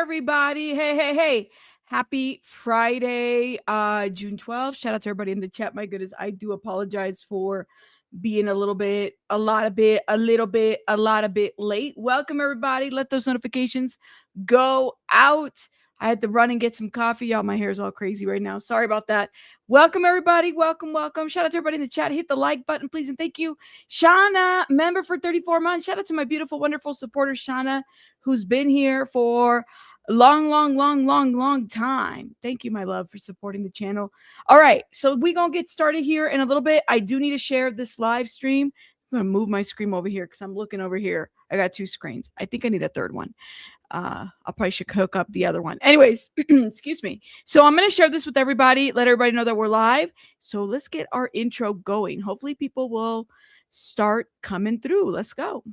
everybody? Hey. Happy Friday, June 12th. Shout out to everybody in the chat. My goodness, I do apologize for being a little bit late. Welcome, everybody. Let those notifications go out. I had to run and get some coffee. Y'all, my hair is all crazy right now. Sorry about that. Welcome, everybody. Welcome. Shout out to everybody in the chat. Hit the like button, please, and thank you. Shauna, member for 34 months. Shout out to my beautiful, wonderful supporter, Shauna, who's been here for a long time. Thank you, my love, for supporting the channel. All right, so we're going to get started here in a little bit. I do need to share this live stream. I'm going to move my screen over here because I'm looking over here. I got two screens. I think I need a third one. I probably should hook up the other one. Anyways, excuse me. So I'm going to share this with everybody, let everybody know that we're live. So let's get our intro going. Hopefully people will start coming through. Let's go.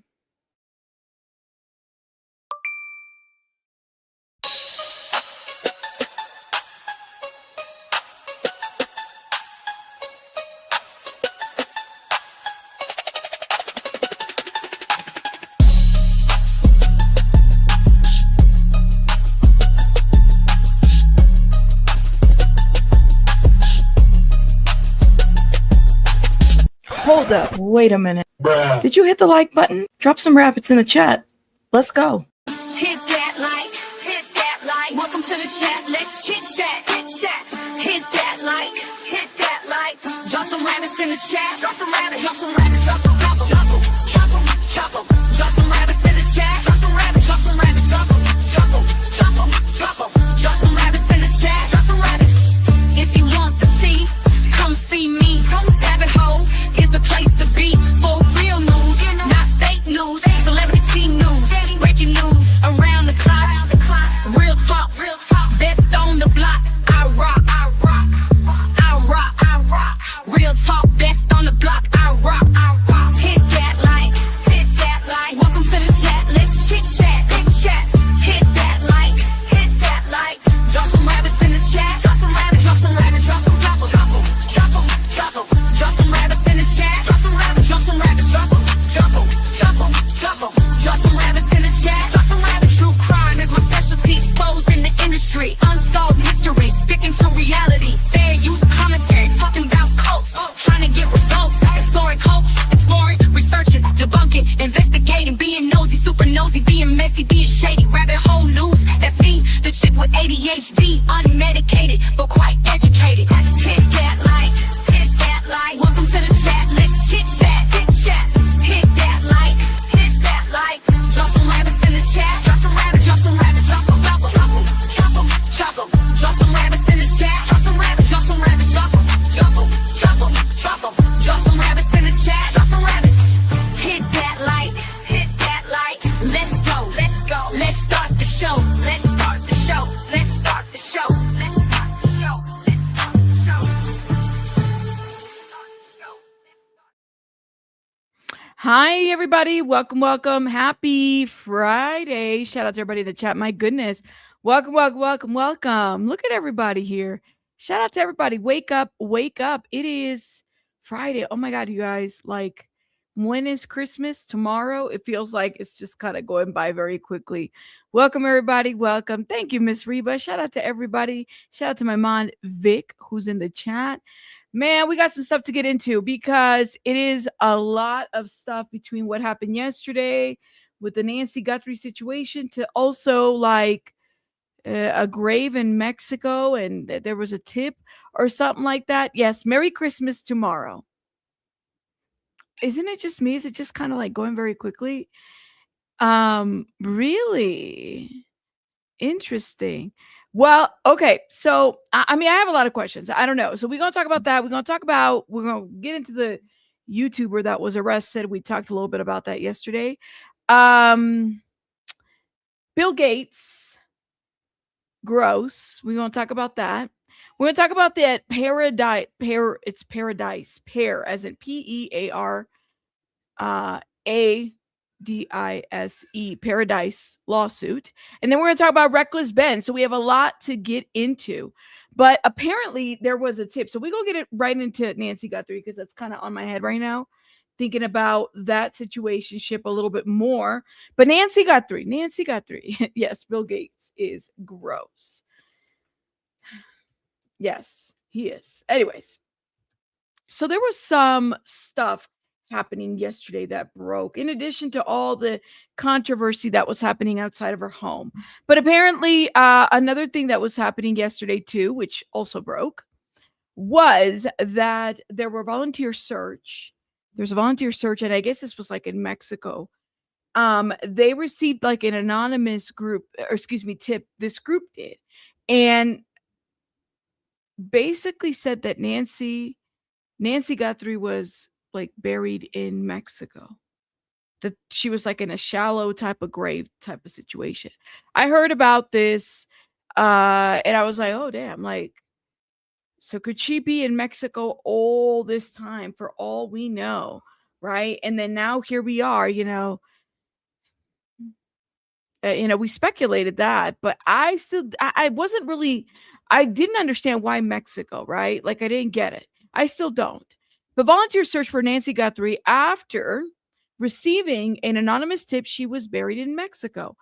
Hold up. Wait a minute. Bruh. Did you hit the like button? Drop some rabbits in the chat. Let's go. Hit that like, hit that like. Welcome to the chat. Let's chit chat, hit chat. Hit that like, hit that like. Drop some rabbits in the chat. Drop some rabbits, drop some rabbits, drop some rabbits. Drop them, drop them, drop them. Drop some rabbits in the chat. Drop some rabbits, drop some rabbits, drop them, drop them, drop them, drop them. Drop some rabbits in the chat. Drop some rabbits. If you want the tea, come see me. Rabbit hole is the place to be for real news, not fake news. Celebrity news, breaking news around the clock. Real talk, best on the block. I rock. Real talk, best on the block. I rock. Hit that like, hit that like. Welcome to the chat. Let's chit chat, hit chat. Hit that like, hit that like. Drop some rabbits in the chat. Drop some rabbits, drop some rabbits, drop some drop them, drop them, drop them, drop them. Drop some rabbits in the chat. Drop some rabbits, drop some rabbits, drop them, drop them, drop them, drop them. Drop some rabbits in the chat. Drop some rabbits. True crime is my specialty. Exposing the industry. Unsolved mysteries. Sticking to reality. Fair use commentary. Talking about cults. Trying to get results. Exploring hopes. Exploring. Researching. Debunking. Investigating. Being nosy. Super nosy. Being messy. Being shady. Rabbit hole news. That's me. The chick with ADHD. Unmedicated. But quite educated. Hit that like. Hit that like. Welcome to the chat. Let's chit chat. Hit chat. Hit that like. Hit that like. Drop some rabbits in the chat. Drop some rabbits. Drop some rabbits. Drop some rabbits. Drop them. Drop them. Drop them. Drop some rabbits in the chat. Drop some rabbits. Drop some rabbits. Drop them. Drop them. Drop them. Drop them. Drop some rabbits in the chat. Drop some rabbits. Hit that like. Hit that like. Let's go. Let's go. Let's start the show. Let's start the show. Let's start the show. Let's start the show. Let's start the show. Hi, everybody. Welcome. Happy Friday. Shout out to everybody in the chat. My goodness. Welcome. Look at everybody here. Shout out to everybody. Wake up. It is Friday. Oh my God, you guys. Like, when is Christmas? Tomorrow? It feels like it's just kind of going by very quickly. Welcome, everybody. Welcome. Thank you, Miss Reba. Shout out to everybody. Shout out to my mom, Vic, who's in the chat. Man, we got some stuff to get into because it is a lot of stuff between what happened yesterday with the Nancy Guthrie situation to also like a grave in Mexico, and there was a tip or something like that. Yes, Merry Christmas tomorrow. Isn't it just me? Is it just kind of like going very quickly? Really interesting. Well, okay. So, I mean, I have a lot of questions. I don't know. So we're going to talk about that. We're going to get into the YouTuber that was arrested. We talked a little bit about that yesterday. Bill Gates, gross. We're going to talk about that. We're going to talk about that PEARADISE, as in PEARADISE, PEARADISE lawsuit. And then we're going to talk about Reckless Ben. So we have a lot to get into. But apparently there was a tip. So we're going to get it right into Nancy Guthrie because that's kind of on my head right now. thinking about that situationship a little bit more. But Nancy Guthrie, yes, Bill Gates is gross. Yes, he is. Anyways, so there was some stuff happening yesterday that broke, in addition to all the controversy that was happening outside of her home. But apparently, another thing that was happening yesterday too, which also broke, was that there were volunteer search. There's a volunteer search, and I guess this was like in Mexico. They received like an anonymous group, or excuse me, tip. This group did, and basically said that Nancy Guthrie was like buried in Mexico. That she was like in a shallow type of grave type of situation. I heard about this, and I was like, oh damn, like, so could she be in Mexico all this time for all we know, right? And then now here we are, we speculated that, but I wasn't really, I didn't understand why Mexico, right? Like I didn't get it. I still don't. But volunteers searched for Nancy Guthrie after receiving an anonymous tip she was buried in Mexico.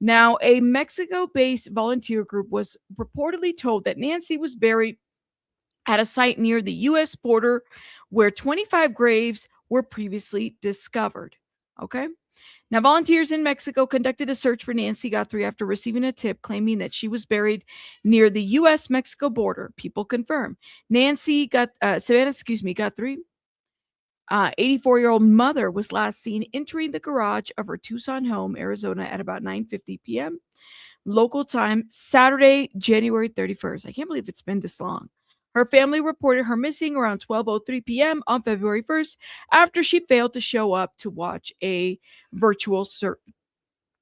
Now, a Mexico-based volunteer group was reportedly told that Nancy was buried at a site near the U.S. border where 25 graves were previously discovered. Okay. Now, volunteers in Mexico conducted a search for Nancy Guthrie after receiving a tip claiming that she was buried near the U.S.-Mexico border. People confirm. Nancy Guthrie, 84-year-old mother, was last seen entering the garage of her Tucson home, Arizona, at about 9:50 p.m. local time, Saturday, January 31st. I can't believe it's been this long. Her family reported her missing around 12:03 p.m. on February 1st after she failed to show up to watch a virtual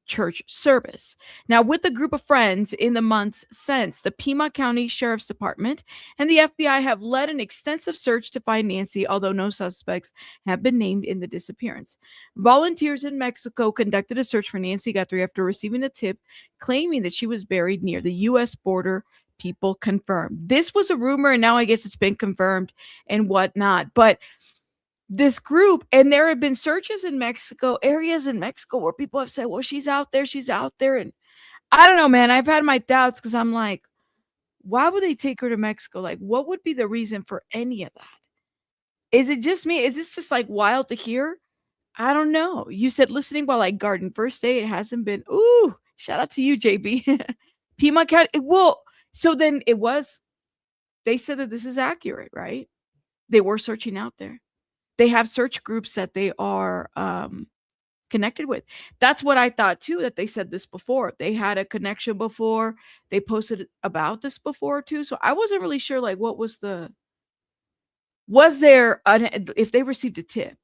church service. Now, with a group of friends in the months since, the Pima County Sheriff's Department and the FBI have led an extensive search to find Nancy, although no suspects have been named in the disappearance. Volunteers in Mexico conducted a search for Nancy Guthrie after receiving a tip claiming that she was buried near the U.S. border. People confirmed. This was a rumor, and now I guess it's been confirmed and whatnot. But this group, and there have been searches in Mexico, areas in Mexico where people have said, well, she's out there. And I don't know, man. I've had my doubts because I'm like, why would they take her to Mexico? Like, what would be the reason for any of that? Is it just me? Is this just like wild to hear? I don't know. You said listening while I garden. First day, it hasn't been. Ooh, shout out to you, JB. Pima County. Well, so then they said that this is accurate, right? They were searching out there. They have search groups that they are connected with. That's what I thought too, that they said this before. They had a connection before. They posted about this before too. So I wasn't really sure, like, what was if they received a tip.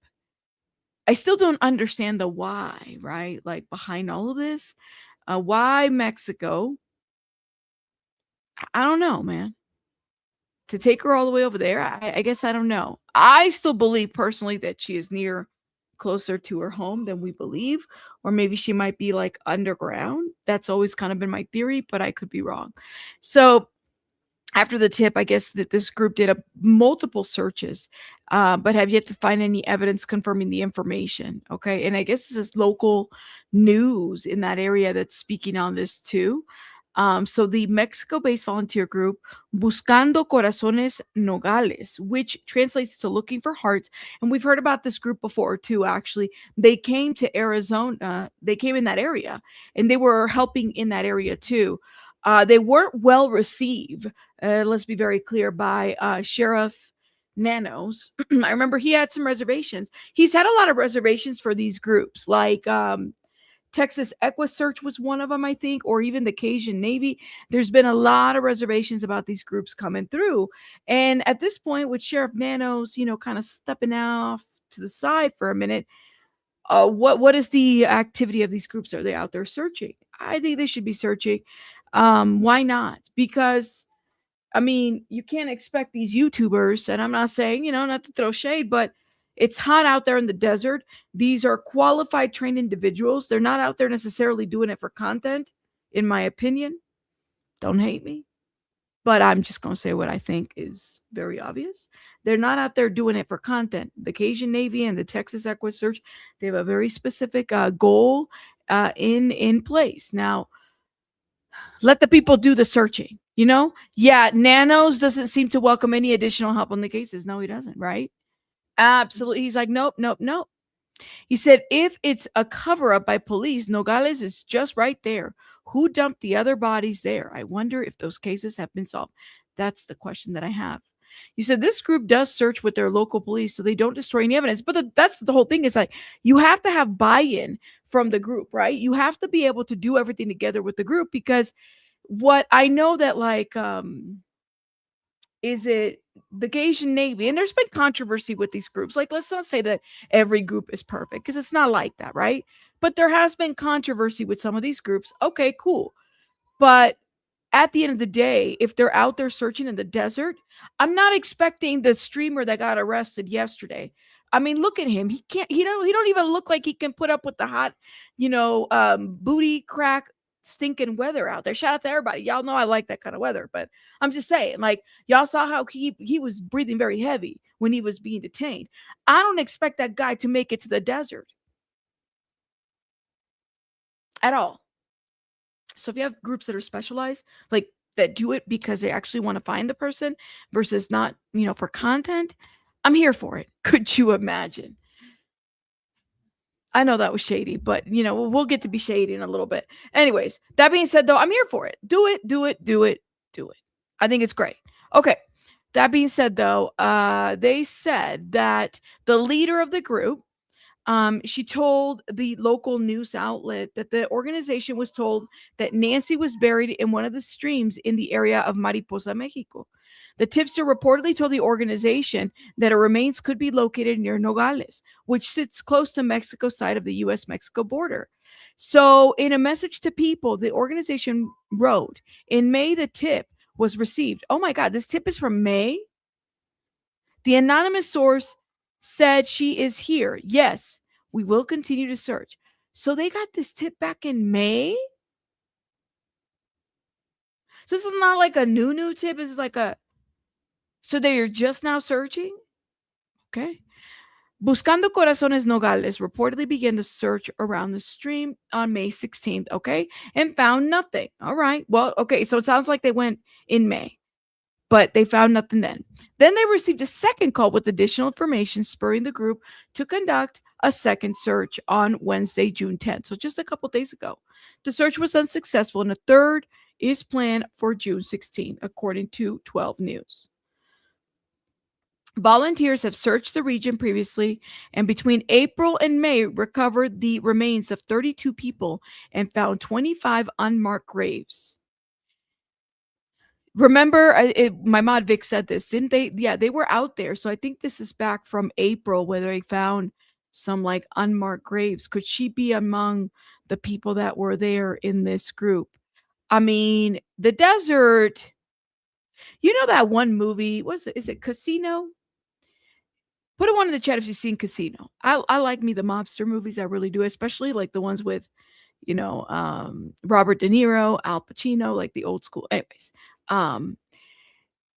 I still don't understand the why, right? Like behind all of this. Why Mexico? I don't know, man. To take her all the way over there, I guess I don't know. I still believe personally that she is closer to her home than we believe, or maybe she might be like underground. That's always kind of been my theory, but I could be wrong. So after the tip, I guess that this group did multiple searches, but have yet to find any evidence confirming the information. Okay. And I guess this is local news in that area that's speaking on this too. So the Mexico-based volunteer group Buscando Corazones Nogales, which translates to looking for hearts. And we've heard about this group before too, actually. They came to Arizona. They came in that area and they were helping in that area too. They weren't well received, let's be very clear, by Sheriff Nanos. I remember he had some reservations. He's had a lot of reservations for these groups, like Texas EquiSearch was one of them, I think, or even the Cajun Navy. There's been a lot of reservations about these groups coming through. And at this point, with Sheriff Nanos, kind of stepping off to the side for a minute, what is the activity of these groups? Are they out there searching? I think they should be searching. Why not? Because, I mean, you can't expect these YouTubers, and I'm not saying, not to throw shade, but it's hot out there in the desert. These are qualified, trained individuals. They're not out there necessarily doing it for content, in my opinion. Don't hate me. but I'm just going to say what I think is very obvious. They're not out there doing it for content. The Cajun Navy and the Texas Equus Search, they have a very specific goal in place. Now, let the people do the searching, you know? Yeah, Nanos doesn't seem to welcome any additional help on the cases. No, he doesn't, right? Absolutely. He's like, nope, nope, nope. He said, if it's a cover up by police, Nogales is just right there. Who dumped the other bodies there? I wonder if those cases have been solved. That's the question that I have. You said this group does search with their local police so they don't destroy any evidence. But that's the whole thing is like you have to have buy-in from the group, right? You have to be able to do everything together with the group because what I know that like is it the Asian Navy? And there's been controversy with these groups. Like, let's not say that every group is perfect because it's not like that, right? But there has been controversy with some of these groups. Okay, cool. But at the end of the day, if they're out there searching in the desert, I'm not expecting the streamer that got arrested yesterday. I mean, look at him. He don't even look like he can put up with the hot, booty crack stinking weather out there. Shout out to everybody. Y'all know I like that kind of weather, but I'm just saying, like, y'all saw how he was breathing very heavy when he was being detained. I don't expect that guy to make it to the desert at all. So if you have groups that are specialized, like that do it because they actually want to find the person versus not, for content, I'm here for it. Could you imagine? I know that was shady, but we'll get to be shady in a little bit. Anyways, that being said, though, I'm here for it. Do it, do it, do it, do it. I think it's great. Okay. That being said, though, they said that the leader of the group, she told the local news outlet that the organization was told that Nancy was buried in one of the streams in the area of Mariposa, Mexico. The tipster reportedly told the organization that her remains could be located near Nogales, which sits close to Mexico's side of the U.S.-Mexico border. So in a message to people, the organization wrote, in May, the tip was received. Oh my God, this tip is from May? The anonymous source said she is here. Yes, we will continue to search. So they got this tip back in May? So this is not like a new tip. It's like so they're just now searching? Okay. Buscando Corazones Nogales reportedly began to search around the stream on May 16th, okay, and found nothing. All right. Well, okay, so it sounds like they went in May, but they found nothing then. Then they received a second call with additional information, spurring the group to conduct a second search on Wednesday, June 10th, so just a couple days ago. The search was unsuccessful, and a third is planned for June 16th, according to 12 News. Volunteers have searched the region previously and between April and May recovered the remains of 32 people and found 25 unmarked graves. Remember, my mod Vic said this, didn't they? Yeah, they were out there. So I think this is back from April where they found some like unmarked graves. Could she be among the people that were there in this group? I mean, the desert, that one movie, is it Casino? Put a one in the chat if you've seen Casino. I like me the mobster movies. I really do, especially like the ones with, Robert De Niro, Al Pacino, like the old school. Anyways,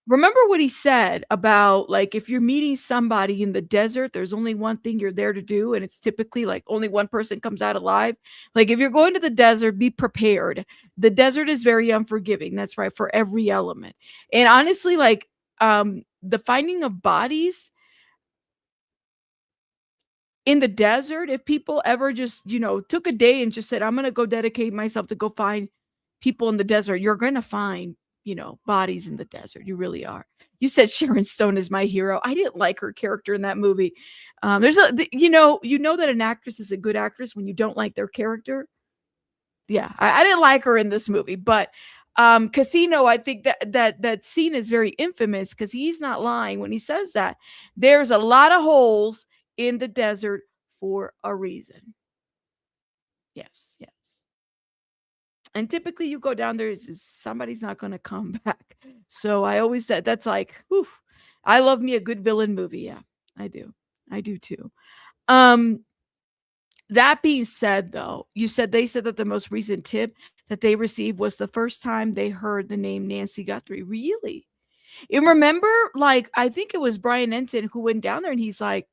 remember what he said about like if you're meeting somebody in the desert, there's only one thing you're there to do, and it's typically like only one person comes out alive. Like if you're going to the desert, be prepared. The desert is very unforgiving. That's right, for every element. And honestly, like the finding of bodies in the desert, if people ever just, took a day and just said, I'm going to go dedicate myself to go find people in the desert, you're going to find, bodies in the desert. You really are. You said Sharon Stone is my hero. I didn't like her character in that movie. There's that an actress is a good actress when you don't like their character. Yeah, I didn't like her in this movie, but Casino, I think that scene is very infamous because he's not lying when he says that there's a lot of holes in the desert for a reason. Yes. And typically you go down there, somebody's not going to come back. So I always said that's like, whew, I love me a good villain movie. Yeah, I do. I do too. That being said, though, they said that the most recent tip that they received was the first time they heard the name Nancy Guthrie. Really? And remember, like, I think it was Brian Ensign who went down there and he's like,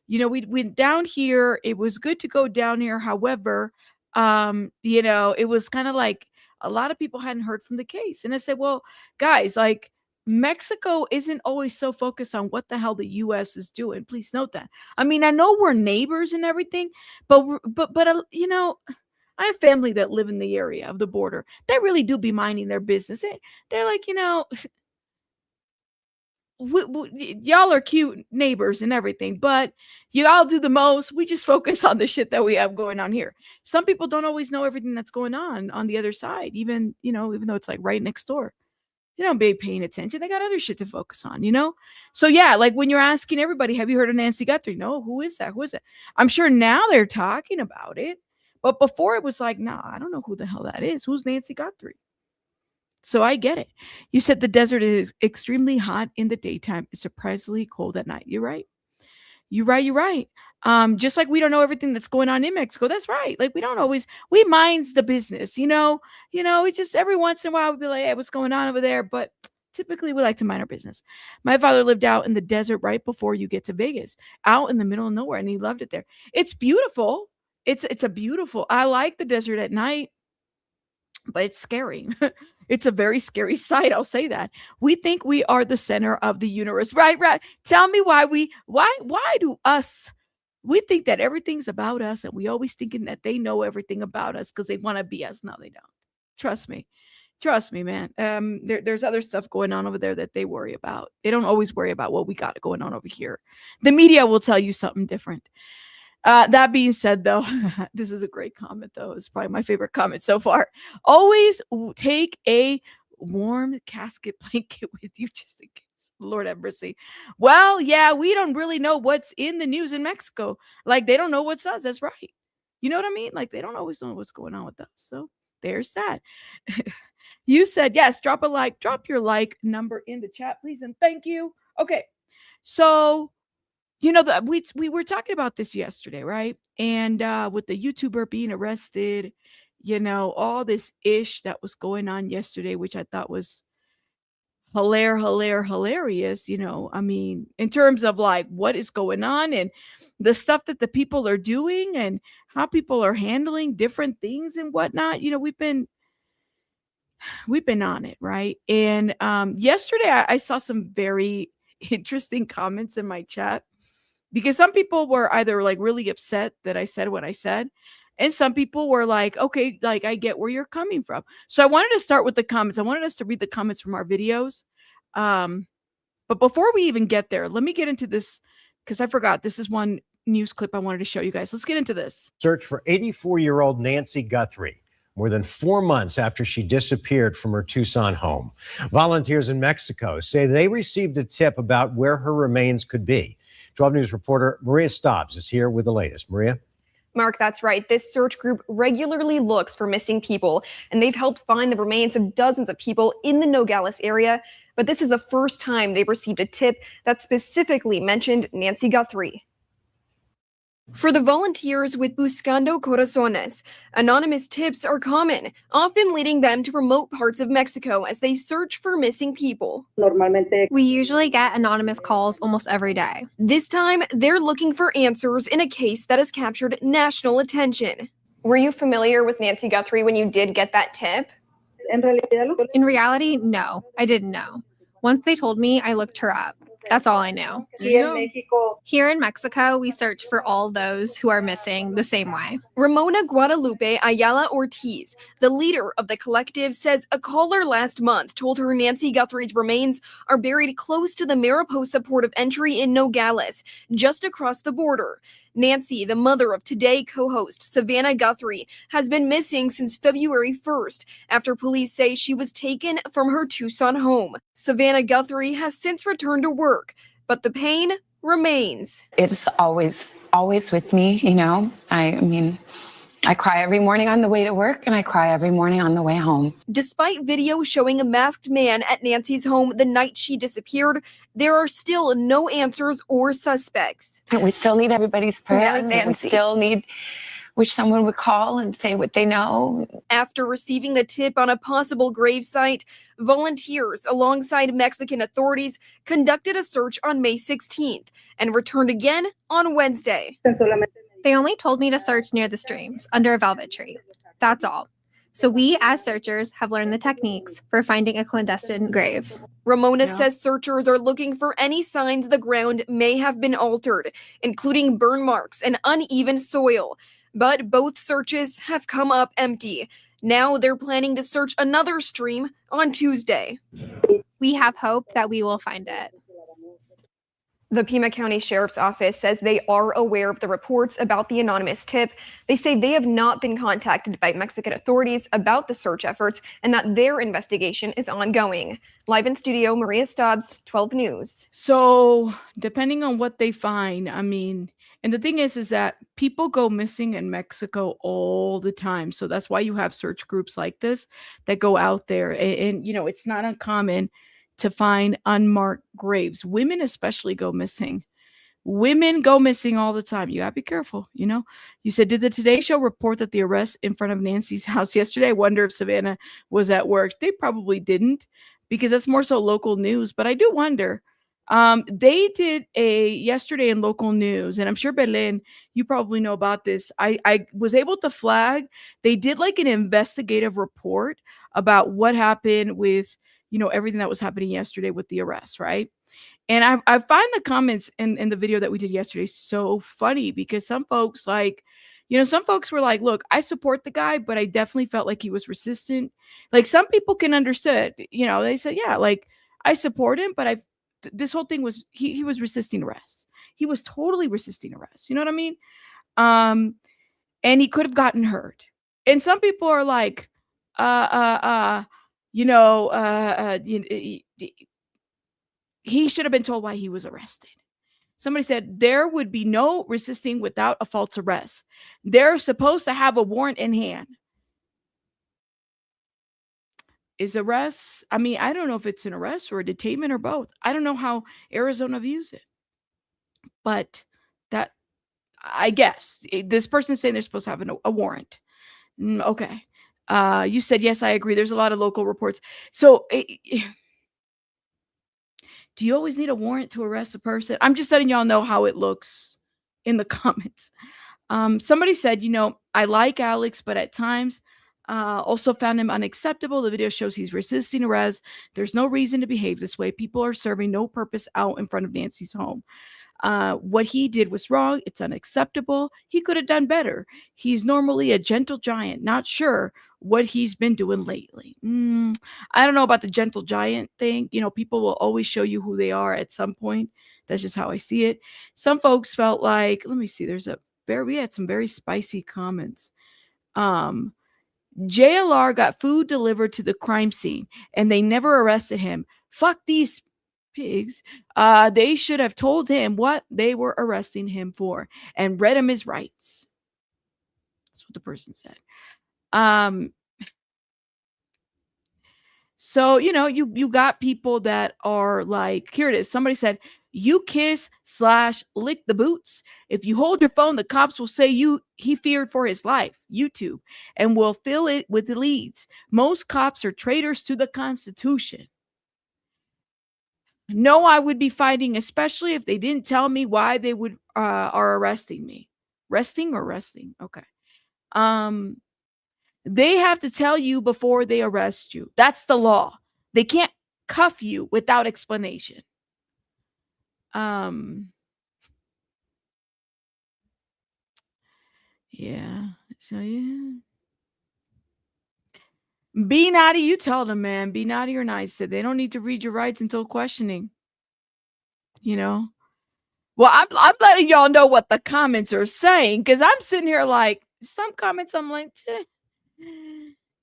we went down here. It was good to go down here. However, it was kind of like a lot of people hadn't heard from the case. And I said, well, guys, like, Mexico isn't always so focused on what the hell the U.S. is doing. Please note that. I mean, I know we're neighbors and everything, but I have family that live in the area of the border. They really do be minding their business. They're like, y'all are cute neighbors and everything, but you all do the most. We just focus on the shit that we have going on here. Some people don't always know everything that's going on the other side, even though it's like right next door. They don't be paying attention. They got other shit to focus on, So yeah, like when you're asking everybody, have you heard of Nancy Guthrie? No, who is that? Who is it? I'm sure now they're talking about it, but before it was like, nah, I don't know who the hell that is. Who's Nancy Guthrie? So I get it. You said the desert is extremely hot in the daytime. It's surprisingly cold at night. You're right. You're right. Just like we don't know everything that's going on in Mexico. That's right. Like we minds the business, it's just every once in a while we'd be like, hey, what's going on over there? But typically we like to mind our business. My father lived out in the desert right before you get to Vegas, out in the middle of nowhere, and he loved it there. It's beautiful. It's I like the desert at night, but it's scary. It's a very scary sight. I'll say that. We think we are the center of the universe. Right. Tell me why do we think that everything's about us, and we always thinking that they know everything about us because they want to be us. No, they don't. Trust me, man. There's other stuff going on over there that they worry about. They don't always worry about what we got going on over here. The media will tell you something different. That being said, though, this is a great comment, though. It's probably my favorite comment so far. Always take a warm casket blanket with you just in case. Lord have mercy. Well, yeah, we don't really know what's in the news in Mexico. Like, they don't know what's us. That's right. You know what I mean? Like, they don't always know what's going on with us. So there's that. You said, yes, drop your like number in the chat, please. And thank you. Okay. So, we were talking about this yesterday, right? And with the YouTuber being arrested, all this ish that was going on yesterday, which I thought was hilarious. I mean, in terms of like what is going on and the stuff that the people are doing and how people are handling different things and whatnot. We've been on it, right? And yesterday I saw some very interesting comments in my chat. Because some people were either like really upset that I said what I said, and some people were like, okay, like I get where you're coming from. So I wanted to start with the comments. I wanted us to read the comments from our videos. But before we even get there, let me get into this because I forgot. This is one news clip I wanted to show you guys. Let's get into this. Search for 84-year-old Nancy Guthrie more than 4 months after she disappeared from her Tucson home. Volunteers in Mexico say they received a tip about where her remains could be. 12 News reporter Maria Stobbs is here with the latest. Maria? Mark, that's right. This search group regularly looks for missing people, and they've helped find the remains of dozens of people in the Nogales area. But this is the first time they've received a tip that specifically mentioned Nancy Guthrie. For the volunteers with Buscando Corazones, anonymous tips are common, often leading them to remote parts of Mexico as they search for missing people. We usually get anonymous calls almost every day. This time, they're looking for answers in a case that has captured national attention. Were you familiar with Nancy Guthrie when you did get that tip? In reality, no, I didn't know. Once they told me, I looked her up. That's all I know. Here in Mexico, we search for all those who are missing the same way. Ramona Guadalupe Ayala Ortiz, the leader of the collective, says a caller last month told her Nancy Guthrie's remains are buried close to the Mariposa port of entry in Nogales, just across the border. Nancy, the mother of Today co-host Savannah Guthrie, has been missing since February 1st after police say she was taken from her Tucson home. Savannah Guthrie has since returned to work, but the pain remains. It's always with me, I mean, I cry every morning on the way to work and I cry every morning on the way home. Despite video showing a masked man at Nancy's home the night she disappeared, there are still no answers or suspects. We still need everybody's prayers. Yeah, and we still need wish someone would call and say what they know. After receiving the tip on a possible grave site, volunteers alongside Mexican authorities conducted a search on May 16th and returned again on Wednesday. They only told me to search near the streams under a velvet tree. That's all. So we, as searchers, have learned the techniques for finding a clandestine grave. Ramona says searchers are looking for any signs the ground may have been altered, including burn marks and uneven soil. But both searches have come up empty. Now they're planning to search another stream on Tuesday. We have hope that we will find it. The Pima County Sheriff's Office says they are aware of the reports about the anonymous tip. They say they have not been contacted by Mexican authorities about the search efforts and that their investigation is ongoing. Live in studio, Maria Stubbs, 12 News. So depending on what they find, I mean, and the thing is that people go missing in Mexico all the time. So that's why you have search groups like this that go out there. And you know, it's not uncommon to find unmarked graves. Women especially go missing. Women go missing all the time. You gotta be careful, you know. You said, did the Today Show report that the arrest in front of Nancy's house yesterday? I wonder if Savannah was at work. They probably didn't, because that's more so local news. But I do wonder. They did a yesterday in local news, and I'm sure Belen, you probably know about this. I was able to flag. They did like an investigative report about what happened with, you know, everything that was happening yesterday with the arrest, right? And I find the comments in the video that we did yesterday so funny, because some folks like, you know, some folks were like, look, I support the guy, but I definitely felt like he was resistant. Like some people can understand, you know, they said, yeah, like I support him, but this whole thing was, he was resisting arrest. He was totally resisting arrest. You know what I mean? And he could have gotten hurt. And some people are like, he should have been told why he was arrested. Somebody said there would be no resisting without a false arrest. They're supposed to have a warrant in hand. Is arrest, I mean, I don't know if it's an arrest or a detainment or both. I don't know how Arizona views it. But that, I guess, this person is saying they're supposed to have a warrant. Okay. You said, yes, I agree. There's a lot of local reports. So do you always need a warrant to arrest a person? I'm just letting y'all know how it looks in the comments. Somebody said, you know, I like Alex, but at times also found him unacceptable. The video shows he's resisting arrest. There's no reason to behave this way. People are serving no purpose out in front of Nancy's home. What he did was wrong. It's unacceptable. He could have done better. He's normally a gentle giant. Not sure what he's been doing lately. I don't know about the gentle giant thing. You know, people will always show you who they are at some point. That's just how I see it. Some folks felt like, let me see, we had some very spicy comments. JLR got food delivered to the crime scene and they never arrested him. Fuck these pigs. They should have told him what they were arresting him for and read him his rights. That's what the person said. So, you know, you got people that are like, here it is. Somebody said, you kiss/lick the boots. If you hold your phone, the cops will say he feared for his life. YouTube, and will fill it with the leads. Most cops are traitors to the Constitution. No, I would be fighting, especially if they didn't tell me why they are arresting me. Resting or resting? Okay. They have to tell you before they arrest you. That's the law. They can't cuff you without explanation. Yeah. So yeah. Be naughty, you tell them, man. Be naughty or nice. They don't need to read your rights until questioning. You know? Well, I'm letting y'all know what the comments are saying, because I'm sitting here like, some comments I'm like,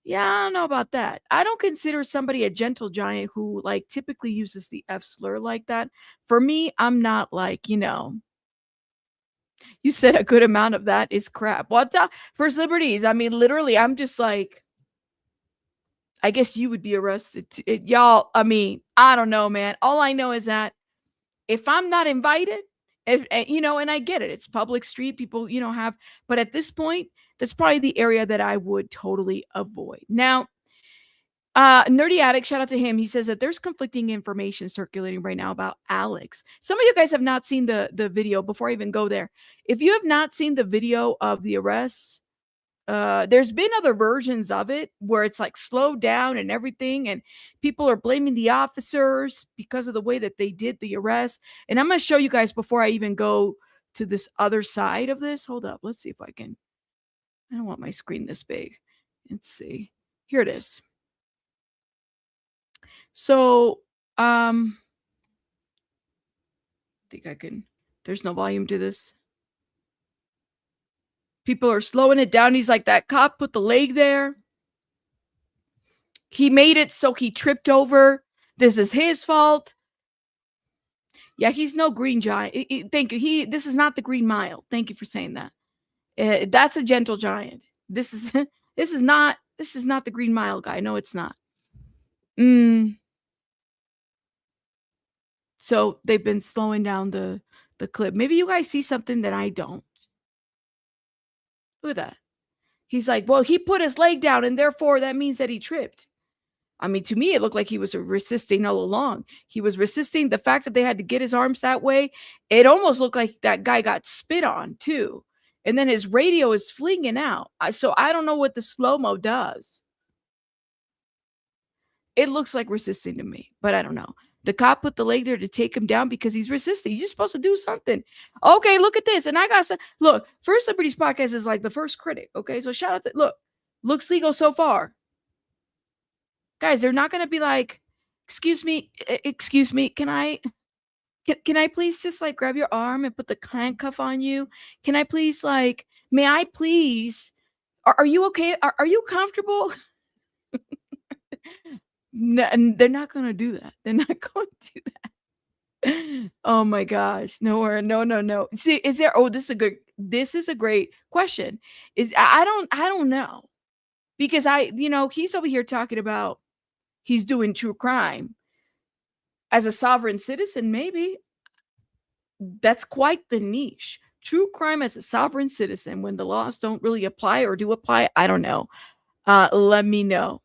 yeah, I don't know about that. I don't consider somebody a gentle giant who like typically uses the F slur like that. For me, I'm not like, you know, you said a good amount of that is crap. What First Liberties? I mean, literally, I'm just like, I guess you would be arrested. Y'all, I mean, I don't know, man. All I know is that if I'm not invited, if you know, and I get it, it's public street, people, you know, but at this point, that's probably the area that I would totally avoid. Now, Nerdy Addict, shout out to him. He says that there's conflicting information circulating right now about Alex. Some of you guys have not seen the video. Before I even go there, if you have not seen the video of the arrests, there's been other versions of it where it's like slowed down and everything, and people are blaming the officers because of the way that they did the arrest. And I'm going to show you guys before I even go to this other side of this. Hold up. Let's see if I can. I don't want my screen this big. Let's see. Here it is. So, I think I can. There's no volume to this. People are slowing it down. He's like, that cop put the leg there. He made it so he tripped over. This is his fault. Yeah, he's no green giant. Thank you. This is not the Green Mile. Thank you for saying that. That's a gentle giant. This is not the Green Mile guy. No, it's not. So they've been slowing down the clip. Maybe you guys see something that I don't. Look at that. He's like, well, he put his leg down, and therefore that means that he tripped. I mean, to me, it looked like he was resisting all along. He was resisting the fact that they had to get his arms that way. It almost looked like that guy got spit on, too. And then his radio is flinging out. So I don't know what the slow-mo does. It looks like resisting to me, but I don't know. The cop put the leg there to take him down because he's resisting. You're supposed to do something. Okay, look at this. And I got some. Look, First Liberties Podcast is like the first critic. Okay, so shout out to, look, looks legal so far. Guys, they're not going to be like, excuse me, can I please just like grab your arm and put the handcuff on you? Can I please like, may I please, are you okay? Are you comfortable? No, and they're not going to do that. They're not going to do that. Oh my gosh. No. See, is there, this is a great question. I don't know. Because he's over here talking about he's doing true crime. As a sovereign citizen, maybe. That's quite the niche. True crime as a sovereign citizen when the laws don't really apply or do apply. I don't know. Let me know.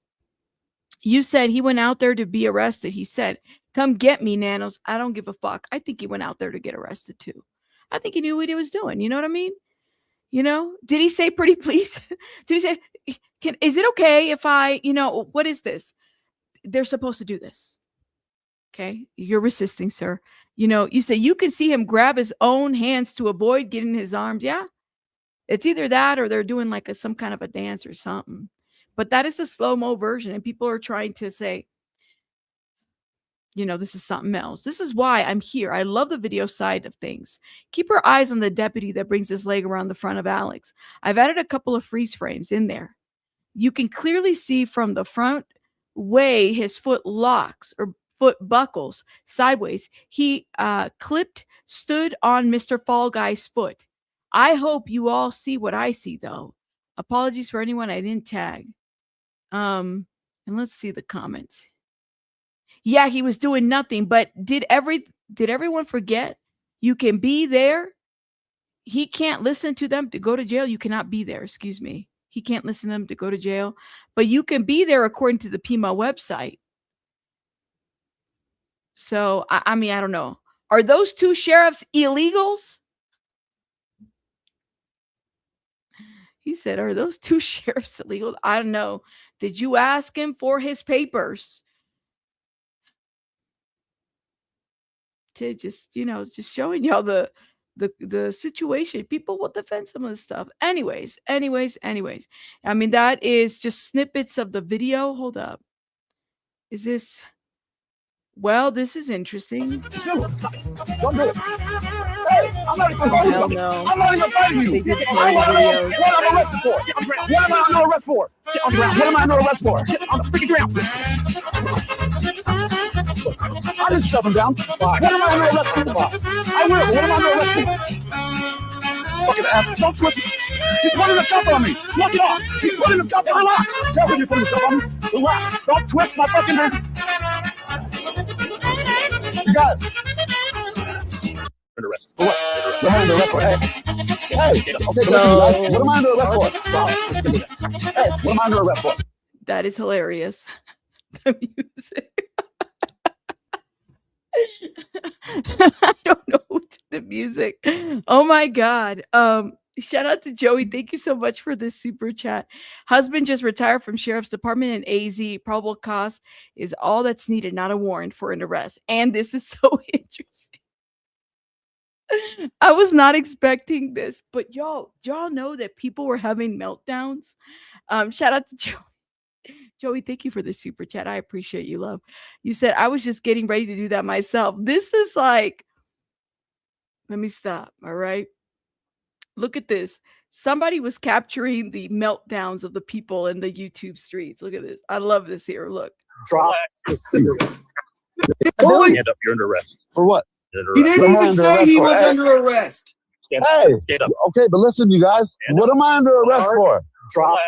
You said he went out there to be arrested. He said, come get me, Nanos. I don't give a fuck. I think he went out there to get arrested too. I think he knew what he was doing. You know what I mean? Did he say pretty please? Did he say, is it okay if I, what is this? They're supposed to do this. Okay. You're resisting, sir. You say you can see him grab his own hands to avoid getting his arms. Yeah. It's either that or they're doing like some kind of a dance or something. But that is the slow-mo version. And people are trying to say, this is something else. This is why I'm here. I love the video side of things. Keep your eyes on the deputy that brings his leg around the front of Alex. I've added a couple of freeze frames in there. You can clearly see from the front way his foot locks or foot buckles sideways. He stood on Mr. Fall Guy's foot. I hope you all see what I see, though. Apologies for anyone I didn't tag. And let's see the comments. Yeah, he was doing nothing, but did everyone forget? You can be there. He can't listen to them to go to jail. You cannot be there. Excuse me. He can't listen to them to go to jail, but you can be there according to the PEMA website. So, I mean, I don't know. Are those two sheriffs illegals? He said, are those two sheriffs illegal? I don't know. Did you ask him for his papers? To just, just showing y'all the situation. People will defend some of this stuff. Anyways. I mean, that is just snippets of the video. Hold up. Is this... Well, this is interesting. Don't do it. Hey, I'm not even fighting you. No. I'm not even fighting you. They did I want to know what I'm arrested for. What am I under arrest for? Get on the ground. What am I under arrest for? Get on the freaking ground. I didn't shove him down. What am I under arrest for? I will. What am I under arrest for? Fucking ass. Don't twist me. He's putting the cuff on me. Knock it off. He's putting the cuff on me. Relax. Tell him you're putting the cuff on me. Relax. Don't twist my fucking hand. You got it. arrest. For what? What am I under arrest for? Hey, okay, listen, you guys. What am I under arrest for? Hey, what am I under arrest for? That is hilarious. The music. I don't know who did the music. Oh my God. Shout out to Joey. Thank you so much for this super chat. Husband just retired from Sheriff's Department in AZ. Probable cause is all that's needed, not a warrant for an arrest. And this is so interesting. I was not expecting this, but y'all know that people were having meltdowns. Shout out to Joey. Joey, thank you for the super chat. I appreciate you, love. You said, I was just getting ready to do that myself. This is like, let me stop. All right. Look at this. Somebody was capturing the meltdowns of the people in the YouTube streets. Look at this. I love this here. Look. Drop. Stand up. You're under arrest. For what? He didn't even say he was under arrest. Stand up. Okay, but listen, you guys. What am I under arrest for? Drop.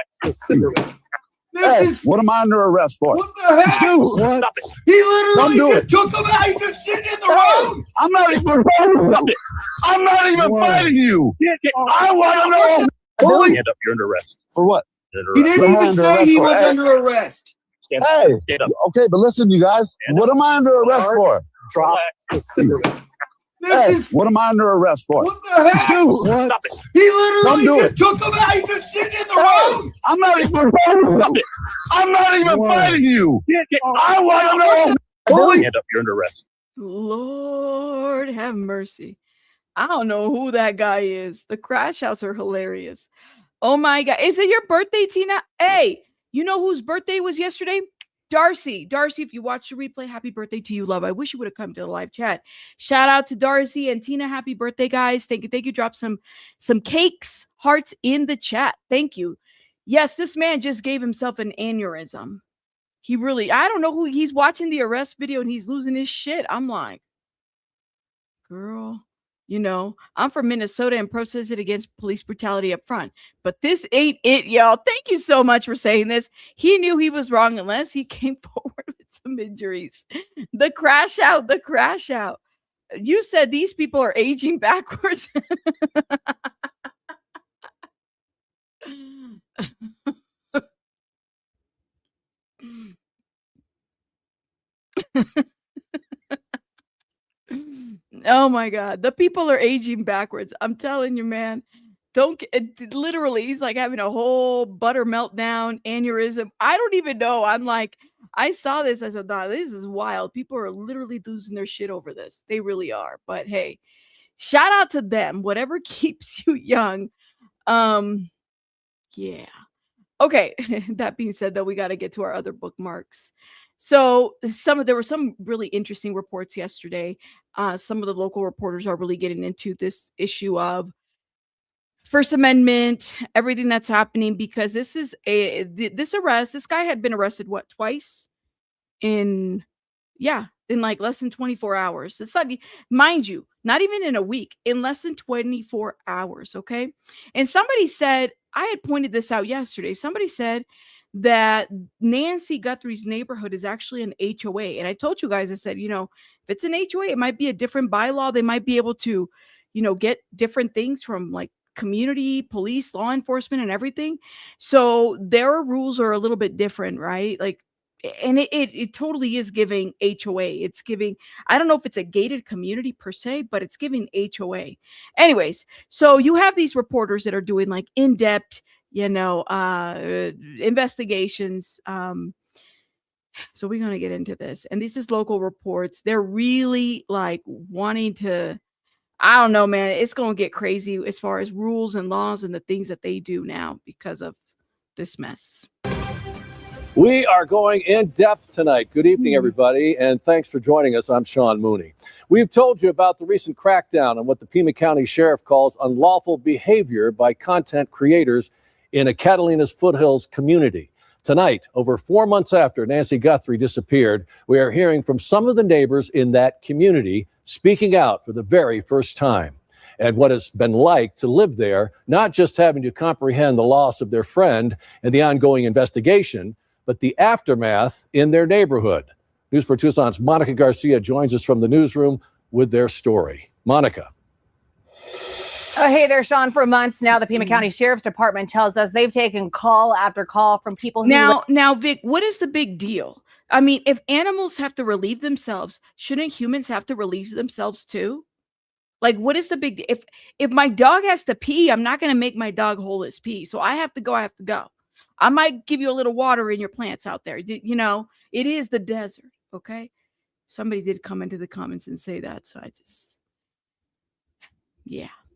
Hey, what am I under arrest for? What the heck? Dude, Stop it. he literally just took him out. He's just sitting in the road. I'm not even fighting. I'm not even fighting you. I want to know. Stand up. You're under arrest. For what? He didn't even say he was under arrest. Stand up. Okay, but listen, you guys. What am I under arrest for? Drop. Hey, what am I under arrest for? What the heck? Dude, Stop it. he literally just took him out. He's just sitting in the road. I'm not even fighting. I'm not even fighting you. I want to know. Stand up. You're under arrest. Lord have mercy. I don't know who that guy is. The crash outs are hilarious. Oh my God. Is it your birthday, Tina? Hey, you know whose birthday was yesterday? Darcy. Darcy, if you watch the replay, happy birthday to you, love. I wish you would have come to the live chat. Shout out to Darcy and Tina. Happy birthday, guys. Thank you. Thank you. Drop some cakes, hearts in the chat. Thank you. Yes, this man just gave himself an aneurysm. He really, I don't know who, he's watching the arrest video and he's losing his shit. I'm like, girl, you know, I'm from Minnesota and protested against police brutality up front. But this ain't it, y'all. Thank you so much for saying this. He knew he was wrong unless he came forward with some injuries. The crash out. You said these people are aging backwards. Oh my God. The people are aging backwards. I'm telling you, man. Literally, he's like having a whole butter meltdown, aneurysm. I don't even know. I'm like, I saw this. I said, nah, this is wild. People are literally losing their shit over this. They really are. But hey, shout out to them. Whatever keeps you young. Yeah. Okay. That being said, though, we got to get to our other bookmarks. So there were some really interesting reports yesterday. Some of the local reporters are really getting into this issue of First Amendment, everything that's happening, because this is this arrest. This guy had been arrested, what, twice in like less than 24 hours. It's not, mind you, not even in a week, in less than 24 hours. Okay. And somebody said, I had pointed this out yesterday. Somebody said that Nancy Guthrie's neighborhood is actually an HOA. And I told you guys, I said, you know, if it's an HOA, it might be a different bylaw. They might be able to, you know, get different things from like community, police, law enforcement, and everything. So their rules are a little bit different, right? Like, and it totally is giving HOA. It's giving, I don't know if it's a gated community per se, but it's giving HOA. Anyways, so you have these reporters that are doing like in-depth, you know, investigations. So we're going to get into this. And this is local reports. They're really like wanting to, I don't know, man. It's going to get crazy as far as rules and laws and the things that they do now because of this mess. We are going in depth tonight. Good evening, everybody, and thanks for joining us. I'm Sean Mooney. We've told you about the recent crackdown on what the Pima County Sheriff calls unlawful behavior by content creators in a Catalina's Foothills community. Tonight, over 4 months after Nancy Guthrie disappeared, we are hearing from some of the neighbors in that community speaking out for the very first time, and what it's been like to live there, not just having to comprehend the loss of their friend and the ongoing investigation, but the aftermath in their neighborhood. News for Tucson's Monica Garcia joins us from the newsroom with their story. Monica. Oh, hey there, Sean. For months now, the Pima County Sheriff's Department tells us they've taken call after call from people who now, Vic, what is the big deal? I mean, if animals have to relieve themselves, shouldn't humans have to relieve themselves too? Like, what is the big if my dog has to pee, I'm not going to make my dog hold his pee. So I have to go. I might give you a little water in your plants out there. You know, it is the desert. Okay. Somebody did come into the comments and say that. So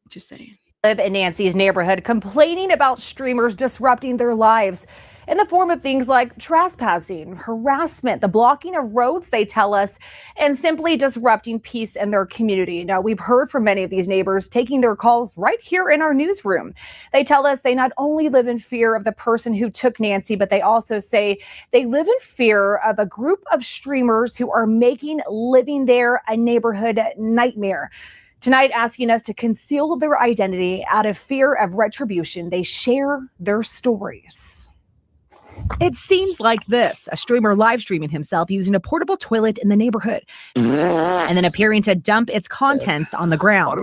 just saying. live in Nancy's neighborhood complaining about streamers disrupting their lives in the form of things like trespassing, harassment, the blocking of roads, they tell us, and simply disrupting peace in their community. Now, we've heard from many of these neighbors taking their calls right here in our newsroom. They tell us they not only live in fear of the person who took Nancy, but they also say they live in fear of a group of streamers who are making living there a neighborhood nightmare. Tonight, asking us to conceal their identity out of fear of retribution, they share their stories. It seems like this, a streamer live streaming himself using a portable toilet in the neighborhood and then appearing to dump its contents on the ground.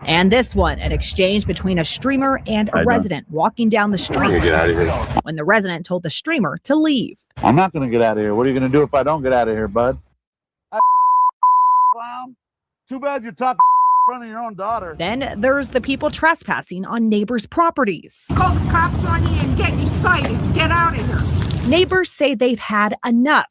And this one, an exchange between a streamer and a resident walking down the street Get out of here. when the resident told the streamer to leave. I'm not going to get out of here. What are you going to do if I don't get out of here, bud? Clown. Too bad you're talking in front of your own daughter. Then there's the people trespassing on neighbors' properties. Call the cops on you and get you cited. Get out of here. Neighbors say they've had enough.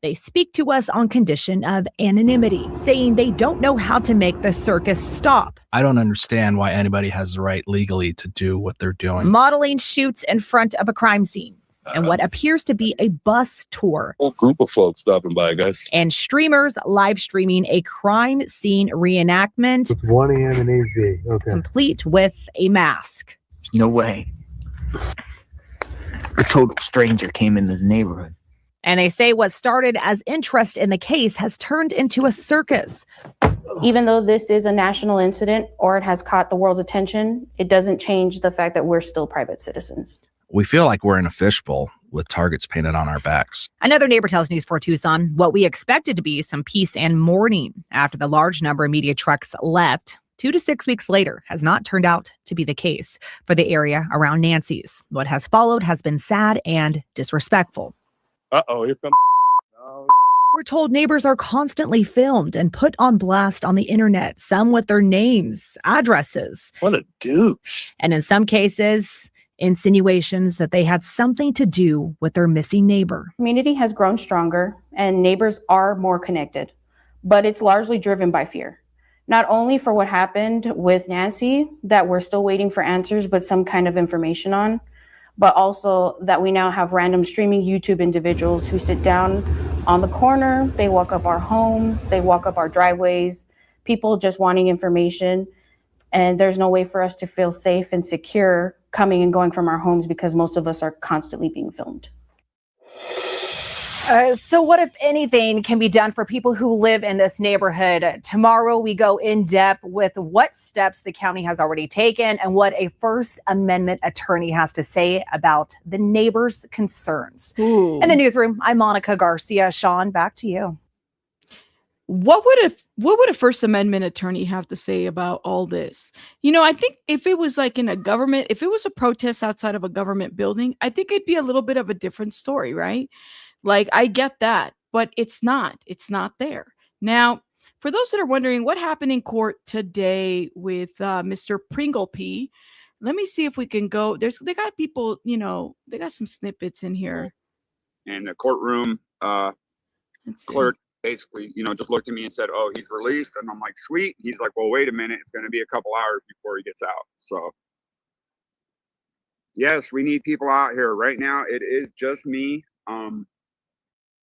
They speak to us on condition of anonymity, saying they don't know how to make the circus stop. I don't understand why anybody has the right legally to do what they're doing. Modeling shoots in front of a crime scene and what appears to be a bus tour. Whole group of folks stopping by, guys. And streamers live streaming a crime scene reenactment. It's 1 a.m. in AZ. Okay. Complete with a mask. No way. A total stranger came in this neighborhood. And they say what started as interest in the case has turned into a circus. Even though this is a national incident or it has caught the world's attention, it doesn't change the fact that we're still private citizens. We feel like we're in a fishbowl with targets painted on our backs. Another neighbor tells News 4 Tucson what we expected to be some peace and mourning after the large number of media trucks left 2 to 6 weeks later has not turned out to be the case for the area around Nancy's. What has followed has been sad and disrespectful. Uh-oh, here comes... We're told neighbors are constantly filmed and put on blast on the internet, some with their names, addresses. What a douche. And in some cases, insinuations that they had something to do with their missing neighbor. Community has grown stronger and neighbors are more connected, but it's largely driven by fear. Not only for what happened with Nancy, that we're still waiting for answers, but some kind of information on, but also that we now have random streaming YouTube individuals who sit down on the corner, they walk up our homes, they walk up our driveways, people just wanting information. And there's no way for us to feel safe and secure coming and going from our homes because most of us are constantly being filmed. So what, if anything, can be done for people who live in this neighborhood? Tomorrow, we go in depth with what steps the county has already taken and what a First Amendment attorney has to say about the neighbors' concerns. Ooh. In the newsroom, I'm Monica Garcia. Sean, back to you. What would a First Amendment attorney have to say about all this? You know, I think if it was like in a government, if it was a protest outside of a government building, I think it'd be a little bit of a different story, right? Like, I get that, but it's not there. Now, for those that are wondering what happened in court today with Mr. Pringle P, let me see if we can go. They got people, you know, they got some snippets in here. And the courtroom clerk basically, you know, just looked at me and said, "Oh, he's released." And I'm like, "Sweet." He's like, "Well, wait a minute. It's going to be a couple hours before he gets out." So, yes, we need people out here. Right now, it is just me.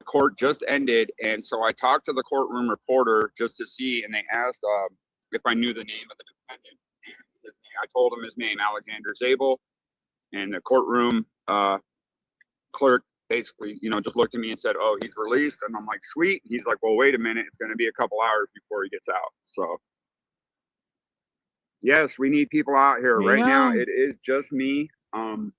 Court just ended, and so I talked to the courtroom reporter just to see, and they asked if I knew the name of the defendant. And I told him his name, Alexander Zabel, and the courtroom clerk basically, you know, just looked at me and said, "Oh, he's released." And I'm like, "Sweet." He's like, "Well, wait a minute. It's going to be a couple hours before he gets out." So, yes, we need people out here. Right now, it is just me.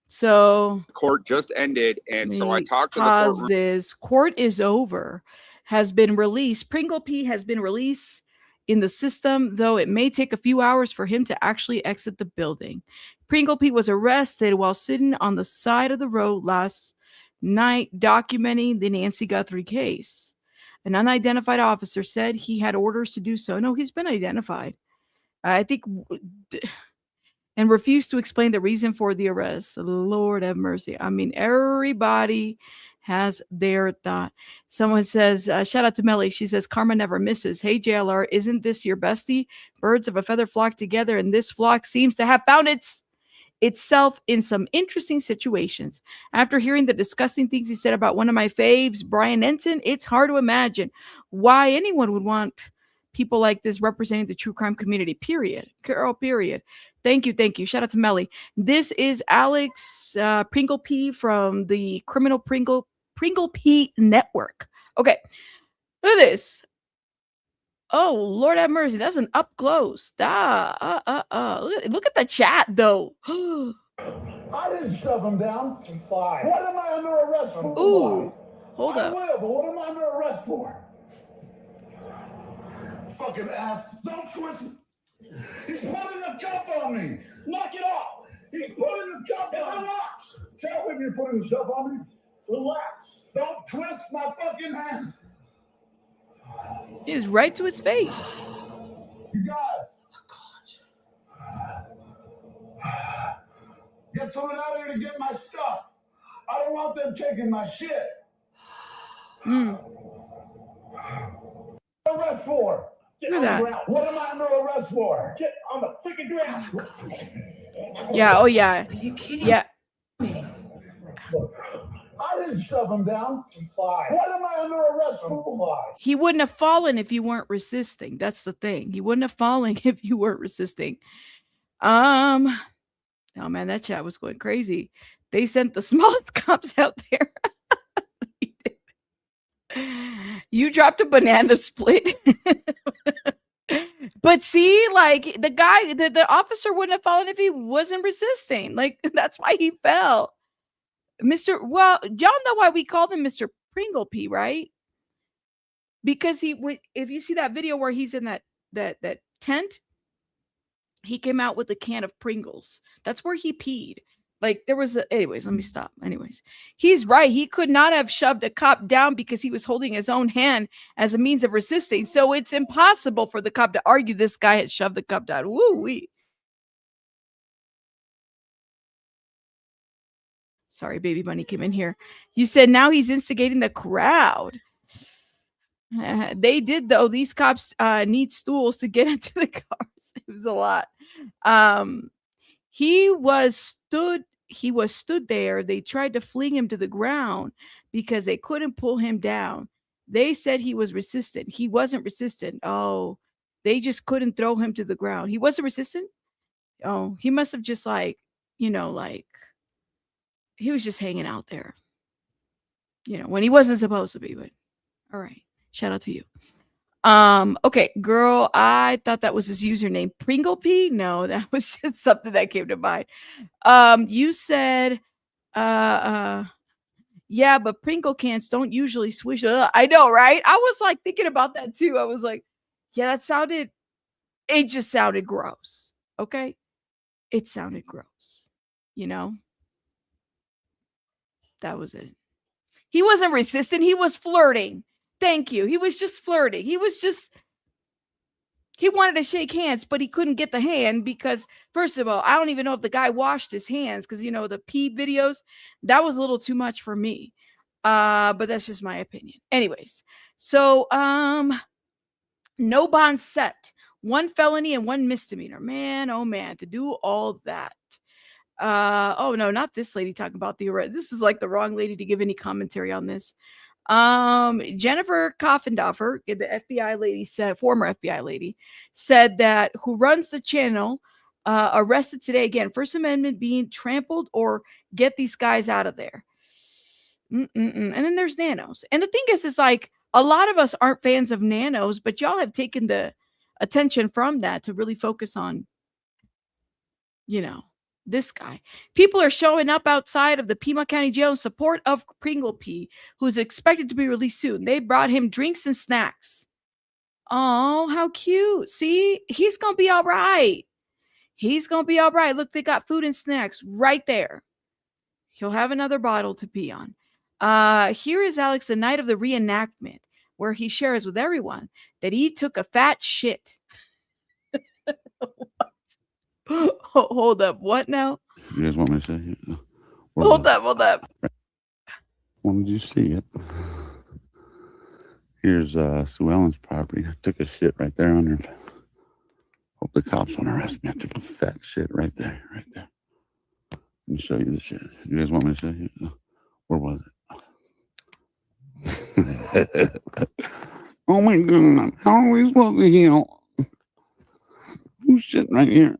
So court just ended, and so I talked to the pause courtroom. this. Court is over, has been released. Pringle P has been released in the system, though it may take a few hours for him to actually exit the building. Pringle Pete was arrested while sitting on the side of the road last night documenting the Nancy Guthrie case. An unidentified officer said he had orders to do so. No, he's been identified. I think, and refused to explain the reason for the arrest. Lord have mercy. I mean, everybody has their thought. Someone says, shout out to Melly. She says, karma never misses. Hey, JLR, isn't this your bestie? Birds of a feather flock together, and this flock seems to have found itself in some interesting situations. After hearing the disgusting things he said about one of my faves, Brian Ensign, it's hard to imagine why anyone would want people like this representing the true crime community, period. Girl, period. Thank you. Shout out to Melly. This is Alex Pringle P from the Criminal Pringle P Network. Okay, look at this. Oh, Lord have mercy. That's an up close. Look at the chat, though. I didn't shove him down. What am I under arrest for? Ooh, hold I up. will, but what am I under arrest for? Fucking ass. Don't twist me. He's putting the cuff on me. Knock it off. He's putting the cuff on me. Relax. Tell him you're putting the stuff on me. Relax. Don't twist my fucking hand. He's right to his face. You guys. Get someone out here to get my stuff. I don't want them taking my shit. Arrest for? Get Look on at the that. ground. What am I under arrest for? Get on the freaking ground. Yeah, oh yeah. Yeah. I didn't shove him down. What am I under arrest for? He wouldn't have fallen if you weren't resisting. That's the thing. He wouldn't have fallen if you weren't resisting. Oh man, that chat was going crazy. They sent the smallest cops out there. You dropped a banana split. But see, like the guy, the officer wouldn't have fallen if he wasn't resisting. Like that's why he fell. Well, y'all know why we called him Mr. Pringle P, right? Because if you see that video where he's in that tent, he came out with a can of Pringles. That's where he peed. Like there was anyways, let me stop. Anyways, he's right. He could not have shoved a cop down because he was holding his own hand as a means of resisting. So it's impossible for the cop to argue this guy had shoved the cop down. Woo-wee. Sorry, baby bunny came in here. You said now he's instigating the crowd. They did though. These cops need stools to get into the cars. It was a lot. He was stood there. They tried to fling him to the ground because they couldn't pull him down. They said he was resistant. He wasn't resistant. Oh, they just couldn't throw him to the ground. He wasn't resistant. Oh, he must have just like he was just hanging out there, when he wasn't supposed to be. But all right, shout out to you. Okay, girl, I thought that was his username. Pringle P? No, that was just something that came to mind. You said, yeah, but Pringle cans don't usually swish. I know, right? I was like thinking about that too. I was like, yeah, it just sounded gross. Okay. It sounded gross, that was it. He wasn't resistant. He was flirting. Thank you. He was just flirting. He wanted to shake hands, but he couldn't get the hand because, first of all, I don't even know if the guy washed his hands because, the pee videos, that was a little too much for me. But that's just my opinion. Anyways, so no bond set. 1 felony and 1 misdemeanor. Man, oh man, to do all that. Oh no, not this lady talking about the arrest. This is like the wrong lady to give any commentary on this. Jennifer Coffendorfer, the FBI lady former FBI lady said that who runs the channel, arrested today again, First Amendment being trampled or get these guys out of there. And then there's nanos. And the thing is like a lot of us aren't fans of nanos, but y'all have taken the attention from that to really focus on, this guy. People are showing up outside of the Pima County Jail in support of Pringle P, who's expected to be released soon. They brought him drinks and snacks. Oh, how cute. See, he's going to be all right. He's going to be all right. Look, they got food and snacks right there. He'll have another bottle to pee on. Here is Alex the night of the reenactment, where he shares with everyone that he took a fat shit. Hold up. What now? You guys want me to say it? Hold up. When did you see it? Here's Sue Ellen's property. I took a shit right there under. Hope the cops won't arrest me. I took a fat shit right there. Let me show you the shit. You guys want me to say it? Where was it? Oh my God. How are we supposed to heal? Who's sitting right here?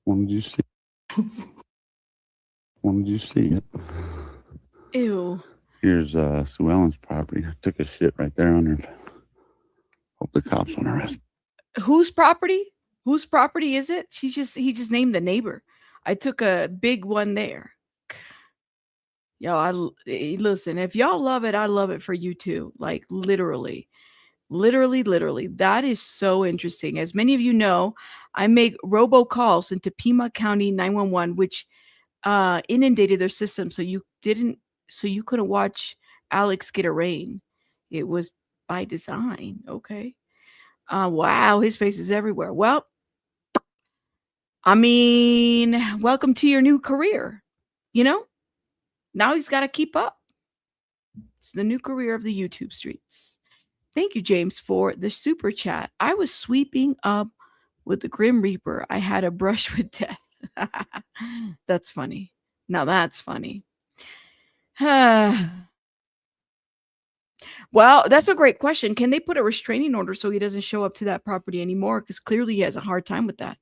When did you see? When did you see it? Ew. Here's Sue Ellen's property. I took a shit right there under. Hope the cops won't arrest me. Whose property? Whose property is it? He just named the neighbor. I took a big one there. Yo, listen, if y'all love it, I love it for you too. Like literally. That is so interesting. As many of you know, I make robocalls into Pima County 911, which inundated their system. So you couldn't watch Alex get arraigned. It was by design. Okay. Wow. His face is everywhere. Well, I mean, welcome to your new career. You know, now he's got to keep up. It's the new career of the YouTube streets. Thank you, James, for the super chat. I was sweeping up with the Grim Reaper. I had a brush with death. That's funny. Now that's funny. Well, that's a great question. Can they put a restraining order so he doesn't show up to that property anymore? Because clearly he has a hard time with that.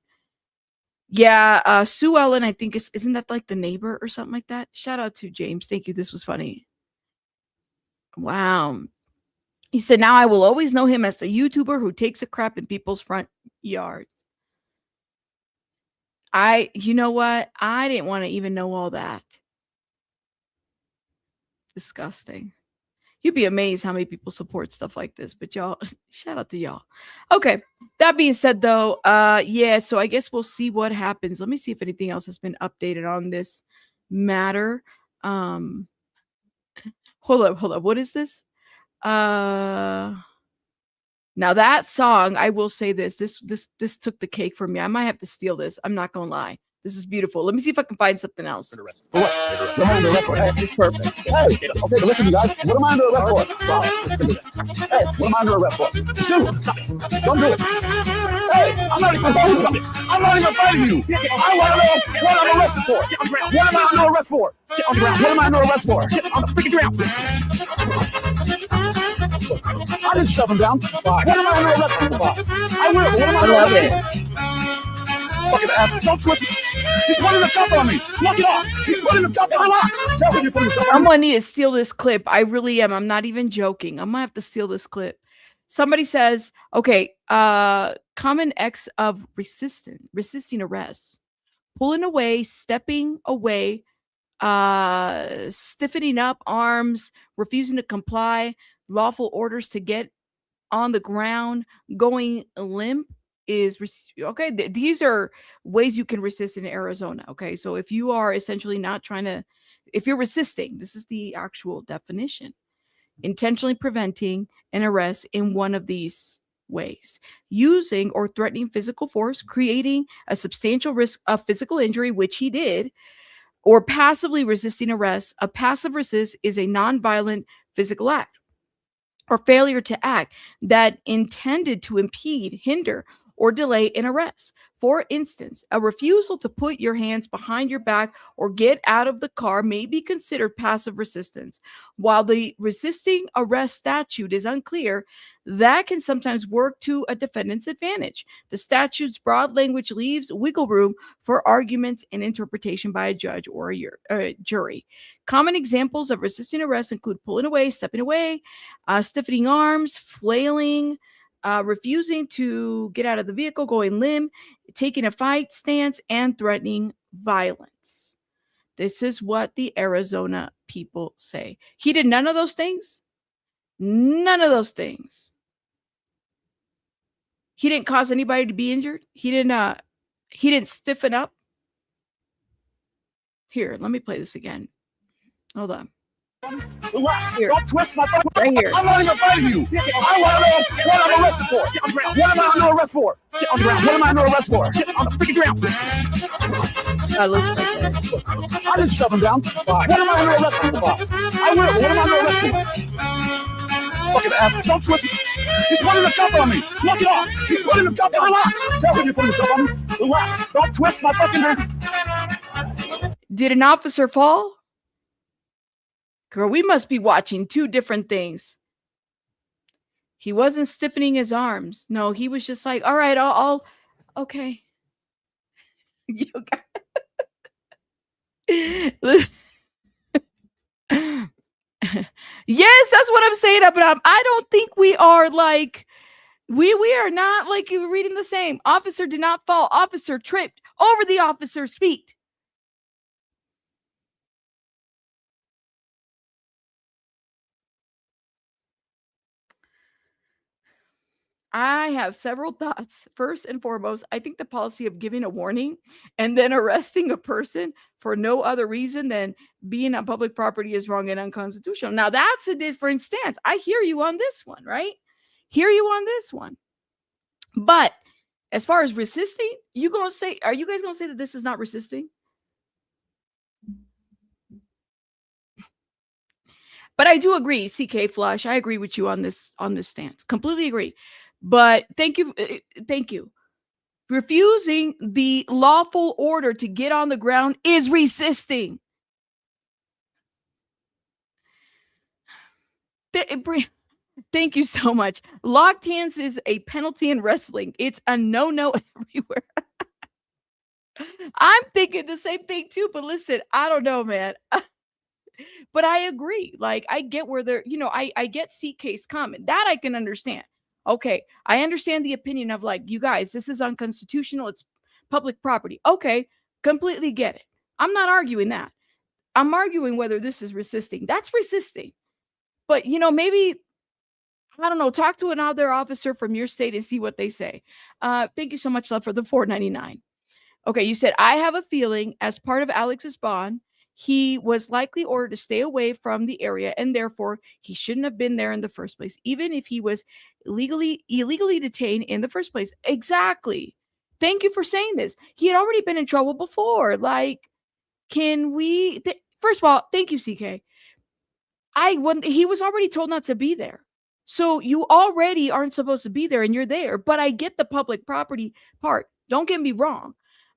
Yeah, Sue Ellen, I think isn't that like the neighbor or something like that? Shout out to James. Thank you. This was funny. Wow. He said, now I will always know him as the YouTuber who takes a crap in people's front yards. You know what? I didn't want to even know all that. Disgusting. You'd be amazed how many people support stuff like this, but y'all, shout out to y'all. Okay. That being said though, yeah, so I guess we'll see what happens. Let me see if anything else has been updated on this matter. Hold up. What is this? Now that song, I will say this took the cake for me. I might have to steal this. I'm not gonna lie. This is beautiful. Let me see if I can find something else. For what? What am I under arrest for? Hey, it's perfect. Hey, okay, but listen, you guys. What am I under arrest for? Sorry. Hey, what am I under arrest for? Do it. Don't do it. Hey, I'm not even fighting you. I'm not even fighting you. I want to know what I'm arrested for. What am I under arrest for? Get on the ground. What am I under arrest for? Get on the freaking ground. I didn't shove him down. What am I under arrest for? I will. What am I under arrest for? Fucking ass. Don't twist me. He's putting the cuff on me. Knock it off. He's putting the cuff on. Relax. Tell him you're putting the cuff on me. I'm gonna need to steal this clip. I really am. I'm not even joking. I'm gonna have to steal this clip. Somebody says, okay, common acts of resisting arrest, pulling away, stepping away, stiffening up arms, refusing to comply, lawful orders to get on the ground, going limp is okay. These are ways you can resist in Arizona. Okay, so if you are essentially not trying to, if you're resisting, this is the actual definition: intentionally preventing an arrest in one of these ways, using or threatening physical force, creating a substantial risk of physical injury, which he did, or passively resisting arrest. A passive resist is a nonviolent physical act or failure to act that intended to impede, hinder, or delay an arrest. For instance, a refusal to put your hands behind your back or get out of the car may be considered passive resistance. While the resisting arrest statute is unclear, that can sometimes work to a defendant's advantage. The statute's broad language leaves wiggle room for arguments and interpretation by a judge or a jury. Common examples of resisting arrest include pulling away, stepping away, stiffening arms, flailing, refusing to get out of the vehicle, going limp, taking a fight stance, and threatening violence. This is what the Arizona people say. He did none of those things. None of those things. He didn't cause anybody to be injured. He didn't stiffen up. Here, let me play this again. Hold on. Relax. Here. Don't twist my fucking. Right here. I'm not even fighting you. I want to know what I'm arrested for. What am I under arrest for? Get on the ground. What am I under arrest for? Get on the freaking ground. Looks like that. I didn't shove him down. What am I under arrest for? I will. What am I under arrest for? Fucking ass. Don't twist me. He's putting the cuff on me. Knock it off. He's putting the cuff on me. Relax. Tell him you're putting the cuff on me. Relax. Don't twist my fucking hand. Did an officer fall? Girl, we must be watching two different things. He wasn't stiffening his arms. No, he was just like, all right, I'll okay. You got Yes, that's what I'm saying. But I don't think we are like, we are not like you were reading the same. Officer did not fall. Officer tripped over the officer's feet. I have several thoughts. First and foremost, I think the policy of giving a warning and then arresting a person for no other reason than being on public property is wrong and unconstitutional. Now, that's a different stance. I hear you on this one, right? Hear you on this one. But as far as resisting, are you guys going to say that this is not resisting? But I do agree, CK Flush. I agree with you on this stance. Completely agree. But thank you. Refusing the lawful order to get on the ground is resisting. Thank you so much. Locked hands is a penalty in wrestling. It's a no-no everywhere. I'm thinking the same thing too, but listen, I don't know, man. But I agree. Like, I get where they're, I get CK's comment. That I can understand. Okay, I understand the opinion of like, you guys, this is unconstitutional. It's public property. Okay, completely get it. I'm not arguing that. I'm arguing whether this is resisting. That's resisting. But, maybe, I don't know, talk to another officer from your state and see what they say. Thank you so much, love, for the $4.99. Okay, you said, I have a feeling as part of Alex's bond, he was likely ordered to stay away from the area, and therefore he shouldn't have been there in the first place, even if he was illegally detained in the first place. Exactly. Thank you for saying this. He had already been in trouble before. Like, can we? First of all, thank you, CK. He was already told not to be there. So you already aren't supposed to be there, and you're there. But I get the public property part. Don't get me wrong.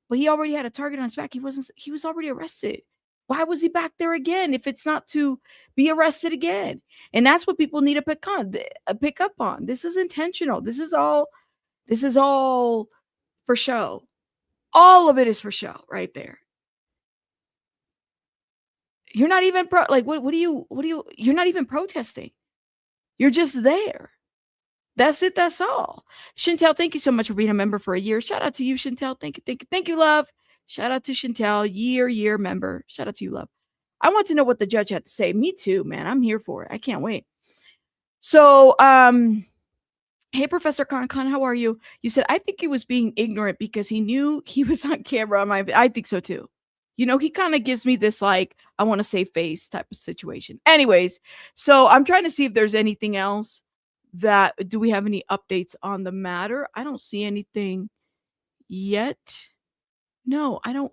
But he already had a target on his back. He was already arrested. Why was he back there again if it's not to be arrested again? And that's what people need to pick up on. This is intentional. This is all for show. All of it is for show right there. You're not even you're not even protesting. You're just there. That's it. That's all. Chantel, thank you so much for being a member for a year. Shout out to you, Chantel. Thank you, love. Shout out to Chantel, year member. Shout out to you, love. I want to know what the judge had to say. Me too, man. I'm here for it. I can't wait. So, hey, Professor Khan, how are you? You said, I think he was being ignorant because he knew he was on camera. I think so too. He kind of gives me this, like, I want to save face type of situation. Anyways, so I'm trying to see if there's anything else do we have any updates on the matter? I don't see anything yet. No, I don't.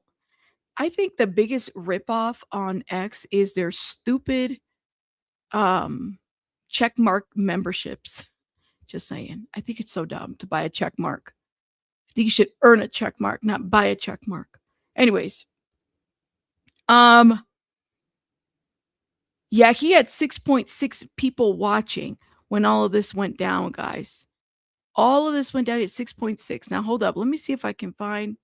I think the biggest ripoff on X is their stupid check mark memberships. Just saying. I think it's so dumb to buy a check mark. I think you should earn a check mark, not buy a check mark. Anyways. Yeah, he had 6.6 people watching when all of this went down, guys. All of this went down at 6.6. Now hold up. Let me see if I can find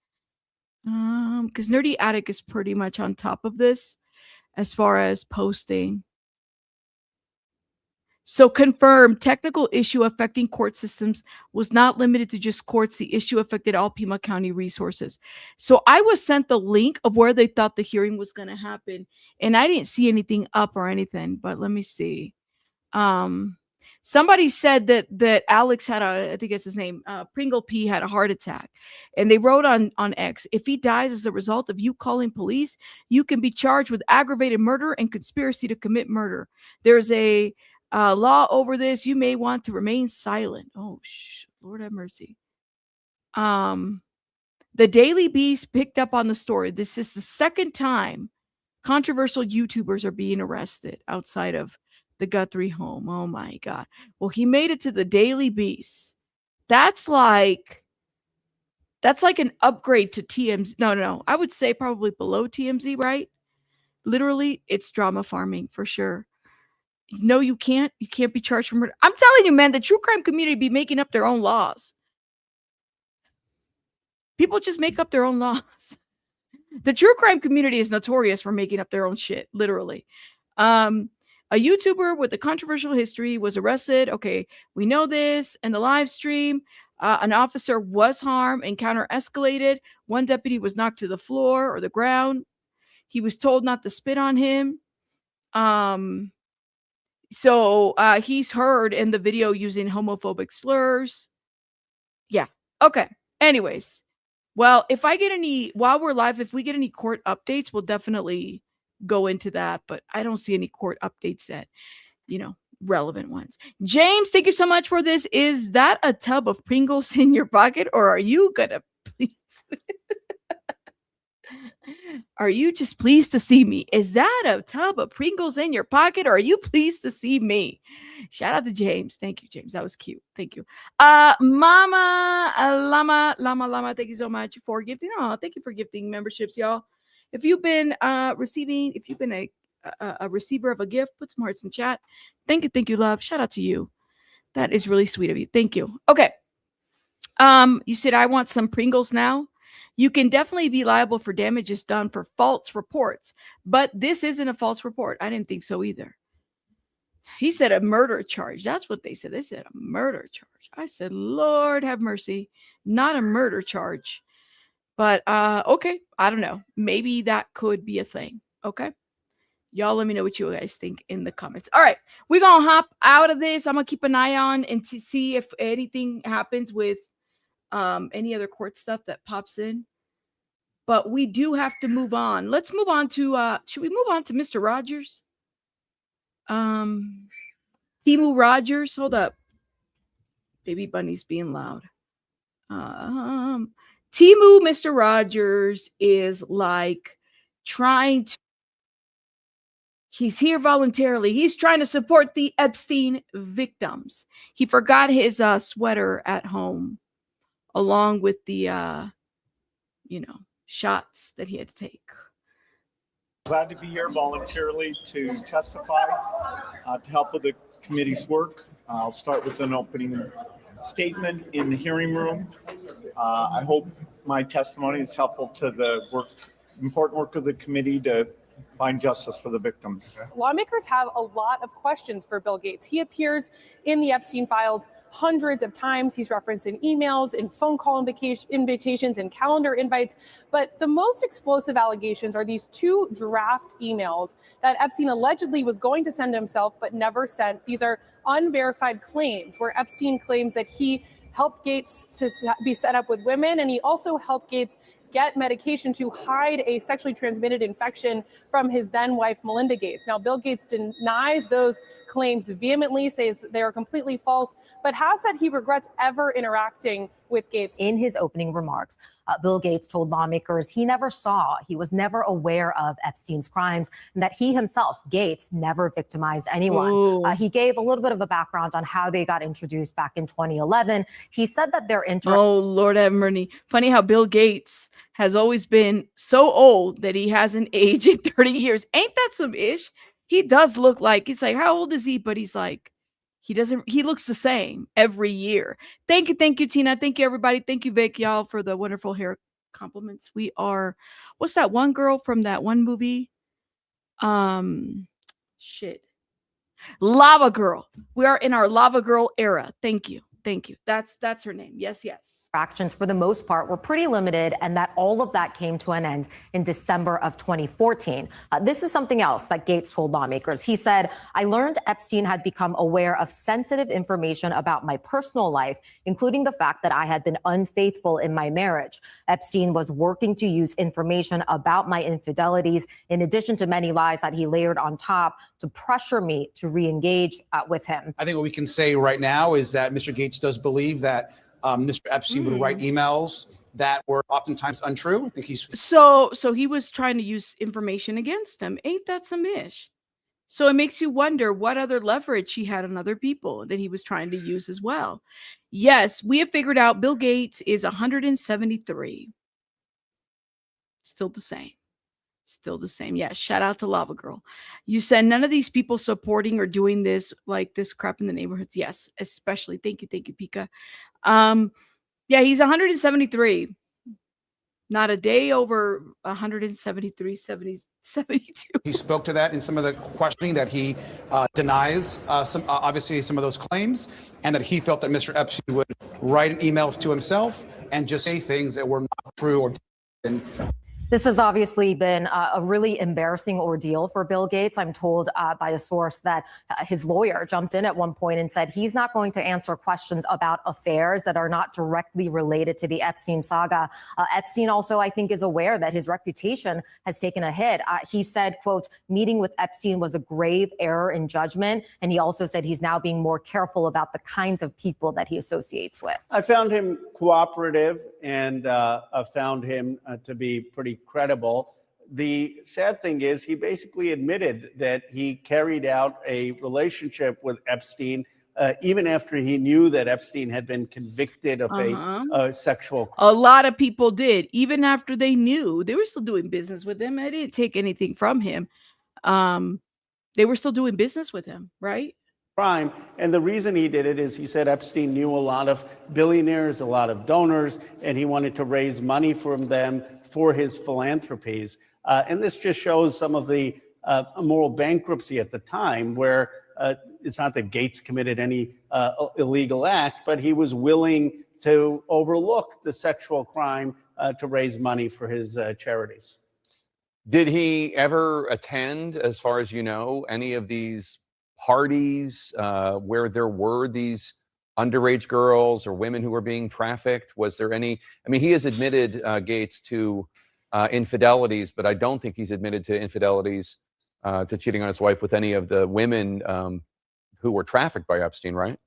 because Nerdy Attic is pretty much on top of this as far as posting. So confirmed, technical issue affecting court systems was not limited to just courts. The issue affected all Pima County resources. So I was sent the link of where they thought the hearing was going to happen, and I didn't see anything up or anything, but let me see. Somebody said that Alex had I think it's his name, Pringle P had a heart attack. And they wrote on X, if he dies as a result of you calling police, you can be charged with aggravated murder and conspiracy to commit murder. There's a law over this. You may want to remain silent. Oh, Lord have mercy. The Daily Beast picked up on the story. This is the second time controversial YouTubers are being arrested outside of the Guthrie home. Oh my God. Well, he made it to the Daily Beast. That's like an upgrade to TMZ. No. I would say probably below TMZ, right? Literally, it's drama farming for sure. No, you can't. You can't be charged for murder. I'm telling you, man, the true crime community be making up their own laws. People just make up their own laws. The true crime community is notorious for making up their own shit, literally. A YouTuber with a controversial history was arrested. Okay, we know this. In the live stream, an officer was harmed. Encounter escalated. One deputy was knocked to the floor or the ground. He was told not to spit on him. So he's heard in the video using homophobic slurs. Yeah. Okay. Anyways. Well, if I get any, while we're live, if we get any court updates, we'll definitely go into that. But I don't see any court updates that, relevant ones. James, thank you so much for this. Is that a tub of Pringles in your pocket, or are you gonna please? Are you just pleased to see me? Is that a tub of Pringles in your pocket, or are you pleased to see me? Shout out to James. Thank you, James. That was cute. Thank you. Mama Lama, thank you so much for gifting. Oh, thank you for gifting memberships, y'all. If you've been a receiver of a gift, put some hearts in chat. Thank you, love. Shout out to you. That is really sweet of you. Thank you. Okay. You said I want some Pringles now. You can definitely be liable for damages done for false reports, but this isn't a false report. I didn't think so either. He said a murder charge. That's what they said. They said a murder charge. I said, Lord have mercy, not a murder charge. But okay, I don't know. Maybe that could be a thing. Okay. Y'all let me know what you guys think in the comments. All right, we're going to hop out of this. I'm going to keep an eye on and to see if anything happens with any other court stuff that pops in. But we do have to move on. Let's move on to, should we move on to Mr. Rogers? Timu Rogers, hold up. Baby Bunny's being loud. Timu Mr. Rogers is like trying to, he's here voluntarily. He's trying to support the Epstein victims. He forgot his sweater at home along with the, shots that he had to take. Glad to be here voluntarily to testify, to help with the committee's work. I'll start with an opening statement in the hearing room. I hope my testimony is helpful to the important work of the committee to find justice for the victims. Lawmakers have a lot of questions for Bill Gates. He appears in the Epstein files hundreds of times. He's referenced in emails, in phone call invitations, and calendar invites. But the most explosive allegations are these two draft emails that Epstein allegedly was going to send himself but never sent. These are unverified claims where Epstein claims that he helped Gates to be set up with women, and he also helped Gates get medication to hide a sexually transmitted infection from his then wife, Melinda Gates. Now, Bill Gates denies those claims vehemently, says they are completely false, but has said he regrets ever interacting with Gates. In his opening remarks, Bill Gates told lawmakers he was never aware of Epstein's crimes, and that he himself, Gates, never victimized anyone. He gave a little bit of a background on how they got introduced back in 2011. He said that their Oh, Lord have mercy. Funny how Bill Gates has always been so old that he hasn't aged in 30 years. Ain't that some ish? He does look like, it's like, how old is he? But he's like, he looks the same every year. Thank you, Tina. Thank you, everybody. Thank you, Vic, y'all, for the wonderful hair compliments. We are, what's that one girl from that one movie? Lava Girl. We are in our Lava Girl era. Thank you. That's her name. Yes. Actions, for the most part, were pretty limited, and that all of that came to an end in December of 2014. This is something else that Gates told lawmakers. He said, I learned Epstein had become aware of sensitive information about my personal life, including the fact that I had been unfaithful in my marriage. Epstein was working to use information about my infidelities, in addition to many lies that he layered on top to pressure me to re-engage with him. I think what we can say right now is that Mr. Gates does believe that Mr. Epstein would write emails that were oftentimes untrue. I think he's So he was trying to use information against him. Ain't that some ish? So it makes you wonder what other leverage he had on other people that he was trying to use as well. Yes, we have figured out Bill Gates is 173. Still the same. Still the same. Yeah, shout out to Lava Girl. You said none of these people supporting or doing this, like this crap in the neighborhoods. Yes, especially. Thank you, Pika. Yeah, he's 173. Not a day over 173, 72. He spoke to that in some of the questioning, that he denies obviously some of those claims, and that he felt that Mr. Epstein would write emails to himself and just say things that were not true or This has obviously been a really embarrassing ordeal for Bill Gates. I'm told by a source that his lawyer jumped in at one point and said he's not going to answer questions about affairs that are not directly related to the Epstein saga. Epstein also, I think, is aware that his reputation has taken a hit. He said, quote, meeting with Epstein was a grave error in judgment. And he also said he's now being more careful about the kinds of people that he associates with. I found him cooperative, and I found him to be pretty credible. The sad thing is he basically admitted that he carried out a relationship with Epstein even after he knew that Epstein had been convicted of a sexual crime. A lot of people did, even after they knew. They were still doing business with him. I didn't take anything from him. They were still doing business with him, right? Crime. And the reason he did it is he said Epstein knew a lot of billionaires, a lot of donors, and he wanted to raise money from them for his philanthropies. And this just shows some of the moral bankruptcy at the time, where it's not that Gates committed any illegal act, but he was willing to overlook the sexual crime to raise money for his charities. Did he ever attend, as far as you know, any of these parties where there were these underage girls or women who were being trafficked? Was there any? I mean, he has admitted, Gates, to infidelities, but I don't think he's admitted to infidelities, to cheating on his wife with any of the women who were trafficked by Epstein, right?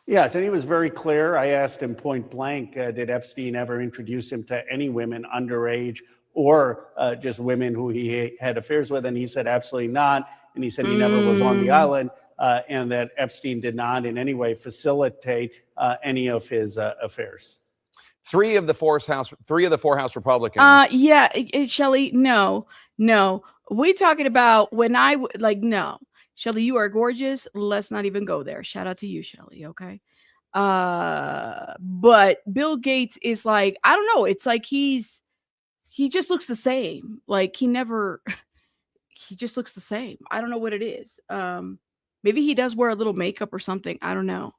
Yes, and he was very clear. I asked him point blank, did Epstein ever introduce him to any women underage or just women who he had affairs with? And he said absolutely not. And he said he never was on the island, and that Epstein did not in any way facilitate any of his affairs. Three of the four House Republicans. Yeah, Shelley, no. We talking about when no. Shelley, you are gorgeous. Let's not even go there. Shout out to you, Shelley, okay? But Bill Gates is like, I don't know. It's like he just looks the same. Like he just looks the same. I don't know what it is. Maybe he does wear a little makeup or something. I don't know.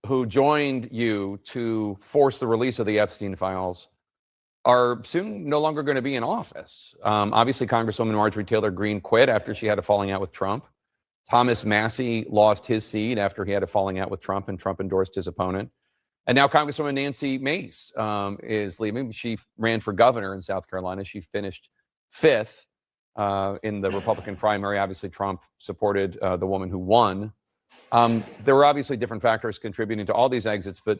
Who joined you to force the release of the Epstein files are soon no longer going to be in office. Obviously, Congresswoman Marjorie Taylor Greene quit after she had a falling out with Trump. Thomas Massie lost his seat after he had a falling out with Trump, and Trump endorsed his opponent. And now Congresswoman Nancy Mace is leaving. She ran for governor in South Carolina. She finished 5th in the Republican primary. Obviously, Trump supported the woman who won. There were obviously different factors contributing to all these exits, but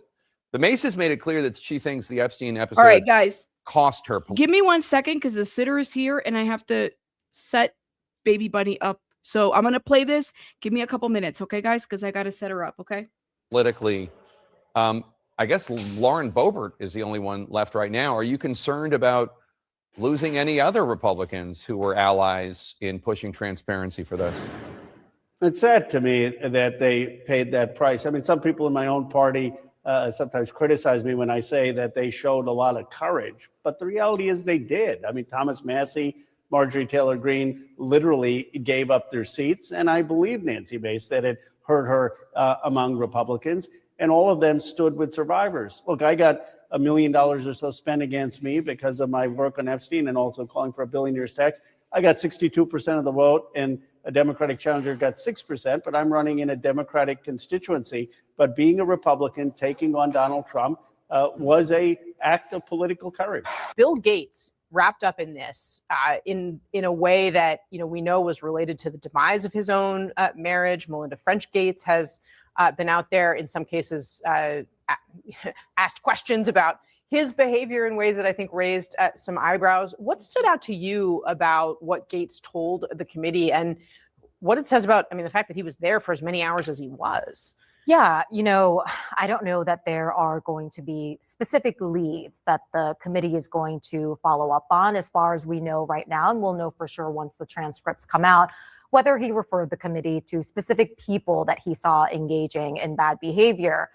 Mace has made it clear that she thinks the Epstein episode all right, guys, cost her. Give me 1 second because the sitter is here and I have to set Baby Bunny up. So I'm going to play this. Give me a couple minutes, okay, guys? Because I got to set her up, okay? Politically, I guess Lauren Boebert is the only one left right now. Are you concerned about losing any other Republicans who were allies in pushing transparency for this? It's sad to me that they paid that price. I mean, some people in my own party sometimes criticize me when I say that they showed a lot of courage, but the reality is they did. I mean, Thomas Massie, Marjorie Taylor Greene literally gave up their seats, and I believe Nancy Mace that it hurt her among Republicans. and all of them stood with survivors. Look, I got $1 million or so spent against me because of my work on Epstein and also calling for a billionaire's tax. I got 62% of the vote, and a Democratic challenger got 6%, but I'm running in a Democratic constituency. But being a Republican, taking on Donald Trump was a act of political courage. Bill Gates wrapped up in this in a way that we know was related to the demise of his own marriage. Melinda French Gates has been out there in some cases asked questions about his behavior in ways that I think raised some eyebrows. What stood out to you about what Gates told the committee and what it says about, the fact that he was there for as many hours as he was? Yeah, I don't know that there are going to be specific leads that the committee is going to follow up on as far as we know right now. And we'll know for sure once the transcripts come out, whether he referred the committee to specific people that he saw engaging in bad behavior.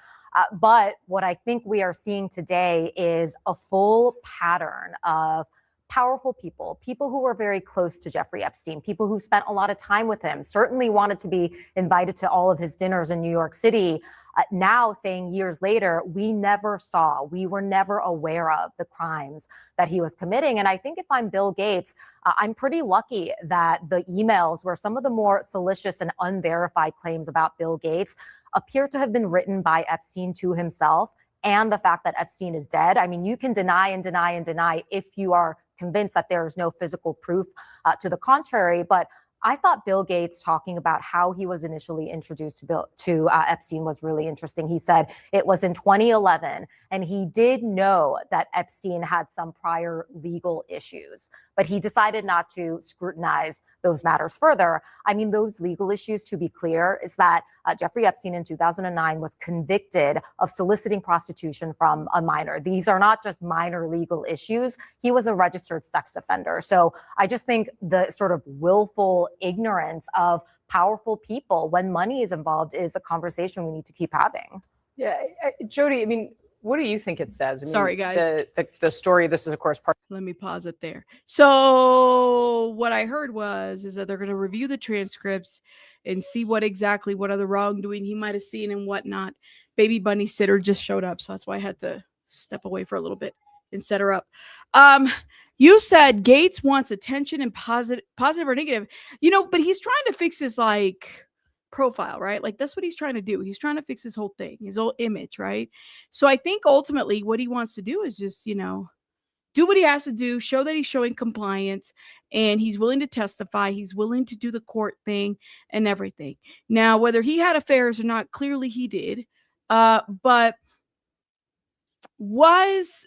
But what I think we are seeing today is a full pattern of powerful people who were very close to Jeffrey Epstein, people who spent a lot of time with him, certainly wanted to be invited to all of his dinners in New York City, now saying years later, we were never aware of the crimes that he was committing. And I think if I'm Bill Gates, I'm pretty lucky that the emails where some of the more salacious and unverified claims about Bill Gates appear to have been written by Epstein to himself, and the fact that Epstein is dead. You can deny and deny and deny if you are convinced that there is no physical proof to the contrary. But I thought Bill Gates talking about how he was initially introduced to Epstein was really interesting. He said it was in 2011, and he did know that Epstein had some prior legal issues, but he decided not to scrutinize those matters further. Those legal issues, to be clear, is that Jeffrey Epstein in 2009 was convicted of soliciting prostitution from a minor. These are not just minor legal issues. He was a registered sex offender. So I just think the sort of willful ignorance of powerful people when money is involved is a conversation we need to keep having. Yeah, Jody, what do you think it says? Sorry, guys. The story, this is, of course, part. Let me pause it there. So what I heard is that they're going to review the transcripts and see what other wrongdoing he might have seen and whatnot. Baby Bunny sitter just showed up, so that's why I had to step away for a little bit and set her up. You said Gates wants attention and positive or negative, but he's trying to fix his profile, right? That's what he's trying to do. He's trying to fix his whole thing, his whole image, right? So I think ultimately what he wants to do is just, do what he has to do, show that he's showing compliance, and he's willing to testify. He's willing to do the court thing and everything. Now, whether he had affairs or not, clearly he did. But was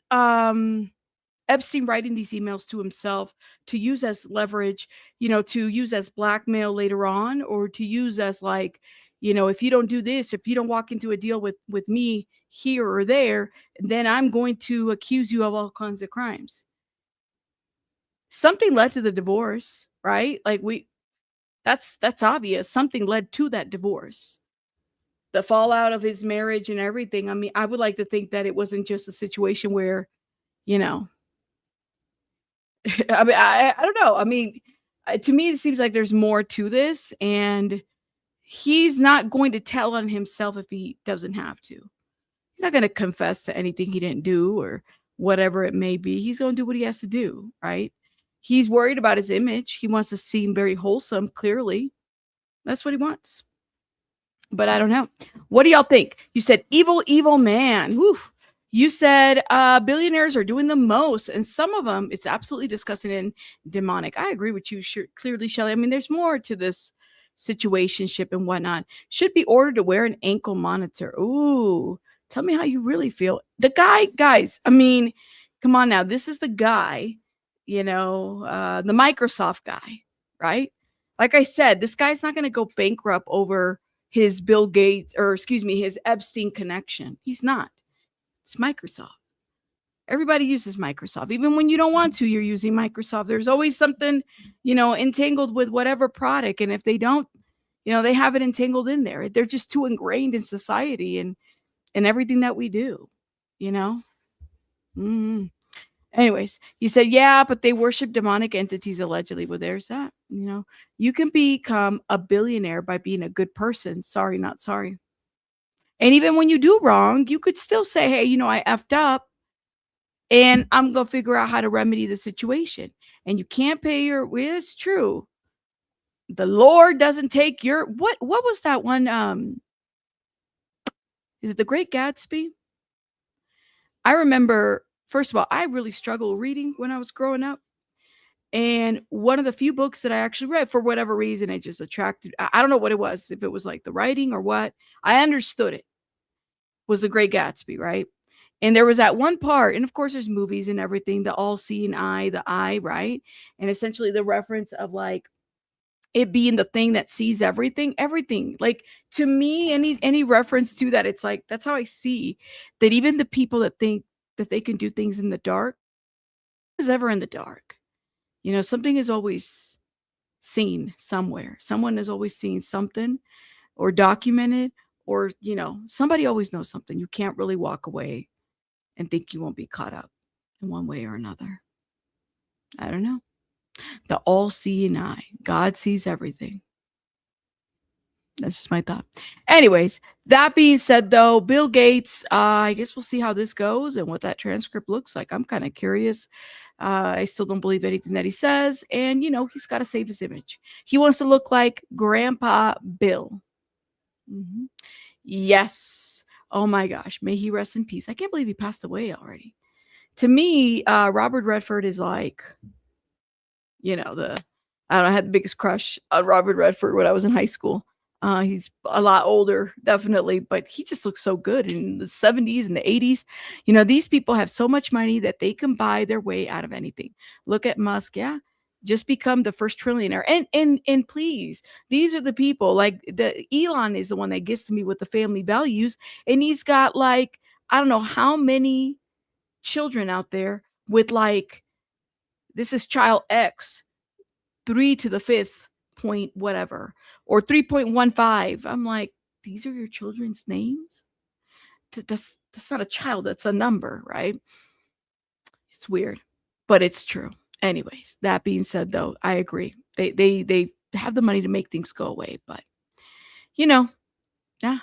Epstein writing these emails to himself to use as leverage, to use as blackmail later on, or to use as if you don't do this, if you don't walk into a deal with me here or there, then I'm going to accuse you of all kinds of crimes. Something led to the divorce, right? That's obvious. Something led to that divorce. The fallout of his marriage and everything. I would like to think that it wasn't just a situation where, I don't know. To me, it seems like there's more to this, and he's not going to tell on himself if he doesn't have to. He's not going to confess to anything he didn't do or whatever it may be. He's going to do what he has to do, right? He's worried about his image. He wants to seem very wholesome, clearly. That's what he wants. But I don't know. What do y'all think? You said evil, evil man. Woof. You said billionaires are doing the most, and some of them, it's absolutely disgusting and demonic. I agree with you, clearly, Shelley. There's more to this situationship and whatnot. Should be ordered to wear an ankle monitor. Ooh, tell me how you really feel. The guy, guys, come on now. This is the guy, the Microsoft guy, right? Like I said, this guy's not going to go bankrupt over his his Epstein connection. He's not. It's Microsoft. Everybody uses Microsoft. Even when you don't want to, you're using Microsoft. There's always something, entangled with whatever product. And if they don't, they have it entangled in there. They're just too ingrained in society and everything that we do, Anyways, you said, yeah, but they worship demonic entities allegedly. Well, there's that, you can become a billionaire by being a good person. Sorry, not sorry. And even when you do wrong, you could still say, hey, I effed up and I'm going to figure out how to remedy the situation. And you can't pay it's true. The Lord doesn't take your, what was that one? Is it The Great Gatsby? I remember, first of all, I really struggled reading when I was growing up. And one of the few books that I actually read, for whatever reason, it just attracted, I don't know what it was, if it was like the writing or what, I understood it, was The Great Gatsby, right? And there was that one part, and of course there's movies and everything, the all-seeing eye, the eye, right? And essentially the reference of like it being the thing that sees everything. Like, to me, any reference to that, it's like, that's how I see that even the people that think that they can do things in the dark is ever in the dark. Something is always seen somewhere. Someone is always seeing something or documented, or, somebody always knows something. You can't really walk away and think you won't be caught up in one way or another. I don't know. The all-seeing eye. God sees everything. That's just my thought. Anyways, that being said, though, Bill Gates, I guess we'll see how this goes and what that transcript looks like. I'm kind of curious. I still don't believe anything that he says. And, he's got to save his image. He wants to look like Grandpa Bill. Mm-hmm. Yes. Oh, my gosh. May he rest in peace. I can't believe he passed away already. To me, Robert Redford is like, I had the biggest crush on Robert Redford when I was in high school. He's a lot older, definitely, but he just looks so good in the 70s and the 80s. These people have so much money that they can buy their way out of anything. Look at Musk. Yeah. Just become the first trillionaire. And please, these are the people, like Elon is the one that gets to me with the family values. And he's got like, I don't know how many children out there with like, this is child X, 3 to the 5th point, whatever, or 3.15. I'm like, these are your children's names? That's not a child. That's a number, right? It's weird, but it's true. Anyways, that being said, though, I agree. They have the money to make things go away, but yeah,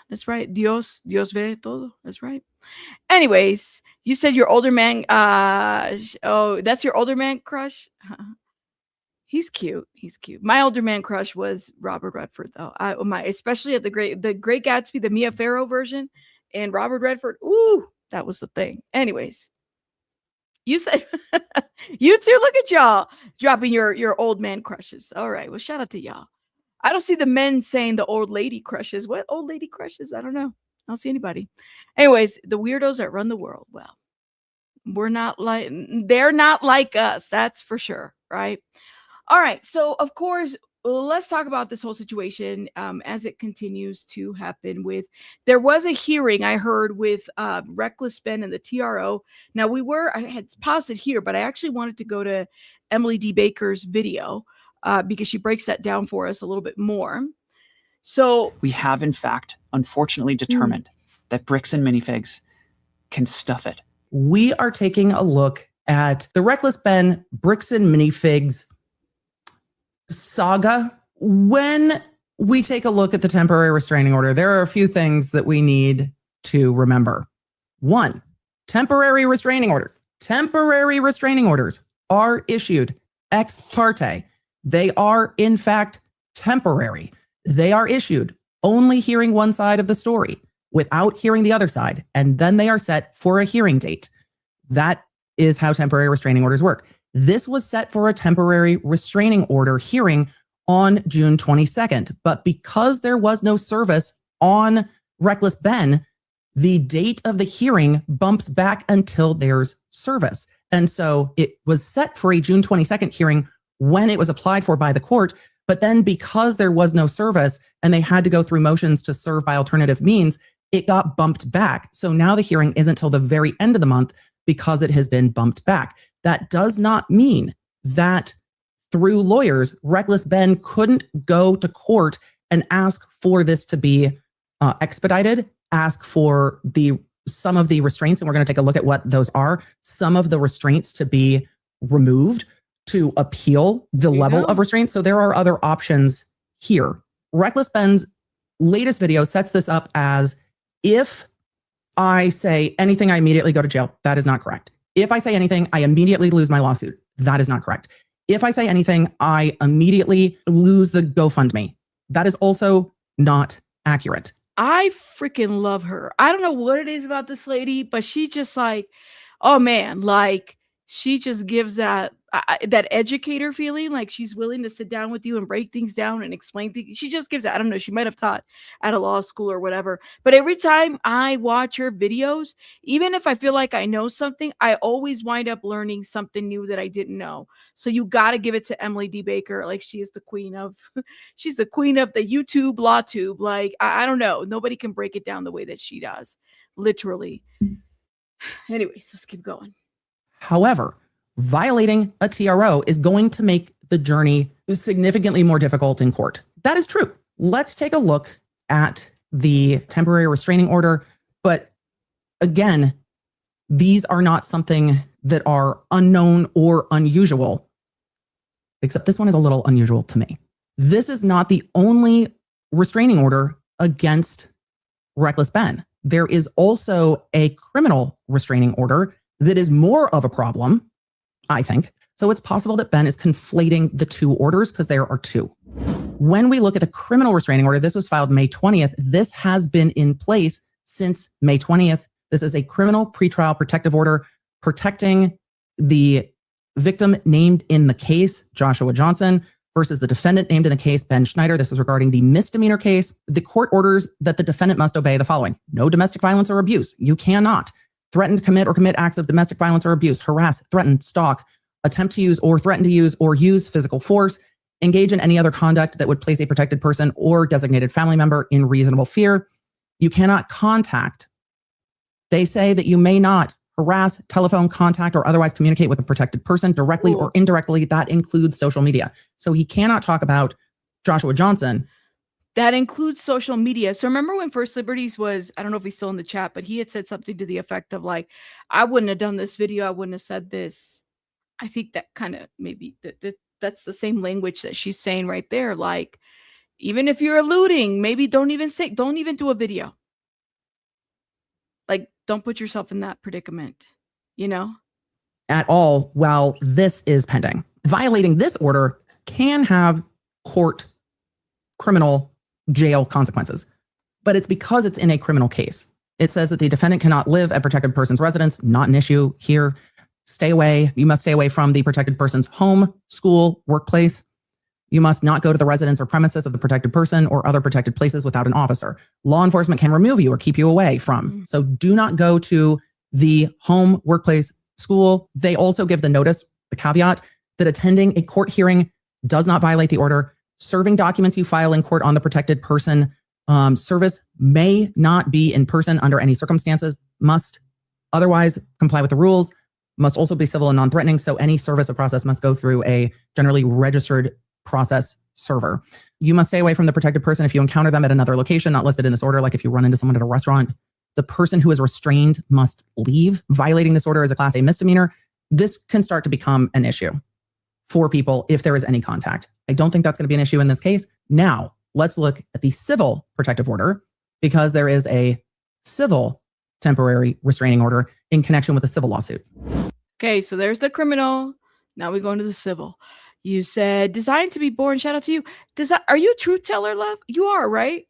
that's right. Dios ve todo. That's right. Anyways, you said your older man. Oh, that's your older man crush. He's cute. My older man crush was Robert Redford, though. Especially at the Great Gatsby, the Mia Farrow version, and Robert Redford. Ooh, that was the thing. Anyways, you said you too. Look at y'all dropping your old man crushes. All right. Well, shout out to y'all. I don't see the men saying the old lady crushes. What old lady crushes? I don't know. I don't see anybody. Anyways, the weirdos that run the world. Well, they're not like us. That's for sure. Right. All right. So, of course, let's talk about this whole situation as it continues to happen. There was a hearing I heard with Reckless Ben and the TRO. Now, I had paused it here, but I actually wanted to go to Emily D. Baker's video because she breaks that down for us a little bit more. So we have, in fact, unfortunately determined that bricks and minifigs can stuff it. We are taking a look at the Reckless Ben bricks and minifigs saga. When we take a look at the temporary restraining order, there are a few things that we need to remember. One, temporary restraining orders. Temporary restraining orders are issued ex parte. They are, in fact, temporary. They are issued only hearing one side of the story without hearing the other side, and then they are set for a hearing date. That is how temporary restraining orders work. This was set for a temporary restraining order hearing on June 22nd. But because there was no service on Reckless Ben, the date of the hearing bumps back until there's service. And so it was set for a June 22nd hearing when it was applied for by the court. But then because there was no service and they had to go through motions to serve by alternative means, it got bumped back. So now the hearing isn't till the very end of the month because it has been bumped back. That does not mean that through lawyers, Reckless Ben couldn't go to court and ask for this to be expedited, ask for some of the restraints, and we're going to take a look at what those are, some of the restraints to be removed, to appeal the level of restraint. So there are other options here. Reckless Ben's latest video sets this up as If I say anything, I immediately go to jail. That is not correct. If I say anything, I immediately lose my lawsuit. That is not correct. If I say anything, I immediately lose the GoFundMe. That is also not accurate. I freaking love her. I don't know what it is about this lady, but she just like, oh man, like she just gives that that educator feeling, like she's willing to sit down with you and break things down and explain things. She just gives that. I don't know. She might have taught at a law school or whatever. But every time I watch her videos, even if I feel like I know something, I always wind up learning something new that I didn't know. So you got to give it to Emily D. Baker. Like she is the queen of, she's the queen of the YouTube law tube. Like I don't know. Nobody can break it down the way that she does. Literally. Anyways, let's keep going. However, violating a TRO is going to make the journey significantly more difficult in court. That is true. Let's take a look at the temporary restraining order. But again, these are not something that are unknown or unusual, except this one is a little unusual to me. This is not the only restraining order against Reckless Ben. There is also a criminal restraining order that is more of a problem, I think. So it's possible that Ben is conflating the two orders because there are two. When we look at the criminal restraining order, this was filed May 20th. This has been in place since May 20th. This is a criminal pretrial protective order protecting the victim named in the case, Joshua Johnson, versus the defendant named in the case, Ben Schneider. This is regarding the misdemeanor case. The court orders that the defendant must obey the following: no domestic violence or abuse. You cannot threaten to commit or commit acts of domestic violence or abuse, harass, threaten, stalk, attempt to use or threaten to use or use physical force, engage in any other conduct that would place a protected person or designated family member in reasonable fear. You cannot contact. They say that you may not harass, telephone, contact, or otherwise communicate with a protected person directly or indirectly. That includes social media. So he cannot talk about Joshua Johnson. That includes social media. So remember when First Liberties was, I don't know if he's still in the chat, but he had said something to the effect of like, I wouldn't have done this video. I wouldn't have said this. I think that kind of maybe that's the same language that she's saying right there. Like, even if you're alluding, maybe don't even do a video. Like, don't put yourself in that predicament, you know? At all while this is pending. Violating this order can have court criminal jail consequences, but it's because it's in a criminal case. It says that the defendant cannot live at protected person's residence, not an issue here. Stay away. You must stay away from the protected person's home, school, workplace. You must not go to the residence or premises of the protected person or other protected places without an officer. Law enforcement can remove you or keep you away from. So do not go to the home, workplace, school. They also give the notice, the caveat, that attending a court hearing does not violate the order. Serving documents you file in court on the protected person service may not be in person under any circumstances, must otherwise comply with the rules, must also be civil and non-threatening. So any service or process must go through a generally registered process server. You must stay away from the protected person if you encounter them at another location, not listed in this order. Like if you run into someone at a restaurant, the person who is restrained must leave. Violating this order is a Class A misdemeanor. This can start to become an issue for people if there is any contact. I don't think that's going to be an issue in this case. Now, let's look at the civil protective order, because there is a civil temporary restraining order in connection with a civil lawsuit. Okay, so there's the criminal. Now we go into the civil. You said designed to be born. Shout out to you. Are you a truth teller, love? You are, right?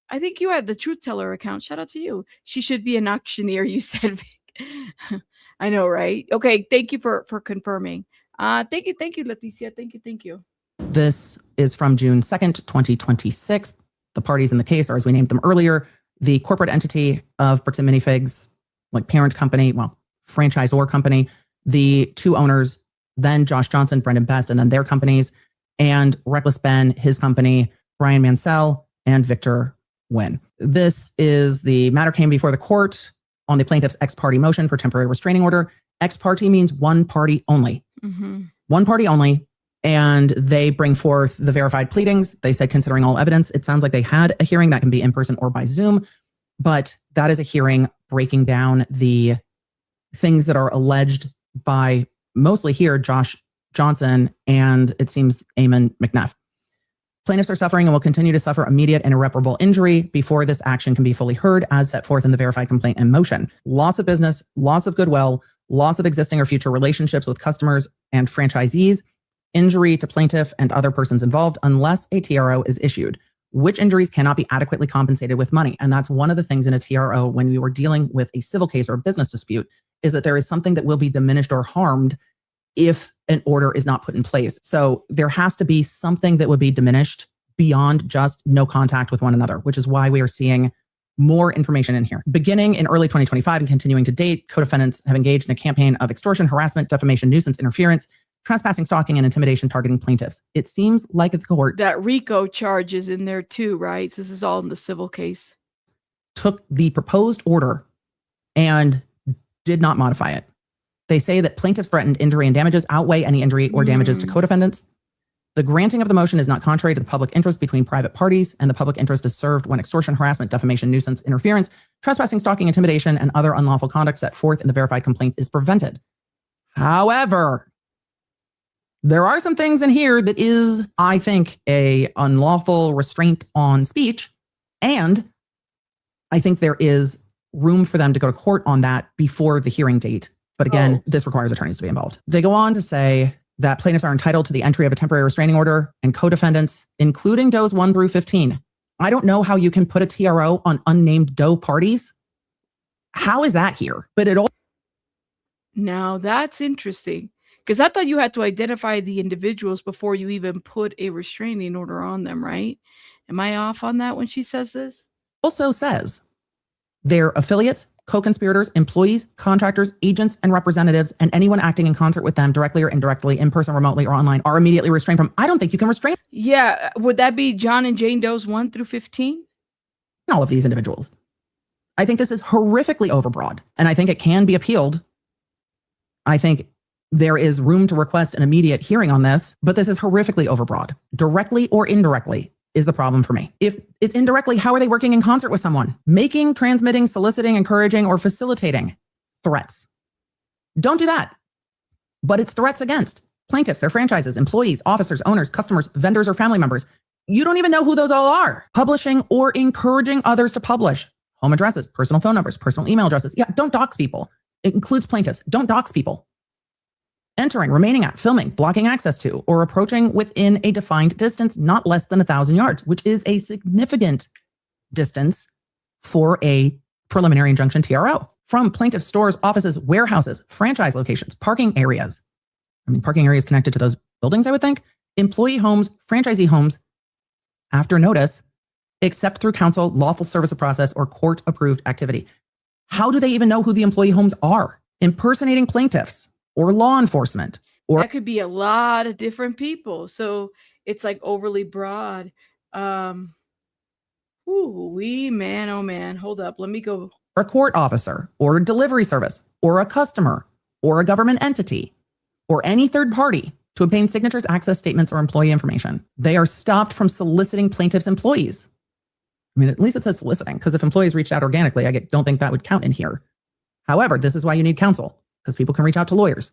I think you had the truth teller account. Shout out to you. She should be an auctioneer, you said, Vic. I know, right? Okay, thank you for confirming. Thank you, Leticia. Thank you. This is from June 2nd, 2026. The parties in the case are, as we named them earlier, the corporate entity of Bricks and Minifigs, like parent company, well, franchisor company, the two owners, then Josh Johnson, Brendan Best, and then their companies, and Reckless Ben, his company, Brian Mansell, and Victor Nguyen. This is the matter came before the court on the plaintiff's ex parte motion for temporary restraining order. Ex parte means one party only. One party only. And they bring forth the verified pleadings. They said, considering all evidence, it sounds like they had a hearing that can be in person or by Zoom, but that is a hearing breaking down the things that are alleged by mostly here, Josh Johnson, and it seems Eamon McNeff. Plaintiffs are suffering and will continue to suffer immediate and irreparable injury before this action can be fully heard as set forth in the verified complaint and motion. Loss of business, loss of goodwill, loss of existing or future relationships with customers and franchisees, injury to plaintiff and other persons involved unless a TRO is issued, which injuries cannot be adequately compensated with money. And that's one of the things in a TRO when we were dealing with a civil case or a business dispute, is that there is something that will be diminished or harmed if an order is not put in place. So there has to be something that would be diminished beyond just no contact with one another, which is why we are seeing more information in here. Beginning in early 2025 and continuing to date, co-defendants have engaged in a campaign of extortion, harassment, defamation, nuisance, interference, trespassing, stalking, and intimidation targeting plaintiffs. It seems like the court that RICO charge is in there too, right? So this is all in the civil case. Took the proposed order and did not modify it. They say that plaintiffs' threatened injury and damages outweigh any injury or damages to co-defendants. The granting of the motion is not contrary to the public interest between private parties, and the public interest is served when extortion, harassment, defamation, nuisance, interference, trespassing, stalking, intimidation, and other unlawful conduct set forth in the verified complaint is prevented. However, there are some things in here that is, I think, a unlawful restraint on speech, and I think there is room for them to go to court on that before the hearing date. But again, this requires attorneys to be involved. They go on to say that plaintiffs are entitled to the entry of a temporary restraining order and co-defendants, including does 1 through 15. I don't know how you can put a TRO on unnamed doe parties. How is that here? But it all. Now that's interesting, because I thought you had to identify the individuals before you even put a restraining order on them, right? Am I off on that when she says this? Also says their affiliates, co-conspirators, employees, contractors, agents, and representatives, and anyone acting in concert with them directly or indirectly, in person, remotely, or online, are immediately restrained from. I don't think you can restrain. Yeah. Would that be John and Jane Doe's 1 through 15? All of these individuals. I think this is horrifically overbroad, and I think it can be appealed. I think there is room to request an immediate hearing on this, but this is horrifically overbroad. Directly or indirectly is the problem for me. If it's indirectly, how are they working in concert with someone? Making, transmitting, soliciting, encouraging, or facilitating threats. Don't do that. But it's threats against plaintiffs, their franchises, employees, officers, owners, customers, vendors, or family members. You don't even know who those all are. Publishing or encouraging others to publish. Home addresses, personal phone numbers, personal email addresses. Yeah, don't dox people. It includes plaintiffs. Don't dox people. Entering, remaining at, filming, blocking access to, or approaching within a defined distance not less than 1,000 yards, which is a significant distance for a preliminary injunction TRO. From plaintiff stores, offices, warehouses, franchise locations, parking areas. I mean, parking areas connected to those buildings, I would think. Employee homes, franchisee homes, after notice, except through counsel, lawful service of process, or court-approved activity. How do they even know who the employee homes are? Impersonating plaintiffs or law enforcement. Or that could be a lot of different people. So it's like overly broad. Man, oh man, hold up. Let me go. A court officer or a delivery service or a customer or a government entity or any third party to obtain signatures, access statements, or employee information. They are stopped from soliciting plaintiffs' employees. I mean, at least it says soliciting, because if employees reached out organically, don't think that would count in here. However, this is why you need counsel, because people can reach out to lawyers.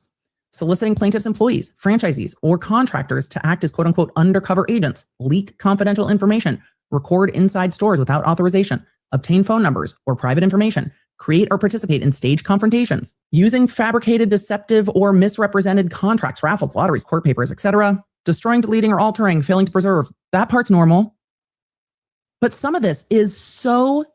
Soliciting plaintiffs' employees, franchisees, or contractors to act as quote-unquote undercover agents, leak confidential information, record inside stores without authorization, obtain phone numbers or private information, create or participate in staged confrontations, using fabricated, deceptive, or misrepresented contracts, raffles, lotteries, court papers, etc., destroying, deleting, or altering, failing to preserve. That part's normal. But some of this is so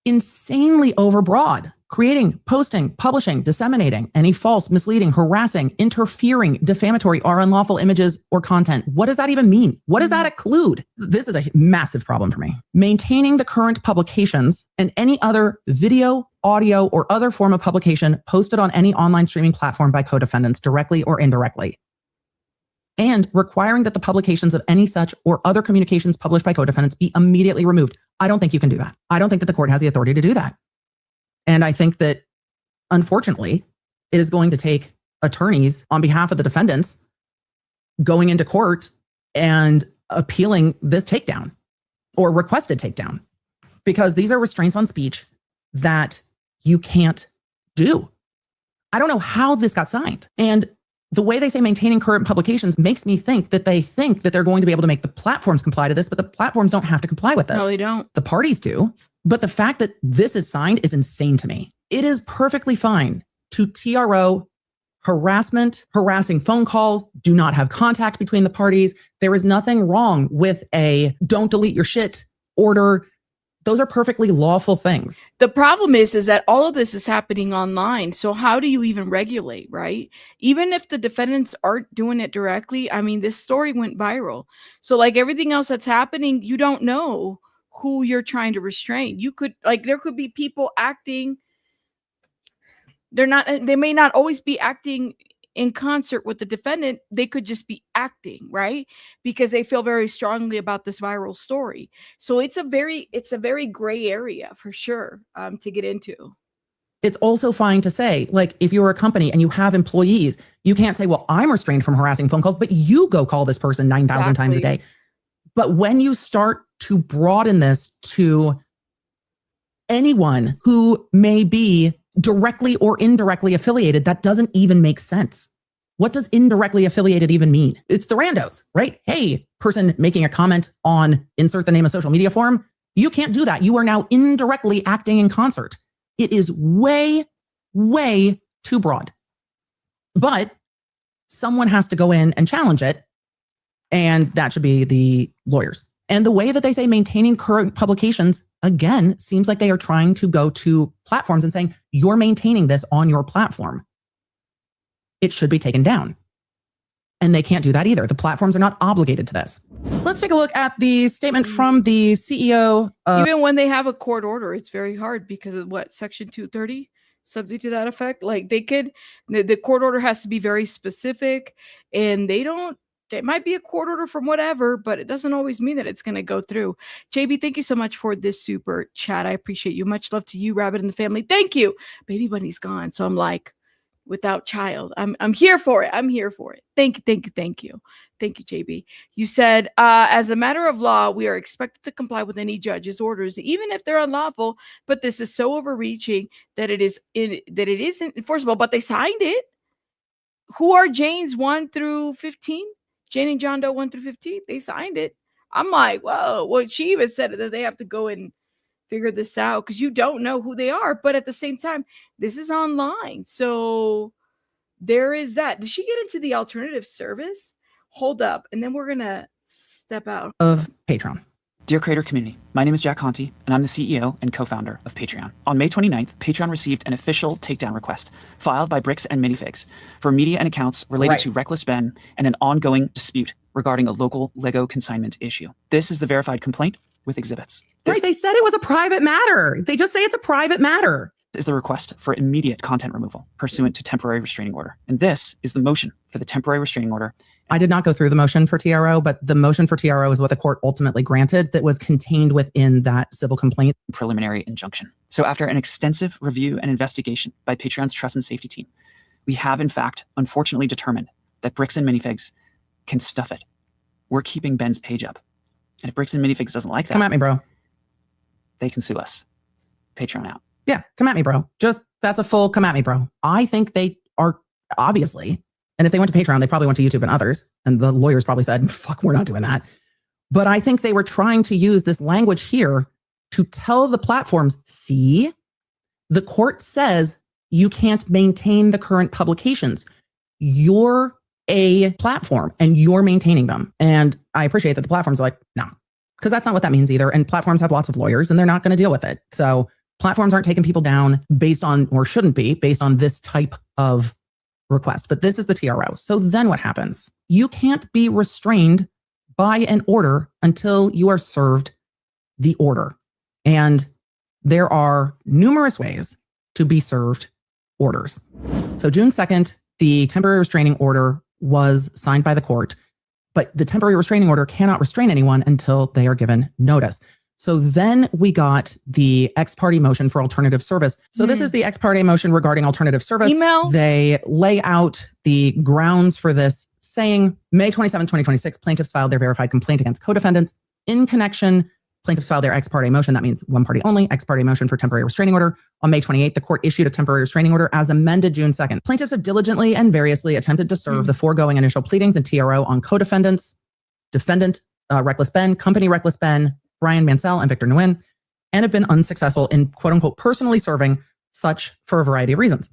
insanely overbroad. Creating, posting, publishing, disseminating any false, misleading, harassing, interfering, defamatory, or unlawful images or content. What does that even mean? What does that include? This is a massive problem for me. Maintaining the current publications and any other video, audio, or other form of publication posted on any online streaming platform by co-defendants directly or indirectly. And requiring that the publications of any such or other communications published by co-defendants be immediately removed. I don't think you can do that. I don't think that the court has the authority to do that. And I think that, unfortunately, it is going to take attorneys on behalf of the defendants going into court and appealing this takedown or requested takedown, because these are restraints on speech that you can't do. I don't know how this got signed. And The way they say maintaining current publications makes me think that they think that they're going to be able to make the platforms comply to this, but the platforms don't have to comply with this. No, they don't. The parties do. But the fact that this is signed is insane to me. It is perfectly fine to TRO harassment, harassing phone calls, do not have contact between the parties. There is nothing wrong with a don't delete your shit order. Those are perfectly lawful things. The problem is that all of this is happening online. So how do you even regulate, right? Even if the defendants aren't doing it directly, I mean, this story went viral. So like everything else that's happening, you don't know who you're trying to restrain. You could, like, there could be people acting. They may not always be acting in concert with the defendant. They could just be acting, right? Because they feel very strongly about this viral story. So it's a very gray area for sure to get into. It's also fine to say, like, if you're a company and you have employees, you can't say, well, I'm restrained from harassing phone calls, but you go call this person 9,000 times a day. But when you start to broaden this to anyone who may be directly or indirectly affiliated, that doesn't even make sense. What does indirectly affiliated even mean? It's the randos, right? Hey, person making a comment on insert the name of social media forum. You can't do that. You are now indirectly acting in concert. It is way, way too broad. But someone has to go in and challenge it. And that should be the lawyers. And the way that they say maintaining current publications, again, seems like they are trying to go to platforms and saying, you're maintaining this on your platform. It should be taken down. And they can't do that either. The platforms are not obligated to this. Let's take a look at the statement from the CEO. Even when they have a court order, it's very hard because of what, Section 230? Something to that effect. Like they could, the court order has to be very specific, and they don't. It might be a court order from whatever, but it doesn't always mean that it's going to go through. JB, thank you so much for this super chat. I appreciate you. Much love to you, Rabbit and the family. Thank you. Baby Bunny's gone. So I'm like, without child. I'm here for it. I'm here for it. Thank you. Thank you. Thank you. Thank you, JB. You said, as a matter of law, we are expected to comply with any judge's orders, even if they're unlawful. But this is so overreaching that it isn't enforceable. But they signed it. Who are Janes 1 through 15? Jane and John Doe 1 through 15, they signed it. I'm like, whoa. Well, she even said that they have to go and figure this out because you don't know who they are. But at the same time, this is online. So there is that. Did she get into the alternative service? Hold up. And then we're going to step out of Patreon. Dear Creator Community, my name is Jack Conti, and I'm the CEO and co-founder of Patreon. On May 29th, Patreon received an official takedown request filed by Bricks and Minifigs for media and accounts related to Reckless Ben and an ongoing dispute regarding a local Lego consignment issue. This is the verified complaint with exhibits. Right, they said it was a private matter. They just say it's a private matter. This is the request for immediate content removal pursuant to temporary restraining order. And this is the motion for the temporary restraining order. I did not go through the motion for TRO, but the motion for TRO is what the court ultimately granted that was contained within that civil complaint. Preliminary injunction. So after an extensive review and investigation by Patreon's trust and safety team, we have in fact, unfortunately determined that Bricks and Minifigs can stuff it. We're keeping Ben's page up. And if Bricks and Minifigs doesn't like that, come at me, bro. They can sue us. Patreon out. Yeah, come at me, bro. That's a full come at me, bro. I think they are obviously. And if they went to Patreon, they probably went to YouTube and others. And the lawyers probably said, fuck, we're not doing that. But I think they were trying to use this language here to tell the platforms, see, the court says you can't maintain the current publications. You're a platform and you're maintaining them. And I appreciate that the platforms are like, no, because that's not what that means either. And platforms have lots of lawyers and they're not going to deal with it. So platforms aren't taking people down based on, or shouldn't be, based on this type of request. But this is the TRO. So then what happens? You can't be restrained by an order until you are served the order. And there are numerous ways to be served orders. So June 2nd, the temporary restraining order was signed by the court, but the temporary restraining order cannot restrain anyone until they are given notice. So then we got the ex parte motion for alternative service. So this is the ex parte motion regarding alternative service. Email. They lay out the grounds for this, saying May 27, 2026, plaintiffs filed their verified complaint against co-defendants in connection Plaintiffs filed their ex parte motion. That means one party only, ex parte motion for temporary restraining order. On May 28th, the court issued a temporary restraining order as amended June 2nd. Plaintiffs have diligently and variously attempted to serve the foregoing initial pleadings and TRO on co-defendants, defendant Reckless Ben, company Reckless Ben, Brian Mansell, and Victor Nguyen, and have been unsuccessful in quote unquote personally serving such for a variety of reasons,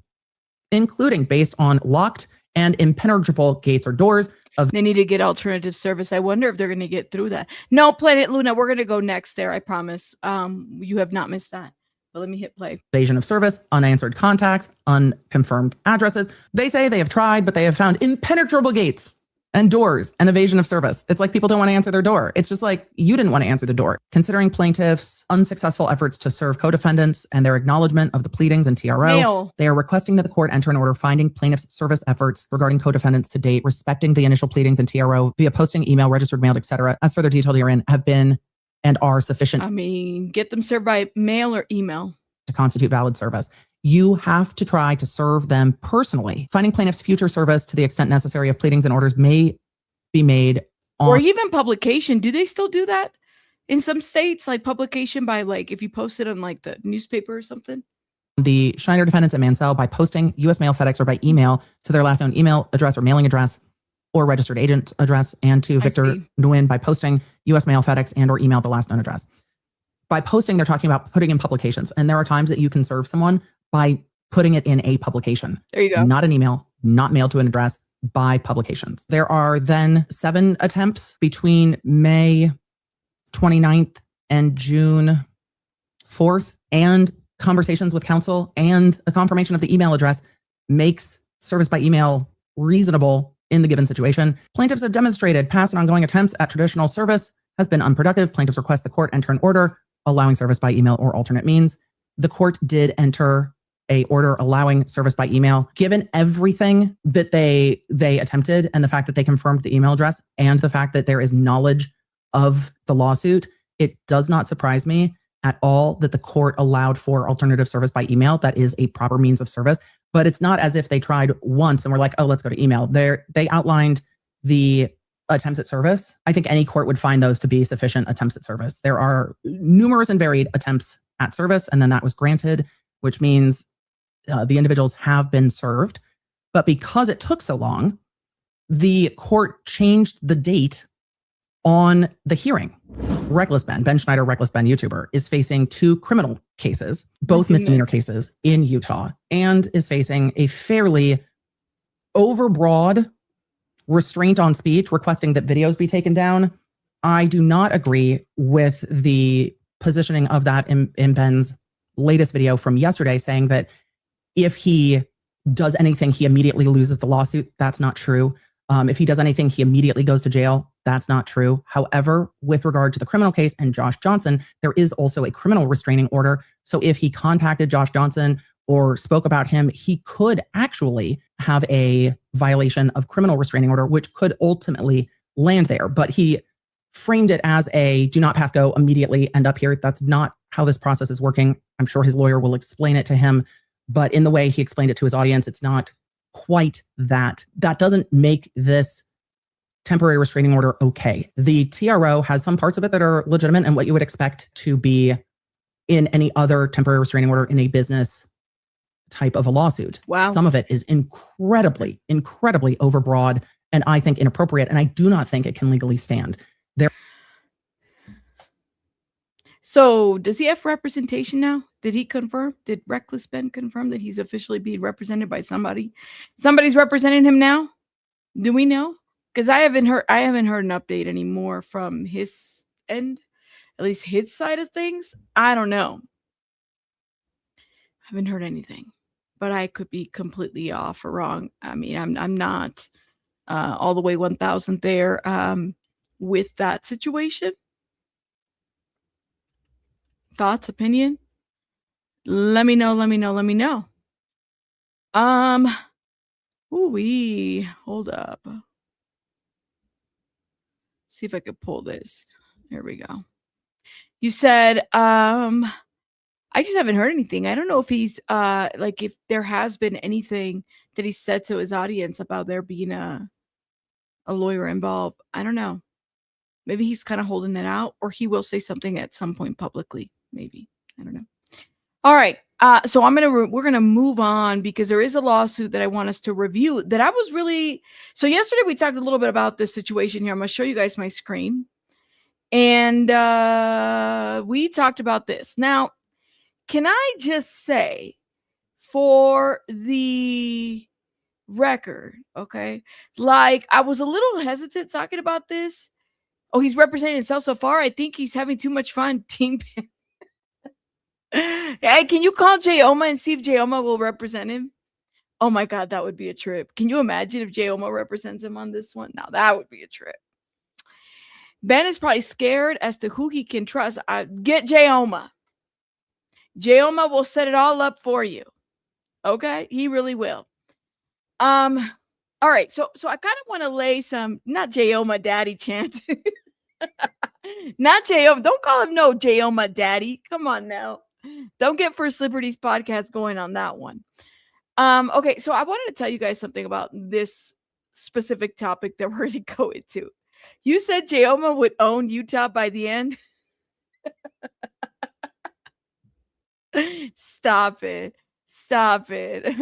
including based on locked and impenetrable gates or doors. They need to get alternative service. I wonder if they're going to get through that. No, Planet Luna, we're going to go next there. I promise. You have not missed that. But let me hit play. Evasion of service, unanswered contacts, unconfirmed addresses. They say they have tried, but they have found impenetrable gates and doors and evasion of service. It's like people don't want to answer their door. It's just like you didn't want to answer the door. Considering plaintiffs' unsuccessful efforts to serve co-defendants and their acknowledgement of the pleadings and TRO, they are requesting that the court enter an order finding plaintiffs' service efforts regarding co-defendants to date, respecting the initial pleadings and TRO via posting, email, registered mail, etc., as further detailed herein, have been and are sufficient. I mean, get them served by mail or email to constitute valid service. You have to try to serve them personally. Finding plaintiffs' future service to the extent necessary of pleadings and orders may be made on, or even publication. Do they still do that in some states? Like publication by like, if you post it on like the newspaper or something? The Schneider defendants at Mansell by posting U.S. mail, FedEx, or by email to their last known email address or mailing address or registered agent address, and to Victor Nguyen by posting U.S. mail, FedEx, and or email the last known address. By posting, they're talking about putting in publications. And there are times that you can serve someone by putting it in a publication. There you go. Not an email, not mailed to an address, by publications. There are then 7 attempts between May 29th and June 4th, and conversations with counsel and a confirmation of the email address makes service by email reasonable in the given situation. Plaintiffs have demonstrated past and ongoing attempts at traditional service has been unproductive. Plaintiffs request the court enter an order allowing service by email or alternate means. The court did enter a order allowing service by email. Given everything that they attempted and the fact that they confirmed the email address and the fact that there is knowledge of the lawsuit, it does not surprise me at all that the court allowed for alternative service by email. That is a proper means of service, but it's not as if they tried once and were like, oh, let's go to email. They outlined the attempts at service. I think any court would find those to be sufficient attempts at service. There are numerous and varied attempts at service, and then that was granted, which means the individuals have been served. But because it took so long, the court changed the date on the hearing. Reckless Ben Schneider, Reckless Ben YouTuber, is facing 2 criminal cases, both misdemeanor cases in Utah, and is facing a fairly overbroad restraint on speech, requesting that videos be taken down. I do not agree with the positioning of that in Ben's latest video from yesterday, saying that if he does anything, he immediately loses the lawsuit. That's not true. If he does anything, he immediately goes to jail. That's not true. However, with regard to the criminal case and Josh Johnson, there is also a criminal restraining order. So if he contacted Josh Johnson or spoke about him, he could actually have a violation of criminal restraining order, which could ultimately land there. But he framed it as a do not pass go, immediately end up here. That's not how this process is working. I'm sure his lawyer will explain it to him, but in the way he explained it to his audience, it's not quite that. That doesn't make this temporary restraining order okay. The TRO has some parts of it that are legitimate and what you would expect to be in any other temporary restraining order in a business type of a lawsuit. Wow. Some of it is incredibly, incredibly overbroad and I think inappropriate. And I do not think it can legally stand. So does he have representation now? Did he confirm? Did Reckless Ben confirm that he's officially being represented by somebody? Somebody's representing him now? Do we know? Because I haven't heard an update anymore from his end, at least his side of things. I don't know. I haven't heard anything, but I could be completely off or wrong. I mean, I'm not all the way 1,000 there with that situation. Thoughts, opinion? Let me know. Hold up. See if I could pull this. Here we go. You said, I just haven't heard anything. I don't know if he's like if there has been anything that he said to his audience about there being a lawyer involved. I don't know. Maybe he's kind of holding it out, or he will say something at some point publicly. Maybe. I don't know. All right. So we're gonna move on because there is a lawsuit that I want us to review that I was really. So yesterday we talked a little bit about this situation here. I'm gonna show you guys my screen, and we talked about this. Now, can I just say, for the record, okay, like I was a little hesitant talking about this. Oh, he's representing himself so far. I think he's having too much fun. Team. Hey, can you call Jayoma and see if Jayoma will represent him? Oh my God, that would be a trip. Can you imagine if Jayoma represents him on this one? Now that would be a trip. Ben is probably scared as to who he can trust. Get Jayoma. Jayoma will set it all up for you. Okay, he really will. All right. So I kind of want to lay some not Jayoma daddy chant. Not Jayoma. Don't call him no Jayoma daddy. Come on now. Don't get First Liberties podcast going on that one. Okay, so I wanted to tell you guys something about this specific topic that we're going to go into. You said Jayoma would own Utah by the end. Stop it. Stop it.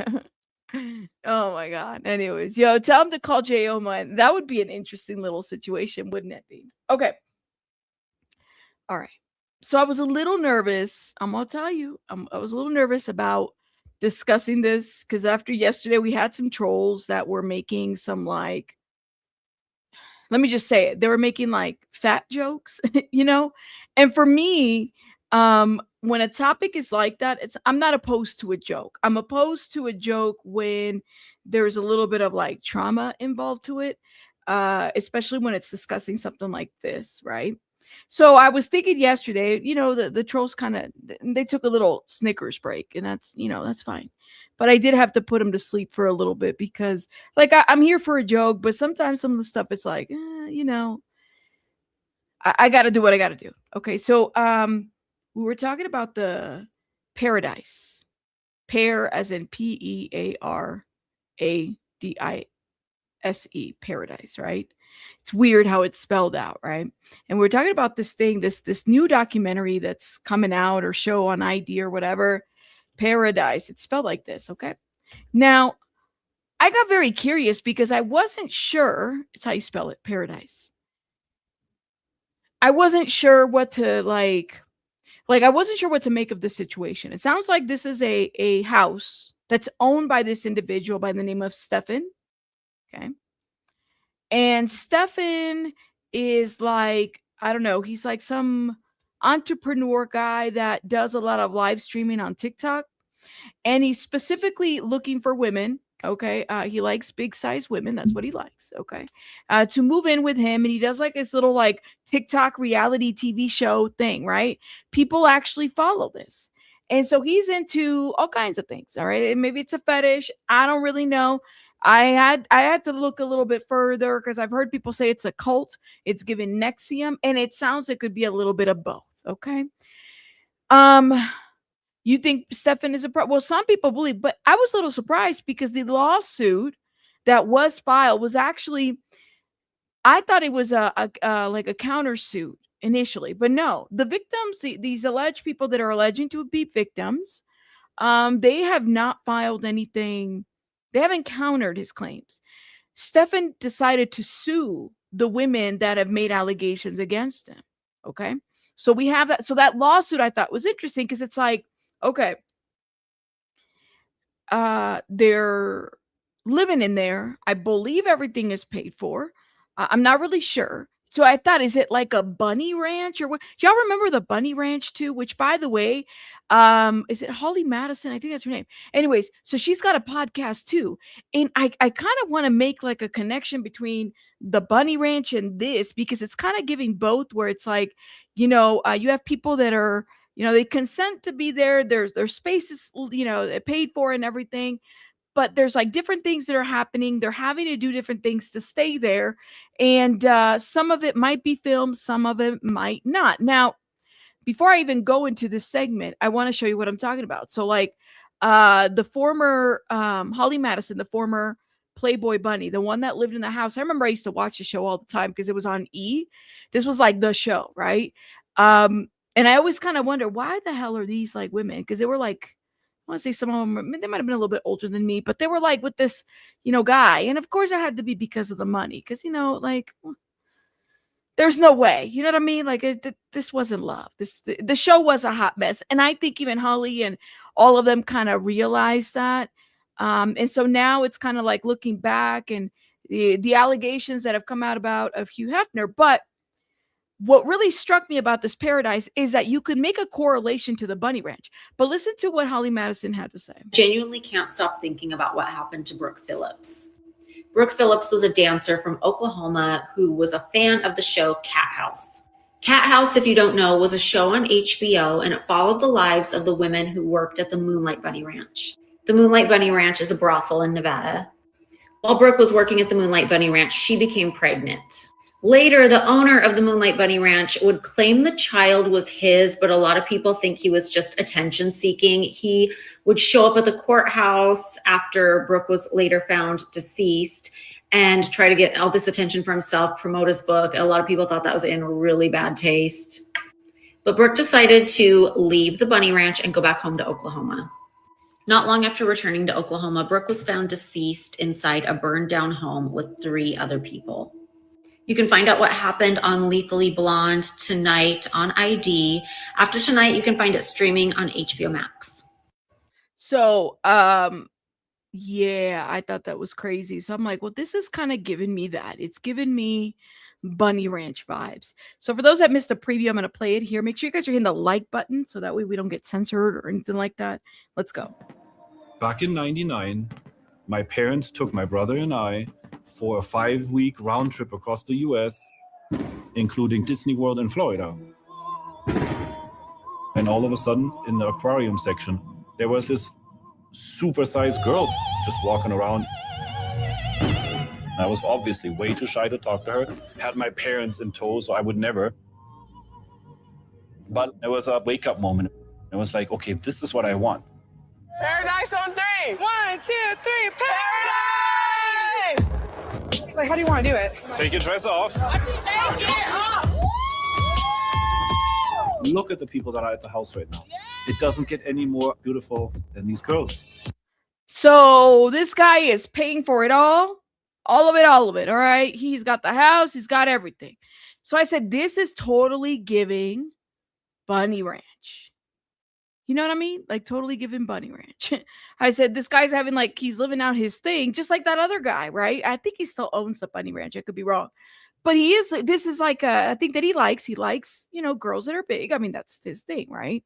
Oh my God. Anyways, tell him to call Jayoma. That would be an interesting little situation, wouldn't it be? Okay. All right. So I was a little nervous. I'm going to tell you, I was a little nervous about discussing this because after yesterday, we had some trolls that were making some let me just say it. They were making fat jokes, and for me, when a topic is like that, I'm not opposed to a joke. I'm opposed to a joke when there's a little bit of trauma involved to it, especially when it's discussing something like this, right? So I was thinking yesterday, the trolls they took a little Snickers break, and that's fine. But I did have to put them to sleep for a little bit because I'm here for a joke, but sometimes some of the stuff is I got to do what I got to do. Okay. So, we were talking about the PEARADISE, as in PEARADISE, PEARADISE, right? It's weird how it's spelled out, right? And we're talking about this thing, this new documentary that's coming out or show on ID or whatever, PEARADISE. It's spelled like this, okay? Now, I got very curious because I wasn't sure. It's how you spell it, PEARADISE. I wasn't sure what to I wasn't sure what to make of the situation. It sounds like this is a house that's owned by this individual by the name of Stefan. Okay. And Stefan is I don't know, he's some entrepreneur guy that does a lot of live streaming on TikTok. And he's specifically looking for women. Okay. He likes big size women. That's what he likes. Okay. To move in with him. And he does this little TikTok reality TV show thing, right? People actually follow this. And so he's into all kinds of things. All right. And maybe it's a fetish. I don't really know. I had to look a little bit further because I've heard people say it's a cult. It's given NXIVM, and it sounds it could be a little bit of both. Okay. You think Stefan is well, some people believe, but I was a little surprised because the lawsuit that was filed was actually, I thought it was a countersuit initially, but no, the victims, these alleged people that are alleging to be victims, they have not filed anything. They haven't countered his claims. Stefan decided to sue the women that have made allegations against him. Okay. So we have that. So that lawsuit I thought was interesting because it's okay, they're living in there. I believe everything is paid for. I'm not really sure. So I thought, is it like a bunny ranch or what? Do y'all remember the bunny ranch too? Which, by the way, is it Holly Madison? I think that's her name. Anyways, so she's got a podcast too. And I kind of want to make a connection between the bunny ranch and this because it's kind of giving both where it's you have people that are, they consent to be there. Their spaces, paid for and everything. But there's different things that are happening. They're having to do different things to stay there. And some of it might be filmed. Some of it might not. Now, before I even go into this segment, I want to show you what I'm talking about. So the former Holly Madison, the former Playboy Bunny, the one that lived in the house. I remember I used to watch the show all the time because it was on E. This was like the show, right? And I always kind of wonder, why the hell are these like women? Because they were like, I want to say some of them, they might have been a little bit older than me, but they were like with this, guy. And of course it had to be because of the money. Because, like, there's no way, you know what I mean? Like this wasn't love. The show was a hot mess. And I think even Holly and all of them kind of realized that. And so now it's kind of like looking back and the allegations that have come out of Hugh Hefner. But what really struck me about this Paradise is that you could make a correlation to the Bunny Ranch. But listen to what Holly Madison had to say. Genuinely can't stop thinking about what happened to Brooke Phillips. Brooke Phillips was a dancer from Oklahoma who was a fan of the show Cat House. Cat House, if you don't know, was a show on HBO, and it followed the lives of the women who worked at the Moonlight Bunny Ranch. The Moonlight Bunny Ranch is a brothel in Nevada. While Brooke was working at the Moonlight Bunny Ranch, she became pregnant. Later, the owner of the Moonlight Bunny Ranch would claim the child was his, but a lot of people think he was just attention seeking. He would show up at the courthouse after Brooke was later found deceased and try to get all this attention for himself, promote his book. A lot of people thought that was in really bad taste. But Brooke decided to leave the Bunny Ranch and go back home to Oklahoma. Not long after returning to Oklahoma, Brooke was found deceased inside a burned down home with 3 other people. You can find out what happened on Legally Blonde tonight on ID. After tonight, you can find it streaming on HBO Max. So, yeah, I thought that was crazy. So I'm like, well, this is kind of giving me that. It's giving me Bunny Ranch vibes. So for those that missed the preview, I'm going to play it here. Make sure you guys are hitting the like button so that way we don't get censored or anything like that. Let's go. Back in '99, my parents took my brother and I for a 5-week round trip across the US, including Disney World in Florida. And all of a sudden, in the aquarium section, there was this super-sized girl just walking around. I was obviously way too shy to talk to her. Had my parents in tow, so I would never. But it was a wake-up moment. It was like, okay, this is what I want. Paradise on 3. 1, 2, 3, Paradise! Like, how do you want to do it? Take your dress off. Take it off! Look at the people that are at the house right now. It doesn't get any more beautiful than these girls. So this guy is paying for it all of it, all right? He's got the house, he's got everything. So I said, this is totally giving Bunny Ranch. You know what I mean? Like totally giving Bunny Ranch. I said, this guy's having like, he's living out his thing, just like that other guy, right? I think he still owns the Bunny Ranch. I could be wrong. But this is like, I think that he likes, girls that are big. I mean, that's his thing, right?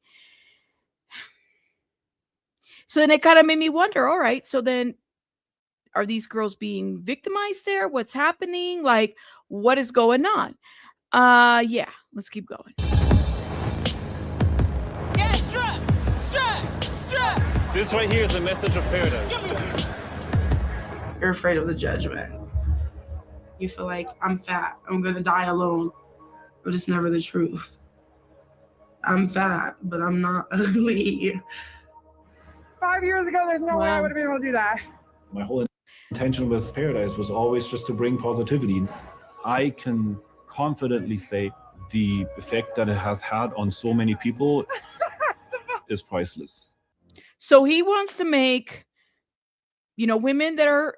So then it kind of made me wonder, all right, so then are these girls being victimized there? What's happening? Like, what is going on? Yeah, let's keep going. Yeah, strut! This right here is a message of paradise. You're afraid of the judgment. You feel like, I'm fat, I'm gonna die alone. But it's never the truth. I'm fat, but I'm not ugly. 5 years ago, there's no way I would have been able to do that. My whole intention with Paradise was always just to bring positivity. I can confidently say the effect that it has had on so many people is priceless. So he wants to make, women that are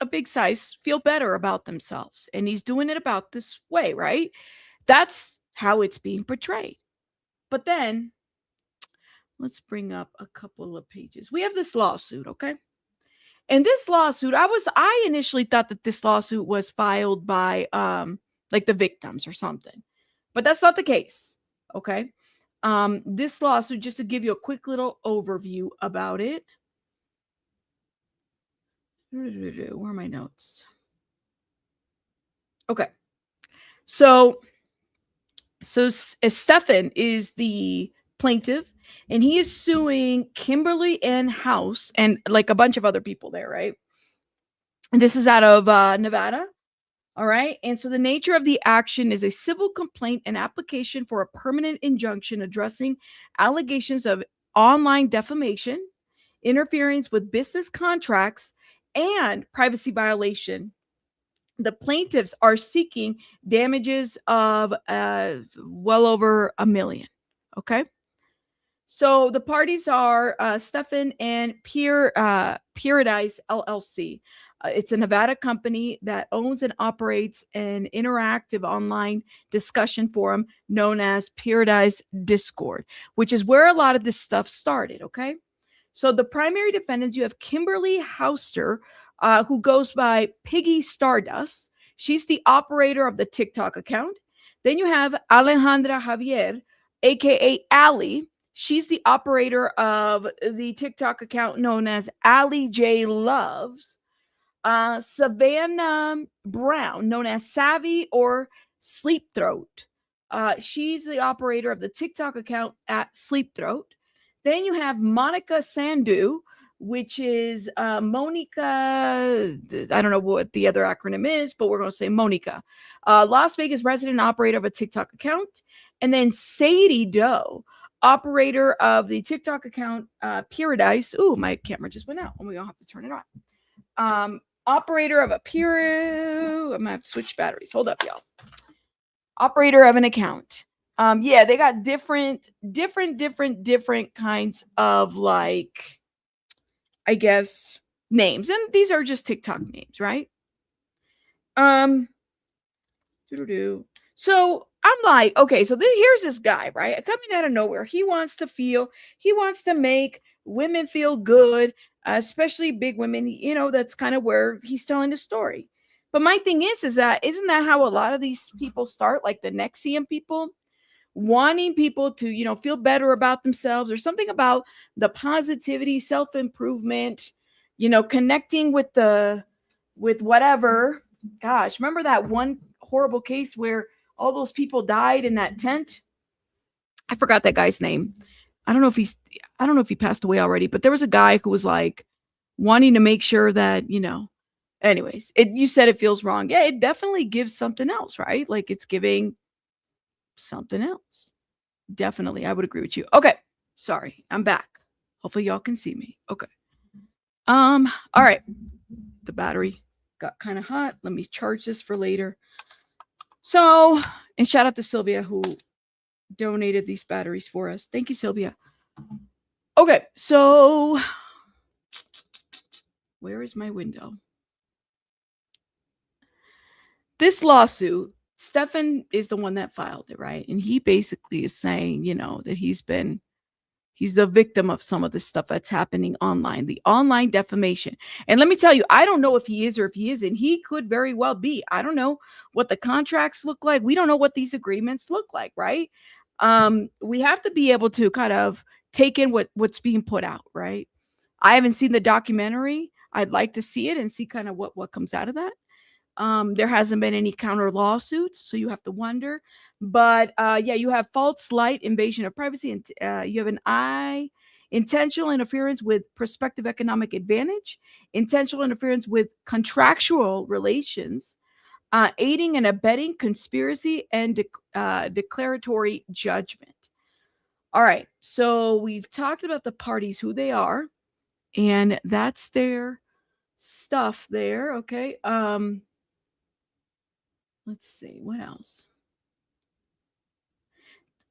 a big size feel better about themselves. And he's doing it about this way, right? That's how it's being portrayed. But then let's bring up a couple of pages. We have this lawsuit, okay? And this lawsuit, I initially thought that this lawsuit was filed by like the victims or something. But that's not the case, okay? This lawsuit, just to give you a quick little overview about it. Where are my notes? Okay. So Stefan is the plaintiff, and he is suing Kimberly Ann House and like a bunch of other people there, right? And this is out of Nevada. All right. And so the nature of the action is a civil complaint and application for a permanent injunction addressing allegations of online defamation, interference with business contracts, and privacy violation. The plaintiffs are seeking damages of well over $1 million. Okay. So the parties are Stefan and PEARADISE LLC. It's a Nevada company that owns and operates an interactive online discussion forum known as PEARADISE Discord, which is where a lot of this stuff started. Okay. So the primary defendants, you have Kimberly Hauster, who goes by Piggy Stardust. She's the operator of the TikTok account. Then you have Alejandra Javier, aka Ali. She's the operator of the TikTok account known as Ali J Loves. Savannah Brown, known as Savvy or Sleep Throat. She's the operator of the TikTok account at Sleep Throat. Then you have Monica Sandu, which is Monica. I don't know what the other acronym is, but we're going to say Monica. Las Vegas resident operator of a TikTok account. And then Sadie Doe, operator of the TikTok account PEARADISE. Ooh, my camera just went out. We're going to have to turn it on. Operator of a I'm going to have to switch batteries. Hold up, y'all. Operator of an account. Yeah, they got different kinds of, like, I guess, names. And these are just TikTok names, right? So I'm like, okay, so here's this guy, right? Coming out of nowhere. He wants to make women feel good, especially big women. You know, that's kind of where he's telling the story. But my thing is that isn't that how a lot of these people start? Like the NXIVM people, wanting people to, you know, feel better about themselves, or something about the positivity, self-improvement, you know, connecting with whatever. Gosh, remember that one horrible case where all those people died in that tent? I forgot that guy's name. I don't know if he passed away already, but there was a guy who was like wanting to make sure that, you know, anyways, you said it feels wrong. Yeah, it definitely gives something else, right? Like it's giving something else. Definitely. I would agree with you. Okay. Sorry. I'm back. Hopefully y'all can see me. Okay. All right. The battery got kind of hot. Let me charge this for later. So, and shout out to Sylvia who donated these batteries for us. Thank you, Sylvia. Okay. So where is my window? This lawsuit, Stefan is the one that filed it, right? And he basically is saying, you know, that he's a victim of some of the stuff that's happening online, the online defamation. And let me tell you, I don't know if he is or if he isn't. He could very well be. I don't know what the contracts look like. We don't know what these agreements look like, right? We have to be able to kind of take in what's being put out, right? I haven't seen the documentary. I'd like to see it and see kind of what comes out of that. There hasn't been any counter lawsuits, so you have to wonder. But yeah, you have false light, invasion of privacy, and you have intentional interference with prospective economic advantage, intentional interference with contractual relations, aiding and abetting conspiracy, and declaratory judgment. All right, so we've talked about the parties, who they are, and that's their stuff there. Okay. Let's see, what else?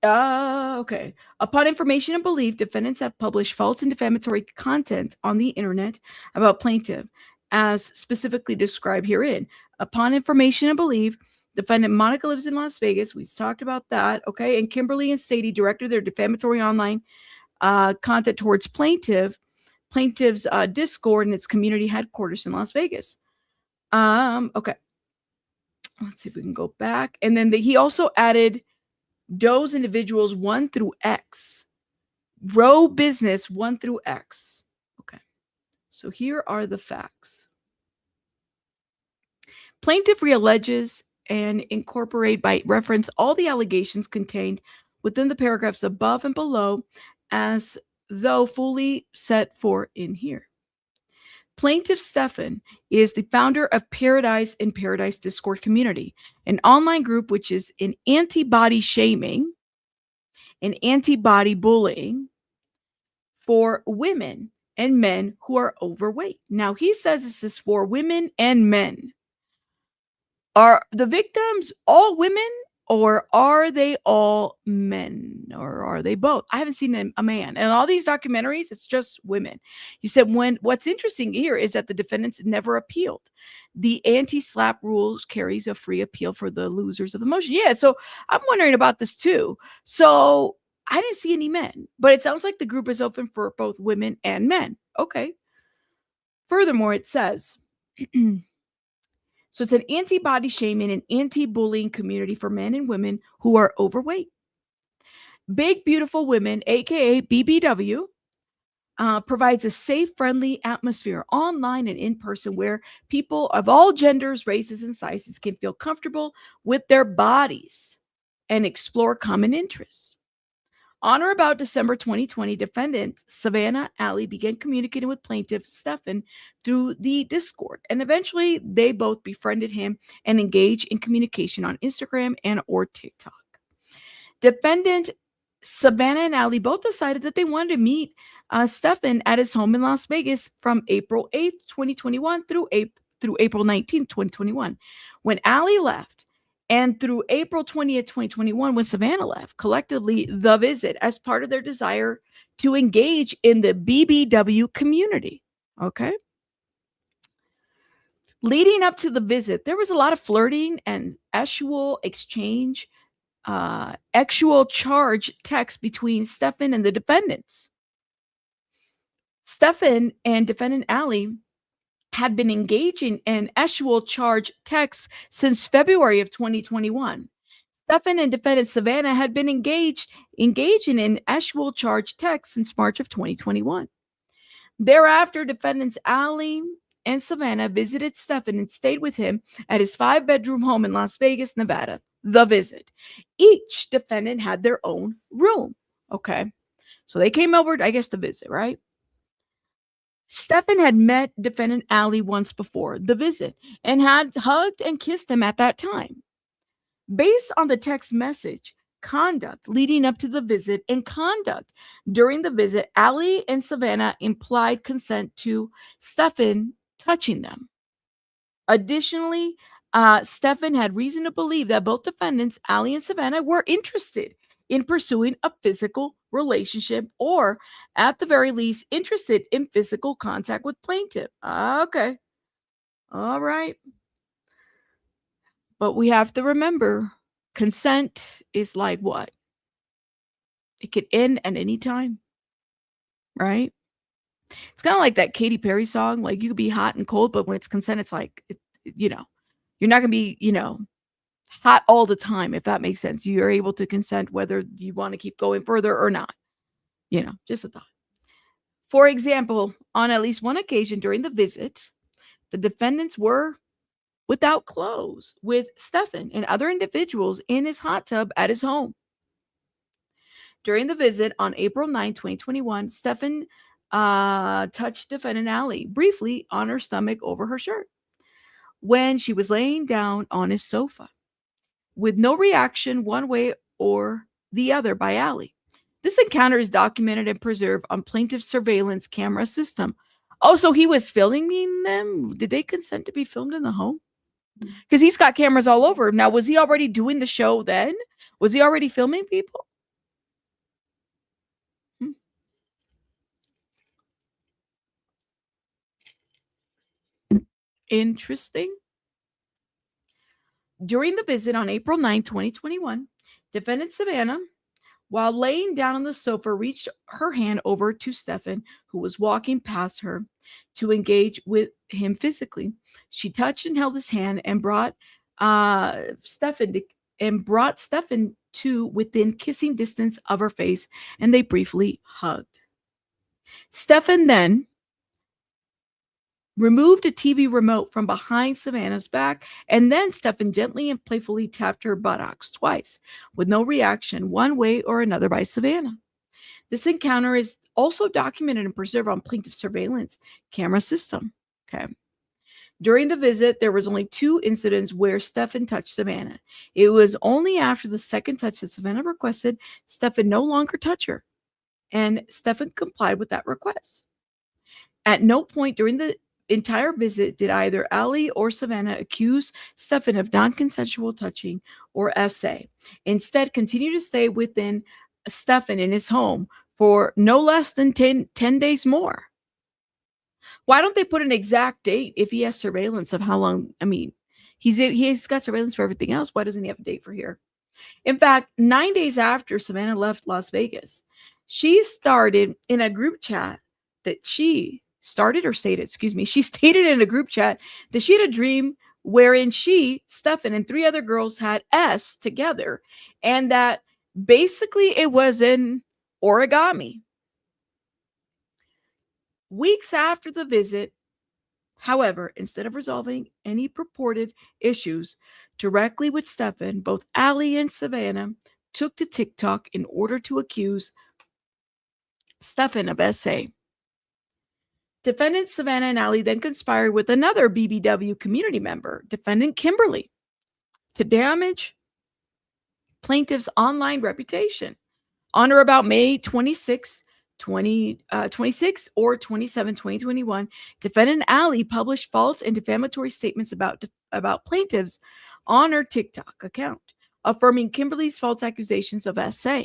Okay. Upon information and belief, defendants have published false and defamatory content on the internet about plaintiff, as specifically described herein. Upon information and belief, defendant Monica lives in Las Vegas. We talked about that. Okay. And Kimberly and Sadie directed their defamatory online content towards plaintiff's Discord and its community headquarters in Las Vegas. Okay. Let's see if we can go back. And then he also added Doe's individuals 1 through X. Row business 1 through X. Okay. So here are the facts. Plaintiff realleges and incorporate by reference all the allegations contained within the paragraphs above and below as though fully set forth in here. Plaintiff Stefan is the founder of PEARADISE and PEARADISE Discord community, an online group which is an anti-body shaming and anti-body bullying for women and men who are overweight. Now, he says this is for women and men. Are the victims all women, or are they all men, or are they both? I haven't seen a man. And all these documentaries, it's just women. You said what's interesting here is that the defendants never appealed. The anti-slap rules carries a free appeal for the losers of the motion. Yeah, so I'm wondering about this too. So I didn't see any men, but it sounds like the group is open for both women and men. Okay. Furthermore, it says, so it's an anti-body shaming and anti-bullying community for men and women who are overweight. Big Beautiful Women, aka BBW, provides a safe, friendly atmosphere online and in person where people of all genders, races, and sizes can feel comfortable with their bodies and explore common interests. On or about December 2020, defendant Savannah Alley began communicating with plaintiff Stephan through the Discord, and eventually they both befriended him and engaged in communication on Instagram and or TikTok. Defendant Savannah and Alley both decided that they wanted to meet Stephan at his home in Las Vegas from April 8th, 2021 through April 19th, 2021. When Alley left, and through April 20th, 2021, when Savannah left, collectively, The Visit, as part of their desire to engage in the BBW community. Okay. Leading up to The Visit, there was a lot of flirting and actual exchange, actual charge text between Stephan and the defendants. Stephan and defendant Alley had been engaging in actual charge texts since February of 2021. Stephan and defendant Savannah had been engaging in actual charge texts since March of 2021. Thereafter, defendants Alley and Savannah visited Stephan and stayed with him at his 5-bedroom home in Las Vegas, Nevada, The Visit. Each defendant had their own room. Okay. So they came over, I guess, to visit, right? Stephan had met defendant Alley once before The Visit and had hugged and kissed him at that time. Based on the text message, conduct leading up to the visit, and conduct during the visit, Alley and Savannah implied consent to Stephan touching them. Additionally, Stephan had reason to believe that both defendants, Alley and Savannah, were interested in pursuing a physical relationship, or at the very least interested in physical contact with plaintiff. Okay. All right. But we have to remember, consent is like what? It could end at any time, right? It's kind of like that Katy Perry song. Like, you could be hot and cold, but when it's consent, it's like, you're not going to be, hot all the time, if that makes sense. You're able to consent whether you want to keep going further or not. Just a thought. For example, on at least one occasion during the visit, the defendants were without clothes with Stephan and other individuals in his hot tub at his home. During the visit on April 9, 2021, Stephan touched defendant Alley briefly on her stomach over her shirt when she was laying down on his sofa, with no reaction one way or the other by Alley. This encounter is documented and preserved on plaintiff's surveillance camera system. Oh, so he was filming them? Did they consent to be filmed in the home? Because he's got cameras all over. Now, was he already doing the show then? Was he already filming people? Interesting. During the visit on April 9, 2021, defendant Savannah, while laying down on the sofa, reached her hand over to Stephan, who was walking past her, to engage with him physically. She touched and held his hand and brought Stephan to within kissing distance of her face, and they briefly hugged. Stephan then removed a TV remote from behind Savannah's back, and then Stephan gently and playfully tapped her buttocks twice, with no reaction one way or another by Savannah. This encounter is also documented and preserved on plaintiff's surveillance camera system. Okay. During the visit, there was only 2 incidents where Stephan touched Savannah. It was only after the second touch that Savannah requested Stephan no longer touch her, and Stephan complied with that request. At no point during the entire visit did either Ali or Savannah accuse Stefan of non-consensual touching or SA. Instead, continue to stay within Stefan in his home for no less than 10 days more. Why don't they put an exact date if he has surveillance of how long? I mean, he's got surveillance for everything else. Why doesn't he have a date for here? In fact, 9 days after Savannah left Las Vegas, she started in a group chat that she stated in a group chat that she had a dream wherein she, Stefan, and 3 other girls had S together, and that basically it was an origami. Weeks after the visit, however, instead of resolving any purported issues directly with Stefan, both Ali and Savannah took to TikTok in order to accuse Stefan of SA. Defendant Savannah and Ali then conspired with another BBW community member, defendant Kimberly, to damage plaintiff's online reputation. On or about May 26, 2026 or 27, 2021, defendant Ali published false and defamatory statements about plaintiffs on her TikTok account, affirming Kimberly's false accusations of SA.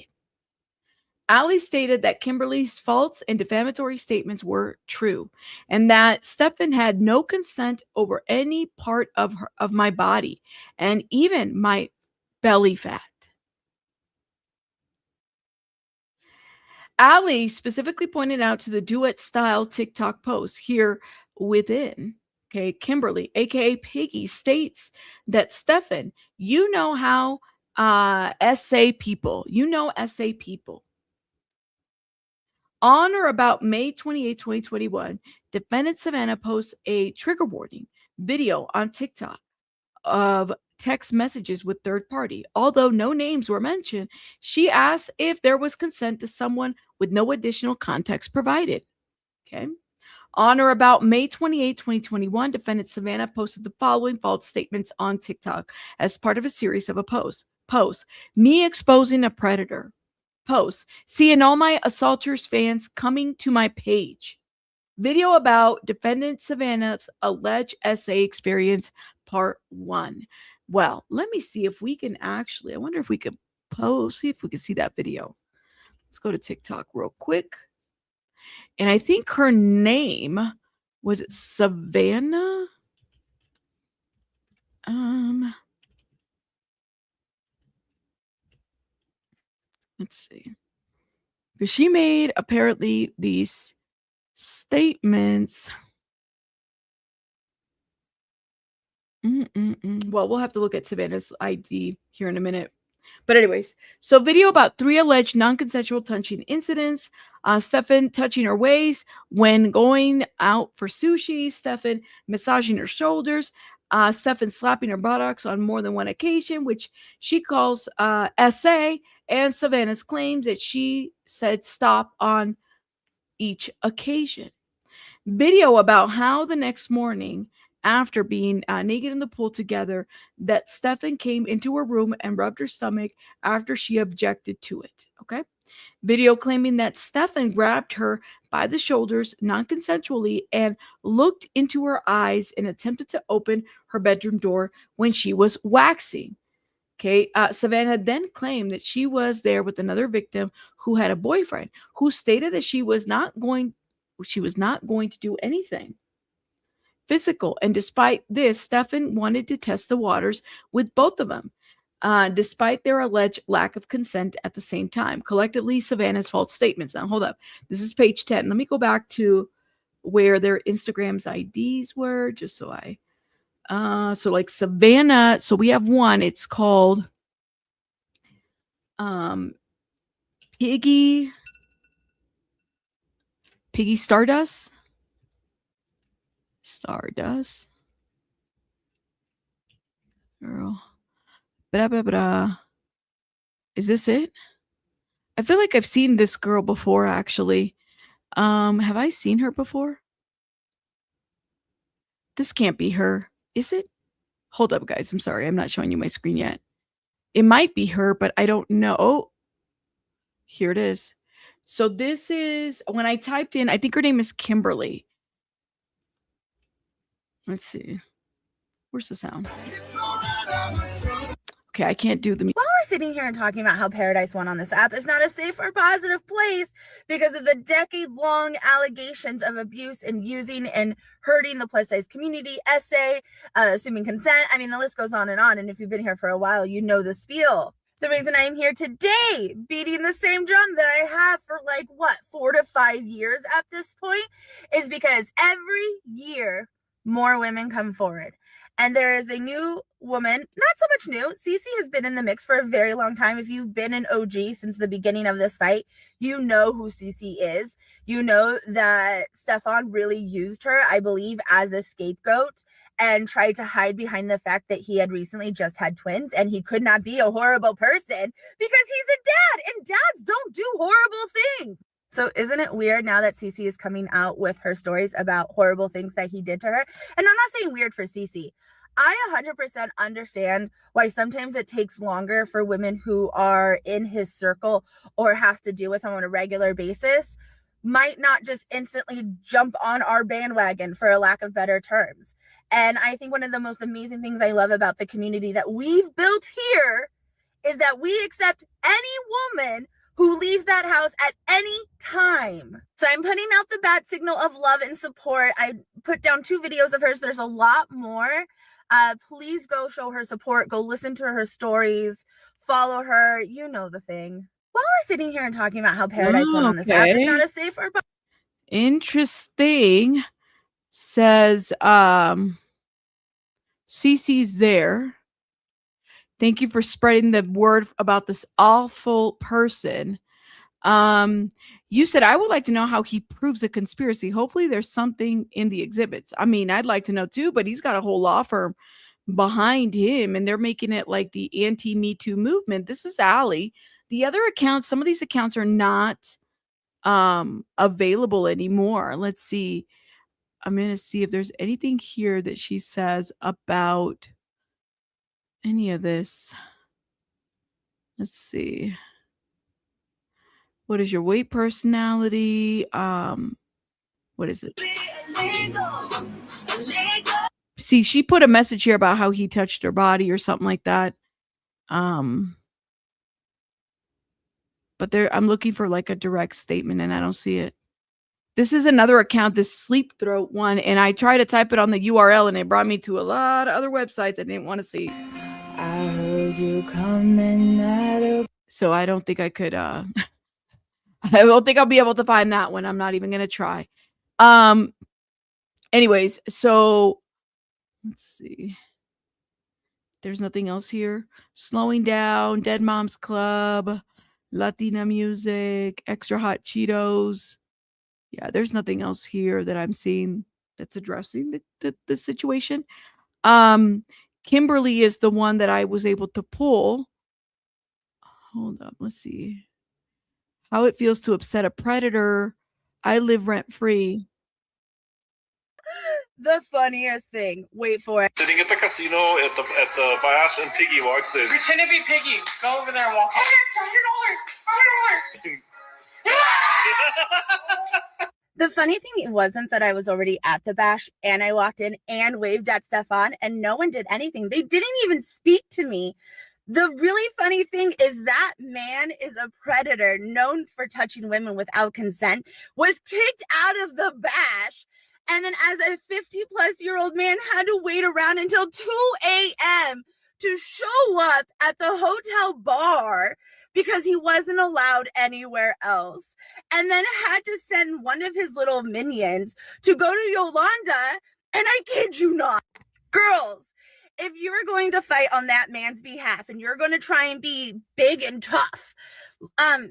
Ali stated that Kimberly's false and defamatory statements were true, and that Stefan had no consent over any part of my body, and even my belly fat. Ali specifically pointed out to the duet-style TikTok post here within, okay, Kimberly, aka Piggy, states that Stefan, you know how SA people. On or about May 28, 2021, defendant Savannah posts a trigger warning video on TikTok of text messages with third party. Although no names were mentioned, she asked if there was consent to someone with no additional context provided. Okay. On or about May 28, 2021, defendant Savannah posted the following false statements on TikTok as part of a series of a post. Me exposing a predator. Post, seeing all my assaulters fans coming to my page. Video about defendant Savannah's alleged SA experience, part 1. Well, let me see if we can actually, I wonder if we can see if we can see that video. Let's go to TikTok real quick. And I think her name, was it Savannah? Let's see. Because she made apparently these statements. Well, we'll have to look at Savannah's ID here in a minute. But anyways, so video about 3 alleged non-consensual touching incidents. Stefan touching her waist when going out for sushi. Stefan massaging her shoulders. Stefan slapping her buttocks on more than one occasion, which she calls SA. And Savannah's claims that she said stop on each occasion. Video about how the next morning, after being naked in the pool together, that Stefan came into her room and rubbed her stomach after she objected to it. Okay. Video claiming that Stefan grabbed her by the shoulders non-consensually and looked into her eyes and attempted to open her bedroom door when she was waxing. Okay, Savannah then claimed that she was there with another victim who had a boyfriend who stated that she was not going to do anything physical. And despite this, Stefan wanted to test the waters with both of them, despite their alleged lack of consent at the same time. Collectively, Savannah's false statements. Now, hold up. This is page 10. Let me go back to where their Instagram's IDs were, just so so like Savannah, so we have one, it's called Piggy Stardust. Girl. Blah, blah, blah. Is this it? I feel like I've seen this girl before, actually. Have I seen her before? This can't be her. Is it? Hold up, guys. I'm sorry. I'm not showing you my screen yet. It might be her, but I don't know. Oh, here it is. So this is, when I typed in, I think her name is Kimberly. Let's see. Where's the sound? Okay, I can't do the While we're sitting here and talking about how Paradise One on this app is not a safe or positive place because of the decade-long allegations of abuse and using and hurting the plus-size community, essay, assuming consent. I mean, the list goes on. And if you've been here for a while, you know the spiel. The reason I'm here today, beating the same drum that I have for 4 to 5 years at this point, is because every year more women come forward. And there is a new woman, not so much new. Cece has been in the mix for a very long time. If you've been an OG since the beginning of this fight, you know who Cece is. You know that Stefan really used her, I believe, as a scapegoat and tried to hide behind the fact that he had recently just had twins and he could not be a horrible person because he's a dad and dads don't do horrible things. So isn't it weird now that Cece is coming out with her stories about horrible things that he did to her? And I'm not saying weird for Cece. I 100% understand why sometimes it takes longer for women who are in his circle or have to deal with him on a regular basis might not just instantly jump on our bandwagon, for a lack of better terms. And I think one of the most amazing things I love about the community that we've built here is that we accept any woman who leaves that house at any time. So I'm putting out the bat signal of love and support. I put down 2 videos of hers. There's a lot more. Please go show her support. Go listen to her stories. Follow her. You know the thing. While we're sitting here and talking about how Paradise One on this app is not a safe or interesting. Says Cece's there. Thank you for spreading the word about this awful person. You said, I would like to know how he proves a conspiracy. Hopefully there's something in the exhibits. I mean, I'd like to know too, but he's got a whole law firm behind him and they're making it like the anti-Me Too movement. This is Allie. The other accounts, some of these accounts are not available anymore. Let's see. I'm going to see if there's anything here that she says about any of this. Let's see. What is your weight, personality? What is it? See, she put a message here about how he touched her body or something like that. But there, I'm looking for like a direct statement and I don't see it. This is another account, this Sleep Throat one, and I tried to type it on the URL and it brought me to a lot of other websites I didn't want to see. I heard you coming. So I don't think I could I don't think I'll be able to find that one. I'm not even going to try. Anyways, so let's see. There's nothing else here. Slowing Down, Dead Moms Club, Latina music, Extra Hot Cheetos. Yeah, there's nothing else here that I'm seeing that's addressing the situation. Kimberly is the one that I was able to pull. Hold up, let's see. How it feels to upset a predator. I live rent free. The funniest thing. Wait for it. Sitting at the casino at the Bash, and Piggy walks in. Pretend to be Piggy. Go over there and walk in. $100. The funny thing, it wasn't that I was already at the bash and I walked in and waved at Stefan and no one did anything. They didn't even speak to me. The really funny thing is that man is a predator known for touching women without consent, was kicked out of the bash, and then as a 50-plus-year-old man had to wait around until 2 a.m. to show up at the hotel bar because he wasn't allowed anywhere else, and then had to send one of his little minions to go to Yolanda, and I kid you not, girls, if you're going to fight on that man's behalf and you're going to try and be big and tough,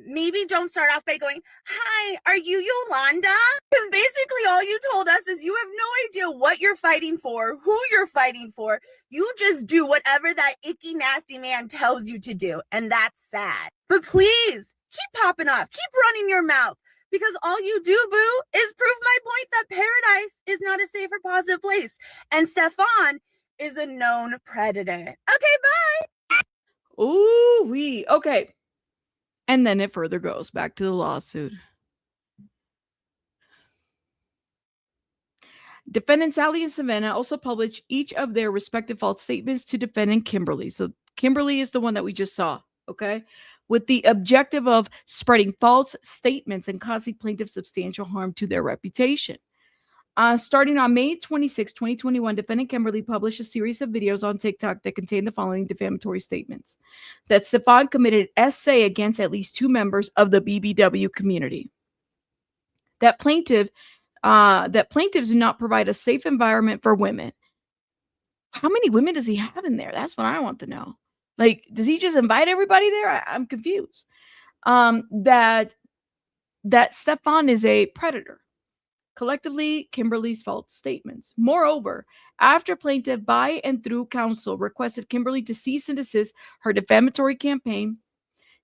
maybe don't start off by going, hi, are you Yolanda? Because basically all you told us is you have no idea what you're fighting for, who you're fighting for. You just do whatever that icky, nasty man tells you to do. And that's sad. But please keep popping off. Keep running your mouth. Because all you do, boo, is prove my point that Paradise is not a safe or positive place. And Stefan is a known predator. Okay, bye. Ooh, okay. And then it further goes back to the lawsuit. Defendants Allie and Savannah also published each of their respective false statements to defendant Kimberly. So Kimberly is the one that we just saw, okay? With the objective of spreading false statements and causing plaintiffs substantial harm to their reputation. Starting on May 26, 2021, defendant Kimberly published a series of videos on TikTok that contained the following defamatory statements: that Stefan committed SA against at least 2 members of the BBW community, that plaintiffs do not provide a safe environment for women. How many women does he have in there? That's what I want to know. Like, does he just invite everybody there? I'm confused. That Stefan is a predator. Collectively, Kimberly's false statements. Moreover, after plaintiff by and through counsel requested Kimberly to cease and desist her defamatory campaign,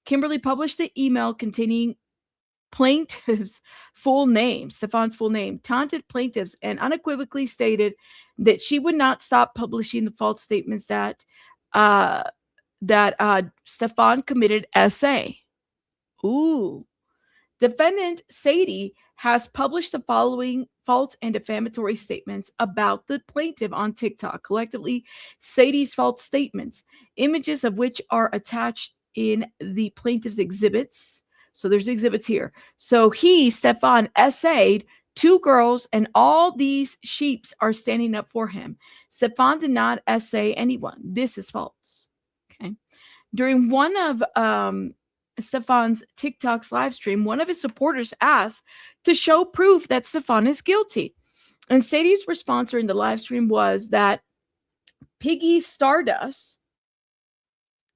Kimberly published the email containing plaintiff's full name, Stefan's full name, taunted plaintiffs, and unequivocally stated that she would not stop publishing the false statements that Stefan committed SA. Ooh. Defendant Sadie has published the following false and defamatory statements about the plaintiff on TikTok. Collectively, Sadie's false statements, images of which are attached in the plaintiff's exhibits. So there's exhibits here. So Stefan, SA'd 2 girls, and all these sheeps are standing up for him. Stefan did not SA anyone. This is false. Okay. During one of Stefan's TikTok's live stream, one of his supporters asked to show proof that Stefan is guilty. And Sadie's response during the live stream was that Piggy Stardust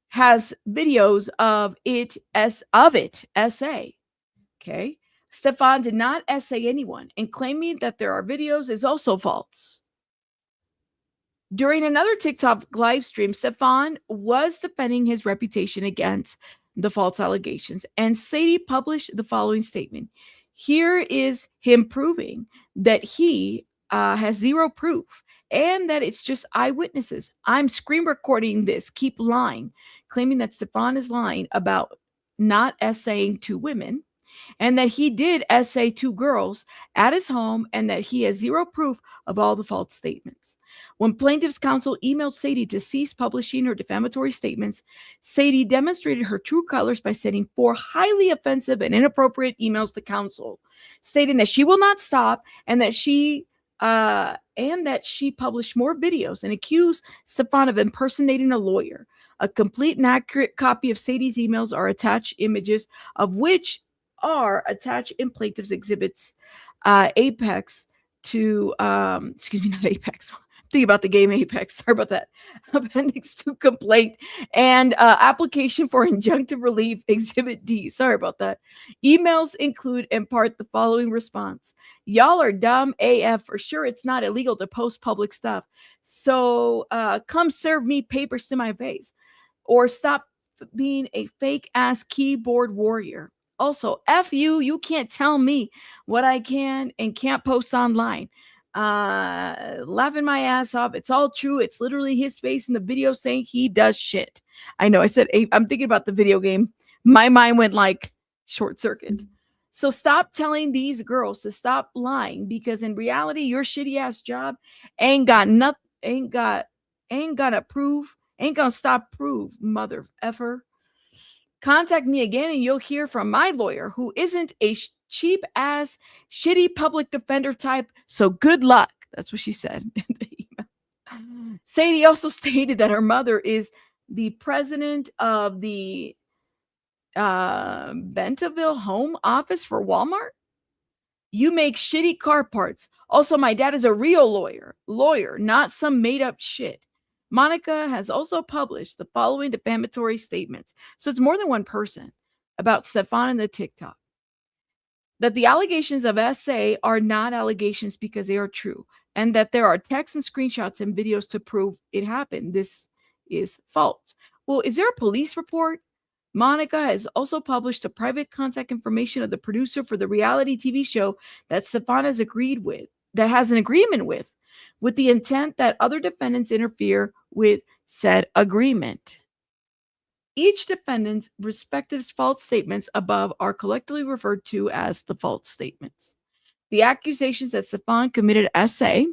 has videos of it, SA. Okay. Stefan did not SA anyone, and claiming that there are videos is also false. During another TikTok live stream, Stefan was defending his reputation against the false allegations, and Sadie published the following statement. Here is him proving that he has 0 proof and that it's just eyewitnesses. I'm screen recording this. Keep lying, claiming that Stefan is lying about not SAing 2 women, and that he did SA 2 girls at his home, and that he has 0 proof of all the false statements. When plaintiff's counsel emailed Sadie to cease publishing her defamatory statements, Sadie demonstrated her true colors by sending 4 highly offensive and inappropriate emails to counsel, stating that she will not stop and that she published more videos, and accused Stefan of impersonating a lawyer. A complete and accurate copy of Sadie's emails are attached, images of which are attached in plaintiff's exhibits Apex to not Apex. Think about the game Apex. Sorry about that. Appendix 2 complaint and application for injunctive relief, Exhibit D. Sorry about that. Emails include in part the following response: y'all are dumb AF. For sure, it's not illegal to post public stuff. So come serve me papers to my face, or stop being a fake ass keyboard warrior. Also, F you, you can't tell me what I can and can't post online. Laughing my ass off. It's all true. It's literally his face in the video saying he does shit. I know I said, I'm thinking about the video game. My mind went like short circuit. So stop telling these girls to stop lying, because in reality, your shitty ass job ain't gonna stop prove, mother effer. Contact me again and you'll hear from my lawyer, who isn't a cheap ass, shitty public defender type. So good luck. That's what she said in the email. Sadie also stated that her mother is the president of the Bentonville home office for Walmart. You make shitty car parts. Also, my dad is a real lawyer, not some made up shit. Monica has also published the following defamatory statements. So it's more than one person about Stefan and the TikTok. That the allegations of SA are not allegations because they are true, and that there are texts and screenshots and videos to prove it happened. This is false. Well, is there a police report? Monica has also published the private contact information of the producer for the reality TV show that Stefan has agreed with, that has an agreement with the intent that other defendants interfere with said agreement. Each defendant's respective false statements above are collectively referred to as the false statements. The accusations that Stefan committed SA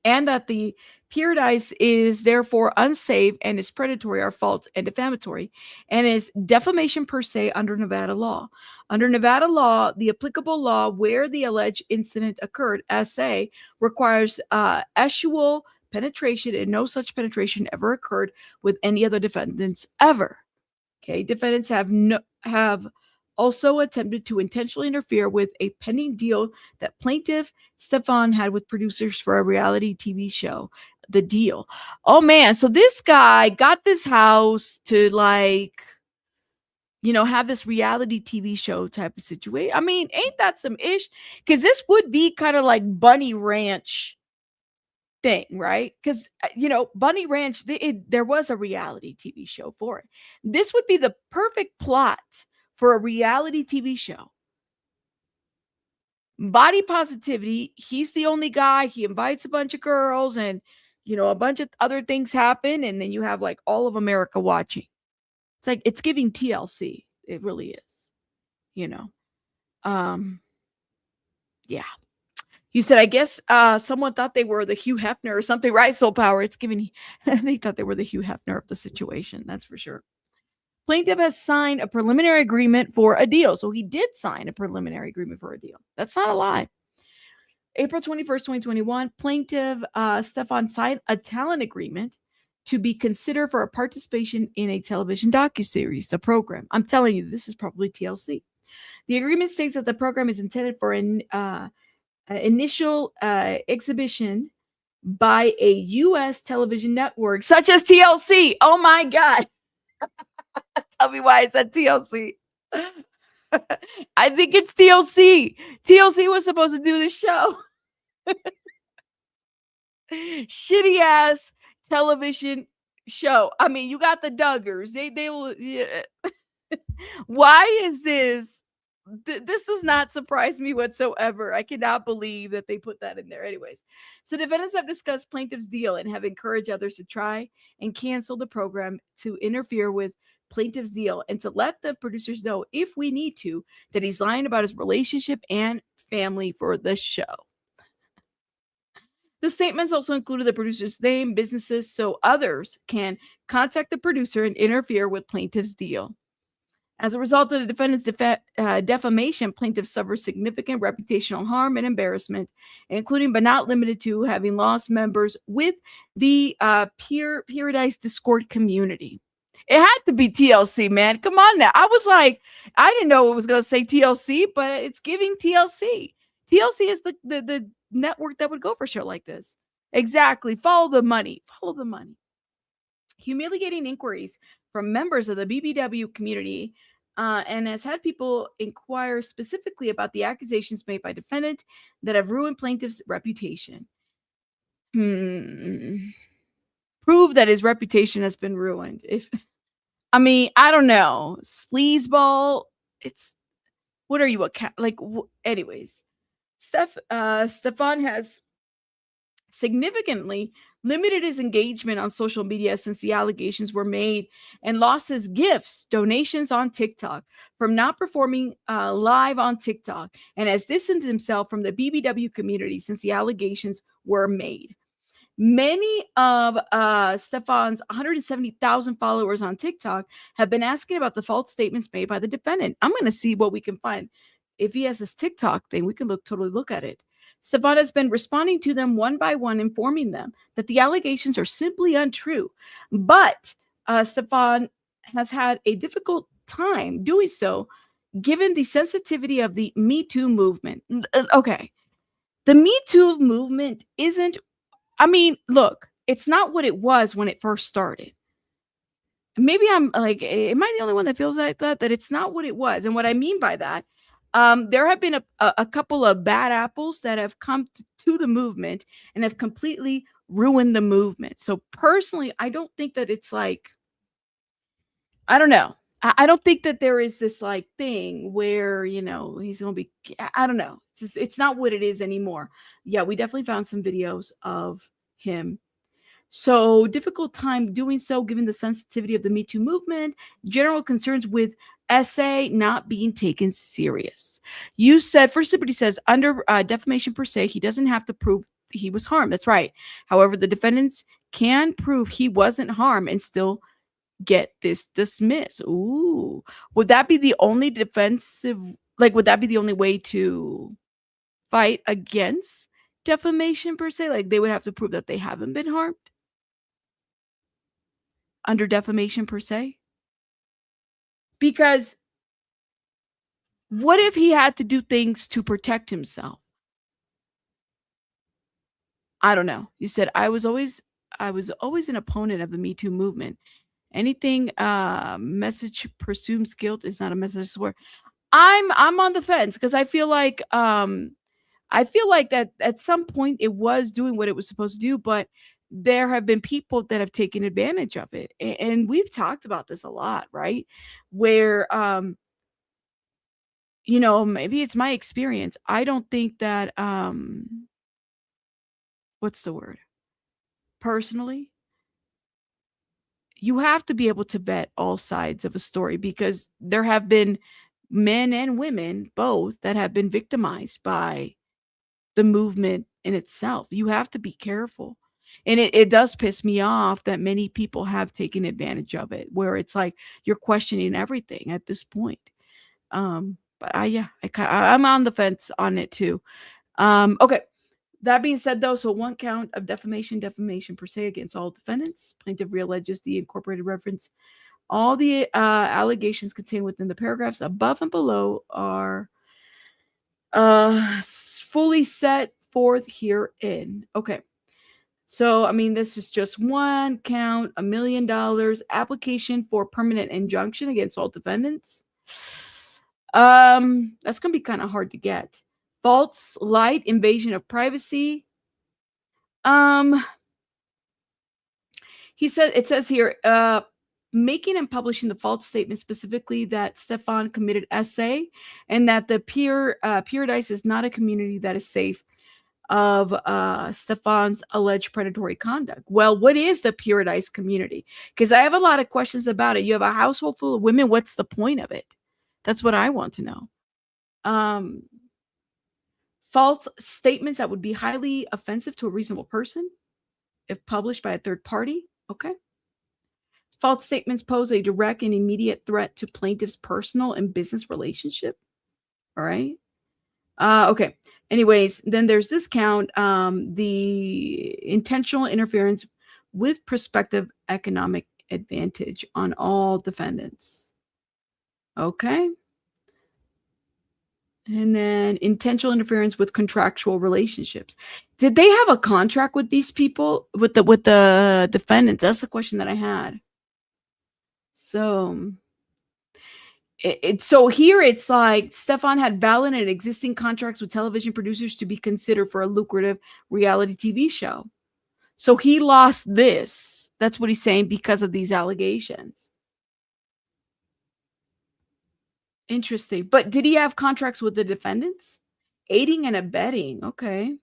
and that the PEARADISE is therefore unsafe and is predatory are false and defamatory, and is defamation per se under Nevada law. Under Nevada law, the applicable law where the alleged incident occurred, SA, requires actual penetration, and no such penetration ever occurred with any other defendants ever. Okay, defendants have also attempted to intentionally interfere with a pending deal that plaintiff Stefan had with producers for a reality TV show. The deal. Oh man, so this guy got this house to have this reality TV show type of situation. I mean, ain't that some ish? Because this would be kind of like Bunny Ranch thing, right? Because Bunny Ranch, there was a reality TV show for it. This would be the perfect plot for a reality TV show. Body positivity. He's the only guy. He invites a bunch of girls, and a bunch of other things happen, and then you have like all of America watching. It's like it's giving TLC. It really is. Yeah. You said, I guess someone thought they were the Hugh Hefner or something, right? Soul Power. It's giving. They thought they were the Hugh Hefner of the situation. That's for sure. Plaintiff has signed a preliminary agreement for a deal. So he did sign a preliminary agreement for a deal. That's not a lie. April 21st, 2021, plaintiff Stefan signed a talent agreement to be considered for a participation in a television docuseries, the program. I'm telling you, this is probably TLC. The agreement states that the program is intended for an initial exhibition by a U.S. television network, such as TLC. Oh my God. Tell me why it's at TLC. I think it's TLC. TLC was supposed to do this show. Shitty ass television show. I mean, you got the Duggars. They will. Yeah. Why is this? This does not surprise me whatsoever. I cannot believe that they put that in there. Anyways, so defendants have discussed plaintiff's deal and have encouraged others to try and cancel the program to interfere with plaintiff's deal and to let the producers know, if we need to, that he's lying about his relationship and family for the show. The statements also included the producer's name, businesses, so others can contact the producer and interfere with plaintiff's deal. As a result of the defendant's defamation, plaintiff suffers significant reputational harm and embarrassment, including but not limited to having lost members with the PEARADISE Discord community. It had to be TLC, man. Come on now. I was like, I didn't know it was going to say TLC, but it's giving TLC. TLC is the network that would go for a show like this. Exactly. Follow the money. Follow the money. Humiliating inquiries from members of the BBW community and has had people inquire specifically about the accusations made by defendant that have ruined plaintiff's reputation. Prove that his reputation has been ruined. I don't know. Sleazeball. What are you, anyways. Stefan has significantly limited his engagement on social media since the allegations were made and lost his gifts, donations on TikTok from not performing live on TikTok, and has distanced himself from the BBW community since the allegations were made. Many of Stefan's 170,000 followers on TikTok have been asking about the false statements made by the defendant. I'm going to see what we can find. If he has this TikTok thing, we can totally look at it. Stefan has been responding to them one by one, informing them that the allegations are simply untrue. But Stefan has had a difficult time doing so, given the sensitivity of the Me Too movement. Okay. The Me Too movement isn't, look, it's not what it was when it first started. Maybe I'm like, am I the only one that feels like that it's not what it was? And what I mean by that, there have been a couple of bad apples that have come to the movement and have completely ruined the movement. So personally, I don't think that it's like, I don't know. I don't think that there is this like thing where, he's going to be, I don't know. It's not what it is anymore. Yeah, we definitely found some videos of him. So difficult time doing so, given the sensitivity of the Me Too movement, general concerns with essay not being taken serious. You said, first somebody says, under defamation per se, he doesn't have to prove he was harmed. That's right. However, the defendants can prove he wasn't harmed and still get this dismissed. Ooh. Would that be the only defensive, like, would that be the only way to fight against defamation per se? Like, they would have to prove that they haven't been harmed under defamation per se? Because what if he had to do things to protect himself? I don't know. You said I was always an opponent of the Me Too movement. Anything message presumes guilt is not a message swear. I'm on the fence because I feel like that at some point it was doing what it was supposed to do, but there have been people that have taken advantage of it. And we've talked about this a lot, right? Where maybe it's my experience. I don't think that what's the word? Personally, you have to be able to vet all sides of a story because there have been men and women both that have been victimized by the movement in itself. You have to be careful. And it does piss me off that many people have taken advantage of it, where it's like you're questioning everything at this point. But I'm on the fence on it too. Okay. That being said, though, so one count of defamation per se against all defendants. Plaintiff realleges the incorporated reference. All the allegations contained within the paragraphs above and below are fully set forth herein. Okay. So, I mean, this is just one count, $1 million application for permanent injunction against all defendants. That's going to be kind of hard to get. False light, invasion of privacy. He said, it says here, making and publishing the false statement specifically that Stefan committed essay and that the PEARADISE is not a community that is safe of Stefan's alleged predatory conduct. Well, what is the PEARADISE community? Because I have a lot of questions about it. You have a household full of women. What's the point of it? That's what I want to know. False statements that would be highly offensive to a reasonable person if published by a third party. Okay. False statements pose a direct and immediate threat to plaintiff's personal and business relationship. All right. Okay. Anyways, then there's this count, the intentional interference with prospective economic advantage on all defendants. Okay. And then intentional interference with contractual relationships. Did they have a contract with these people, with the defendants? That's the question that I had. So, so here it's like Stefan had valid and existing contracts with television producers to be considered for a lucrative reality TV show. So he lost this. That's what he's saying because of these allegations. Interesting. But did he have contracts with the defendants? Aiding and abetting. Okay.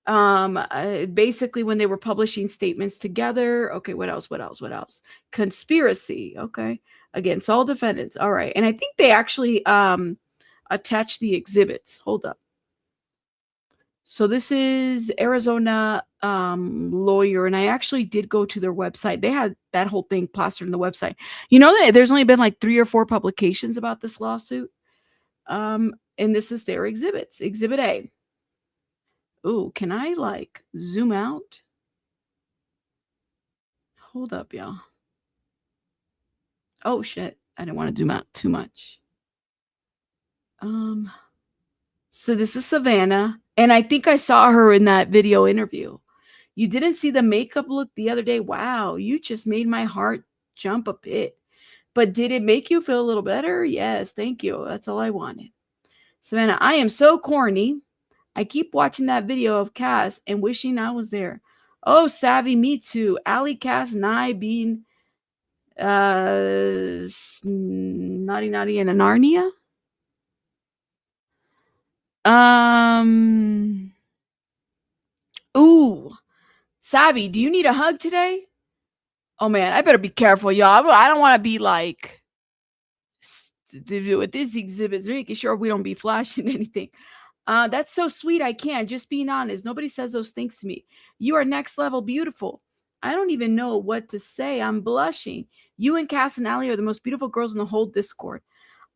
Basically when they were publishing statements together. Okay, what else? Conspiracy. Okay. Against all defendants. All right. And I think they actually attached the exhibits. Hold up. So this is Arizona lawyer, and I actually did go to their website. They had that whole thing plastered on the website. You know that there's only been like 3 or 4 publications about this lawsuit. And this is their exhibits. Exhibit A. Ooh, can I like zoom out? Hold up, y'all. Oh shit. I didn't want to zoom out too much. So this is Savannah, and I think I saw her in that video interview. You didn't see the makeup look the other day. Wow, you just made my heart jump a bit. But did it make you feel a little better? Yes, thank you. That's all I wanted. Savannah, I am so corny. I keep watching that video of Cass and wishing I was there. Oh, Savvy, me too. Allie, Cass, and I being naughty in a Narnia. Ooh, Savvy, do you need a hug today? Oh man, I better be careful, y'all. I don't want to be like with this exhibit, making sure we don't be flashing anything. That's so sweet. I can't. Just being honest. Nobody says those things to me. You are next level beautiful. I don't even know what to say. I'm blushing. You and Cass and Allie are the most beautiful girls in the whole Discord.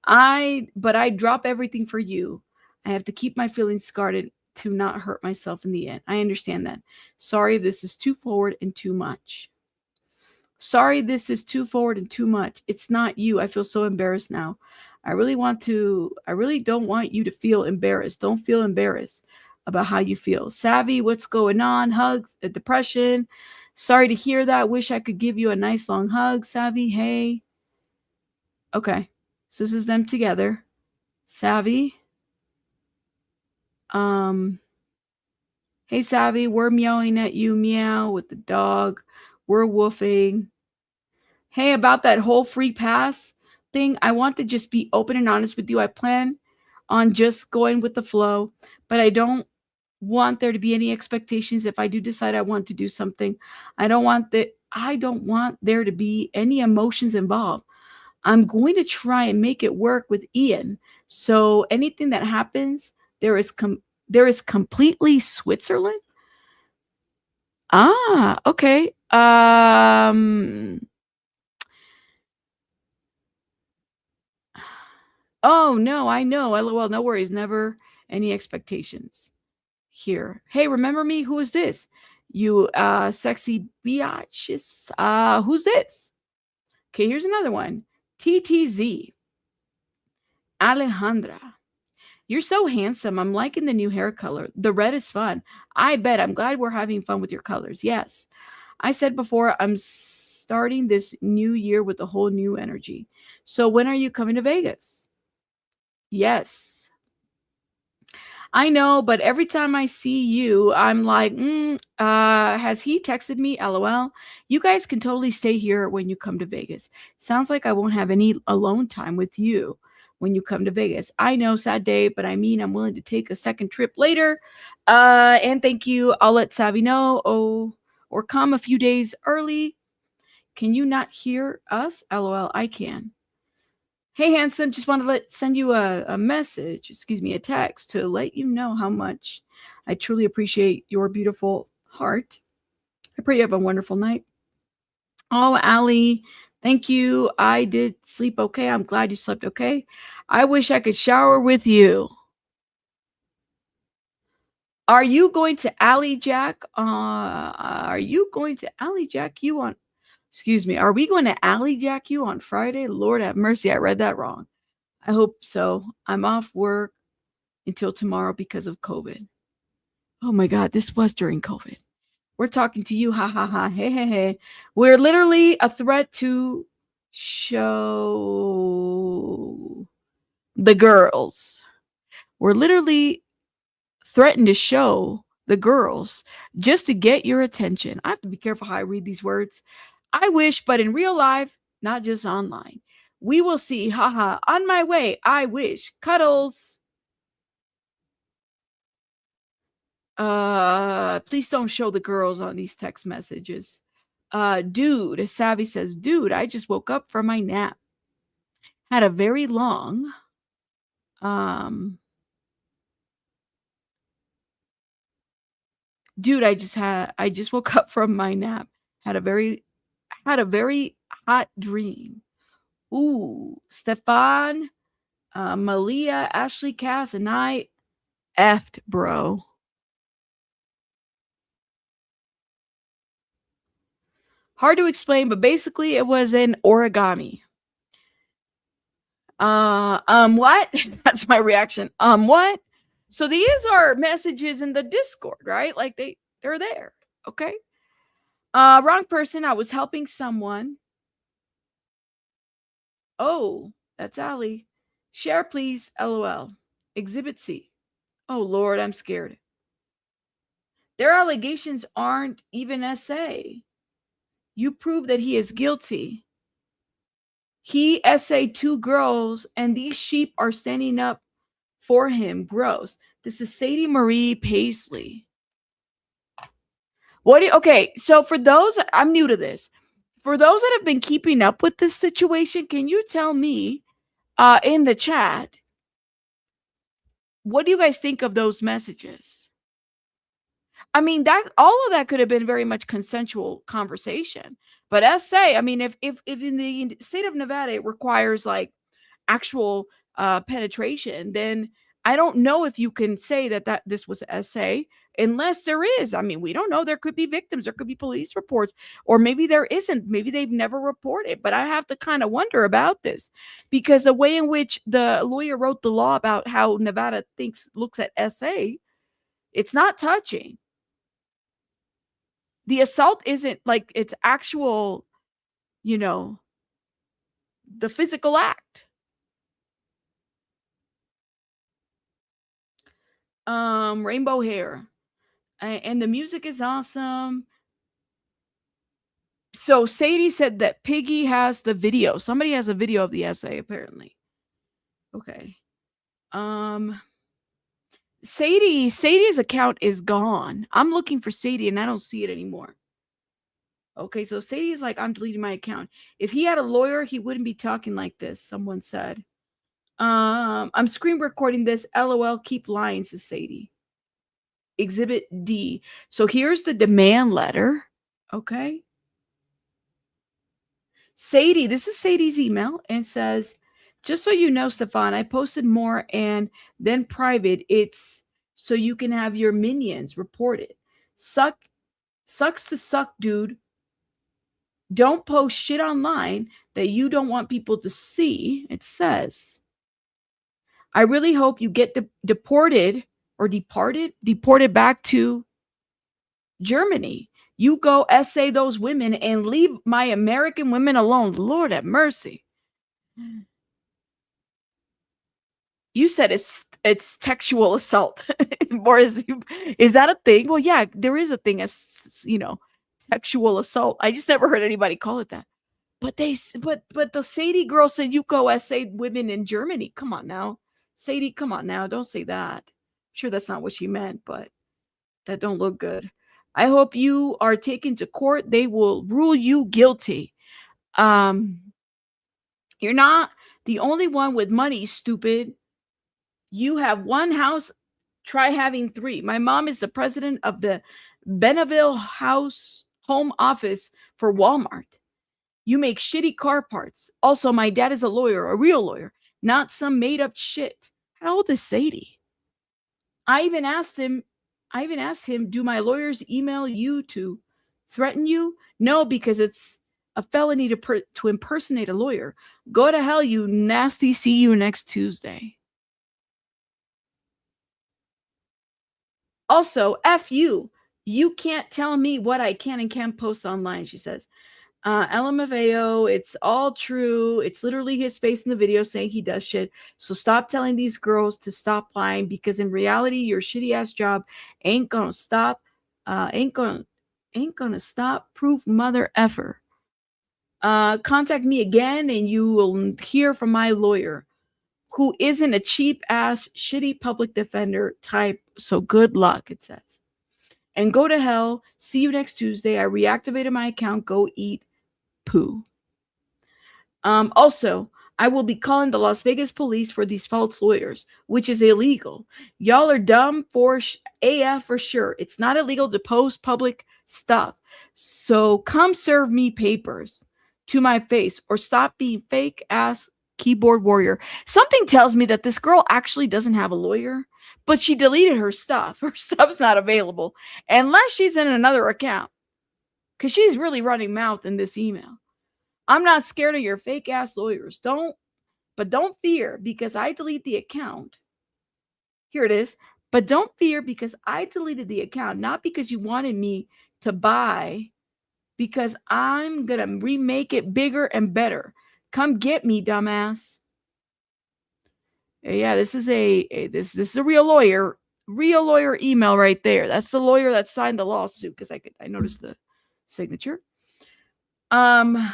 But I drop everything for you. I have to keep my feelings guarded to not hurt myself in the end. I understand that. Sorry if this is too forward and too much. Sorry, this is too forward and too much. It's not you. I feel so embarrassed now. I really don't want you to feel embarrassed. Don't feel embarrassed about how you feel. Savvy, what's going on? Hugs, depression. Sorry to hear that. Wish I could give you a nice long hug. Savvy, hey. Okay. So this is them together. Savvy. Hey, Savvy, we're meowing at you. Meow with the dog. We're woofing. Hey, about that whole free pass thing, I want to just be open and honest with you. I plan on just going with the flow, but I don't want there to be any expectations if I do decide I want to do something. I don't want there to be any emotions involved. I'm going to try and make it work with Ian. So anything that happens, there is completely Switzerland. Okay. Oh, no, I know. LOL, no worries. Never any expectations here. Hey, remember me? Who is this? You sexy biatches. Who's this? Okay, here's another one. TTZ. Alejandra. You're so handsome. I'm liking the new hair color. The red is fun. I bet. I'm glad we're having fun with your colors. Yes. I said before, I'm starting this new year with a whole new energy. So when are you coming to Vegas? Yes. I know, but every time I see you, I'm like, has he texted me? LOL. You guys can totally stay here when you come to Vegas. Sounds like I won't have any alone time with you when you come to Vegas. I know, sad day, but I mean, I'm willing to take a second trip later. And thank you. I'll let Savvy know. Or come a few days early. Can you not hear us? LOL, I can. Hey, handsome, just want to send you a message, a text to let you know how much I truly appreciate your beautiful heart. I pray you have a wonderful night. Oh, Allie, thank you. I did sleep okay. I'm glad you slept okay. I wish I could shower with you. Are you going to Alley Jack? Are we going to Alley Jack you on Friday? Lord have mercy, I read that wrong. I hope so. I'm off work until tomorrow because of COVID. Oh my God, this was during COVID. We're talking to you. Ha ha ha. Hey, hey, hey. We're literally a threat to show the girls. We're literally threatened to show the girls just to get your attention. I have to be careful how I read these words. I wish, but in real life, not just online. We will see. Haha. On my way. I wish. Cuddles. Please don't show the girls on these text messages. Dude, Savvy says, dude, I just woke up from my nap. Had a very long, dude, I just woke up from my nap. Had a very hot dream. Ooh, Stefan, Malia, Ashley, Cass, and I effed, bro. Hard to explain, but basically it was an origami. What? That's my reaction. What? So these are messages in the Discord, right? Like they're there. Okay. Wrong person. I was helping someone. Oh, that's Allie. Share, please. LOL. Exhibit C. Oh, Lord, I'm scared. Their allegations aren't even essay. You prove that he is guilty. He essayed 2 girls, and these sheep are standing up for him. Gross. This is Sadie Marie Paisley. Okay, so for those, I'm new to this. For those that have been keeping up with this situation, can you tell me in the chat, what do you guys think of those messages? I mean, that all of that could have been very much consensual conversation. But SA, I mean, if in the state of Nevada it requires like actual penetration, then I don't know if you can say that this was SA unless there is. I mean, we don't know. There could be victims, there could be police reports, or maybe there isn't. Maybe they've never reported. But I have to kind of wonder about this because the way in which the lawyer wrote the law about how Nevada looks at SA, it's not touching. The assault isn't like it's actual, the physical act. Rainbow hair. And the music is awesome. So Sadie said that Piggy has the video. Somebody has a video of the essay, apparently. Okay. Sadie's account is gone. I'm looking for Sadie and I don't see it anymore. Okay, so Sadie is like, I'm deleting my account. If he had a lawyer, he wouldn't be talking like this, someone said. I'm screen recording this. LOL, keep lying, says Sadie. Exhibit D. So here's the demand letter. Okay. Sadie, this is Sadie's email and says, just so you know, Stefan, I posted more and then private. It's so you can have your minions reported. Sucks to suck, dude. Don't post shit online that you don't want people to see. It says, I really hope you get deported back to Germany. You go essay those women and leave my American women alone. Lord have mercy. You said it's textual assault. Or is that a thing? Well, yeah, there is a thing as, sexual assault. I just never heard anybody call it that. But the Sadie girl said you go essay women in Germany. Come on now. Sadie, come on now. Don't say that. I'm sure that's not what she meant, but that don't look good. I hope you are taken to court. They will rule you guilty. You're not the only one with money, stupid. You have one house. Try having three. My mom is the president of the Benneville home office for Walmart. You make shitty car parts. Also, my dad is a lawyer, a real lawyer, not some made up shit. How old is Sadie? I even asked him, do my lawyers email you to threaten you? No, because it's a felony to impersonate a lawyer. Go to hell, you nasty. See you next Tuesday. Also, F you. You can't tell me what I can and can't post online, she says. LMFAO, it's all true. It's literally his face in the video saying he does shit. So stop telling these girls to stop lying, because in reality, your shitty ass job ain't gonna stop. Ain't gonna stop. Proof mother effer. Contact me again and you will hear from my lawyer, who isn't a cheap ass shitty public defender type. So good luck, it says. And go to hell. See you next Tuesday. I reactivated my account. Go eat poo. Also, I will be calling the Las Vegas police for these false lawyers, which is illegal. Y'all are dumb for AF for sure. It's not illegal to post public stuff. So come serve me papers to my face or stop being fake ass keyboard warrior. Something tells me that this girl actually doesn't have a lawyer, but she deleted her stuff. Her stuff's not available unless she's in another account, because she's really running mouth in this email. I'm not scared of your fake ass lawyers. Don't fear, because I delete the account. Here it is. But don't fear, because I deleted the account, not because you wanted me to buy, because I'm going to remake it bigger and better. Come get me, dumbass. Yeah, this is this is a real lawyer email right there. That's the lawyer that signed the lawsuit, because I noticed the signature. I'm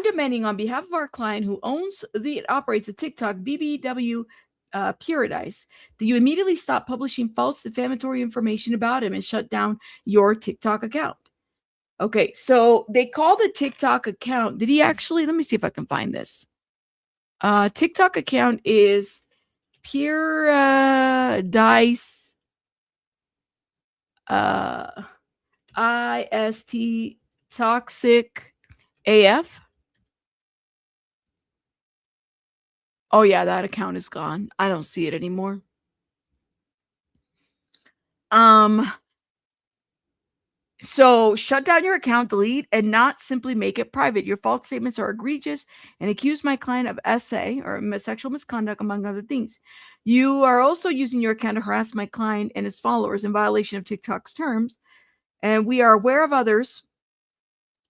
demanding on behalf of our client who operates a TikTok, BBW PEARADISE, that you immediately stop publishing false defamatory information about him and shut down your TikTok account. Okay, so they call the TikTok account. Did he actually? Let me see if I can find this. TikTok account is PEARADISE IST Toxic AF. Oh yeah, that account is gone. I don't see it anymore. So shut down your account, delete, and not simply make it private. Your false statements are egregious and accuse my client of SA or sexual misconduct, among other things. You are also using your account to harass my client and his followers in violation of TikTok's terms. And we are aware of others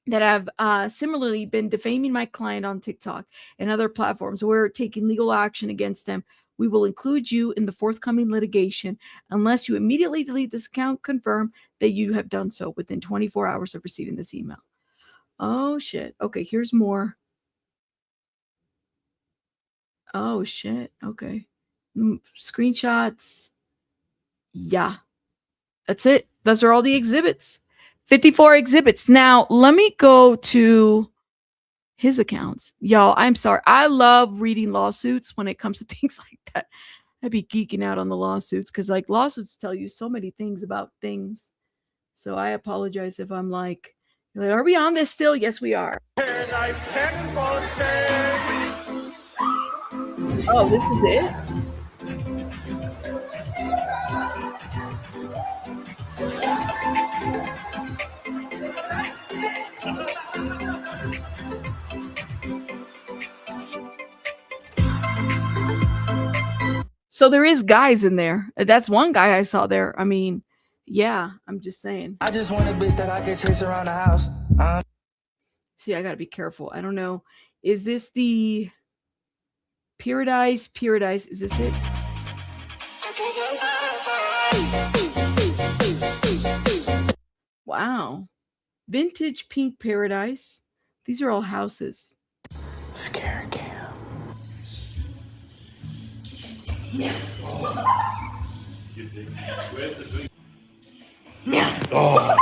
that have similarly been defaming my client on TikTok and other platforms. We're taking legal action against them. We will include you in the forthcoming litigation unless you immediately delete this account. Confirm that you have done so within 24 hours of receiving this email. Oh, shit. Okay, here's more. Oh, shit. Okay. Screenshots. Yeah. That's it. Those are all the exhibits. 54 exhibits. Now, let me go to his accounts. Y'all, I'm sorry. I love reading lawsuits when it comes to things like that. I'd be geeking out on the lawsuits because like lawsuits tell you so many things about things. So I apologize if I'm like, are we on this still? Yes, we are. Oh, this is it? So there is guys in there. That's one guy I saw there. I mean, yeah, I'm just saying. I just want a bitch that I can chase around the house. See, I got to be careful. I don't know. Is this the PEARADISE? PEARADISE. Is this it? Wow. Vintage pink PEARADISE. These are all houses. Scare cam. Oh.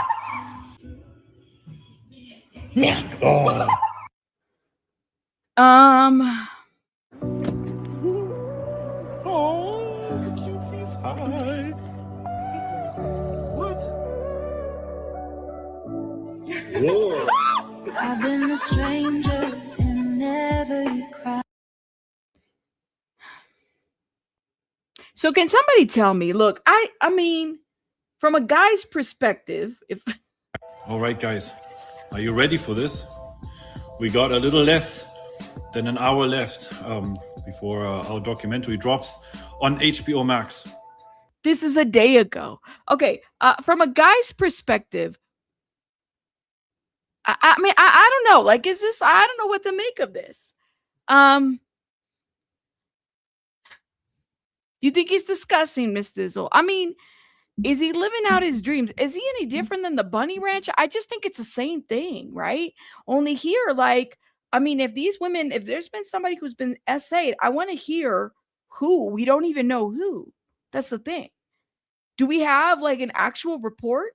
Oh. Oh, cutie's high. What? Whoa. I've been a stranger and never you cry. So can somebody tell me, look, I mean, from a guy's perspective, if All right, guys, are you ready for this? We got a little less than an hour left before our documentary drops on HBO Max. this is a day ago. Okay, from a guy's perspective, I mean, I don't know. Like, is this? I don't know what to make of this. You think he's disgusting, Miss Dizzle? I mean, is he living out his dreams? Is he any different than the Bunny Ranch? I just think it's the same thing, right? Only here, like, I mean, if these women, if there's been somebody who's been essayed, I want to hear who. We don't even know who. That's the thing. Do we have like an actual report?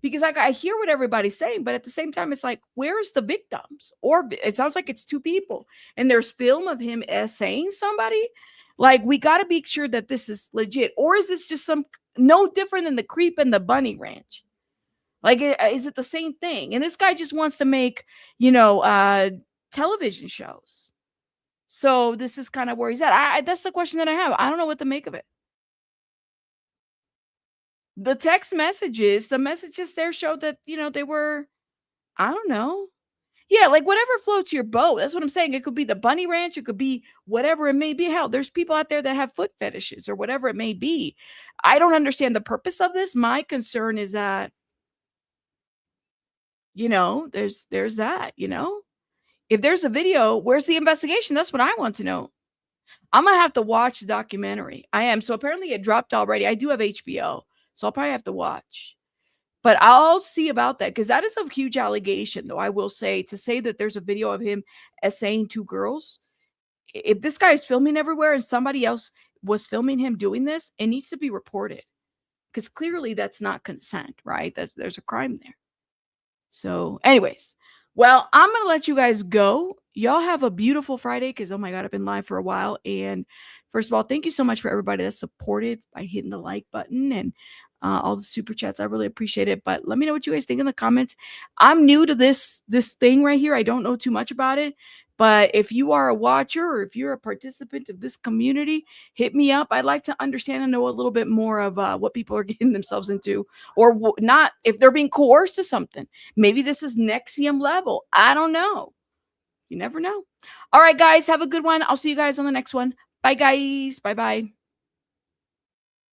Because like I hear what everybody's saying, but at the same time, it's like, where's the victims? Or it sounds like it's two people, and there's film of him essaying somebody. Like, we got to be sure that this is legit, or is this just some no different than the creep and the Bunny Ranch? Like, is it the same thing? And this guy just wants to make, television shows. So this is kind of where he's at. That's the question that I have. I don't know what to make of it. The text messages, the messages there showed that, they were, I don't know. Yeah, like whatever floats your boat. That's what I'm saying. It could be the Bunny Ranch. It could be whatever it may be. Hell, there's people out there that have foot fetishes or whatever it may be. I don't understand the purpose of this. My concern is that, there's that, If there's a video, where's the investigation? That's what I want to know. I'm going to have to watch the documentary. I am. So apparently it dropped already. I do have HBO. So I'll probably have to watch. But I'll see about that because that is a huge allegation, though, I will say, to say that there's a video of him essaying two girls. If this guy is filming everywhere and somebody else was filming him doing this, it needs to be reported because clearly that's not consent, right? There's a crime there. So anyways, well, I'm going to let you guys go. Y'all have a beautiful Friday because, oh my God, I've been live for a while. And first of all, thank you so much for everybody that supported by hitting the like button and all the super chats. I really appreciate it. But let me know what you guys think in the comments. I'm new to this thing right here. I don't know too much about it. But if you are a watcher or if you're a participant of this community, hit me up. I'd like to understand and know a little bit more of what people are getting themselves into, or not, if they're being coerced to something. Maybe this is NXIVM level. I don't know. You never know. All right, guys, have a good one. I'll see you guys on the next one. Bye, guys. Bye-bye.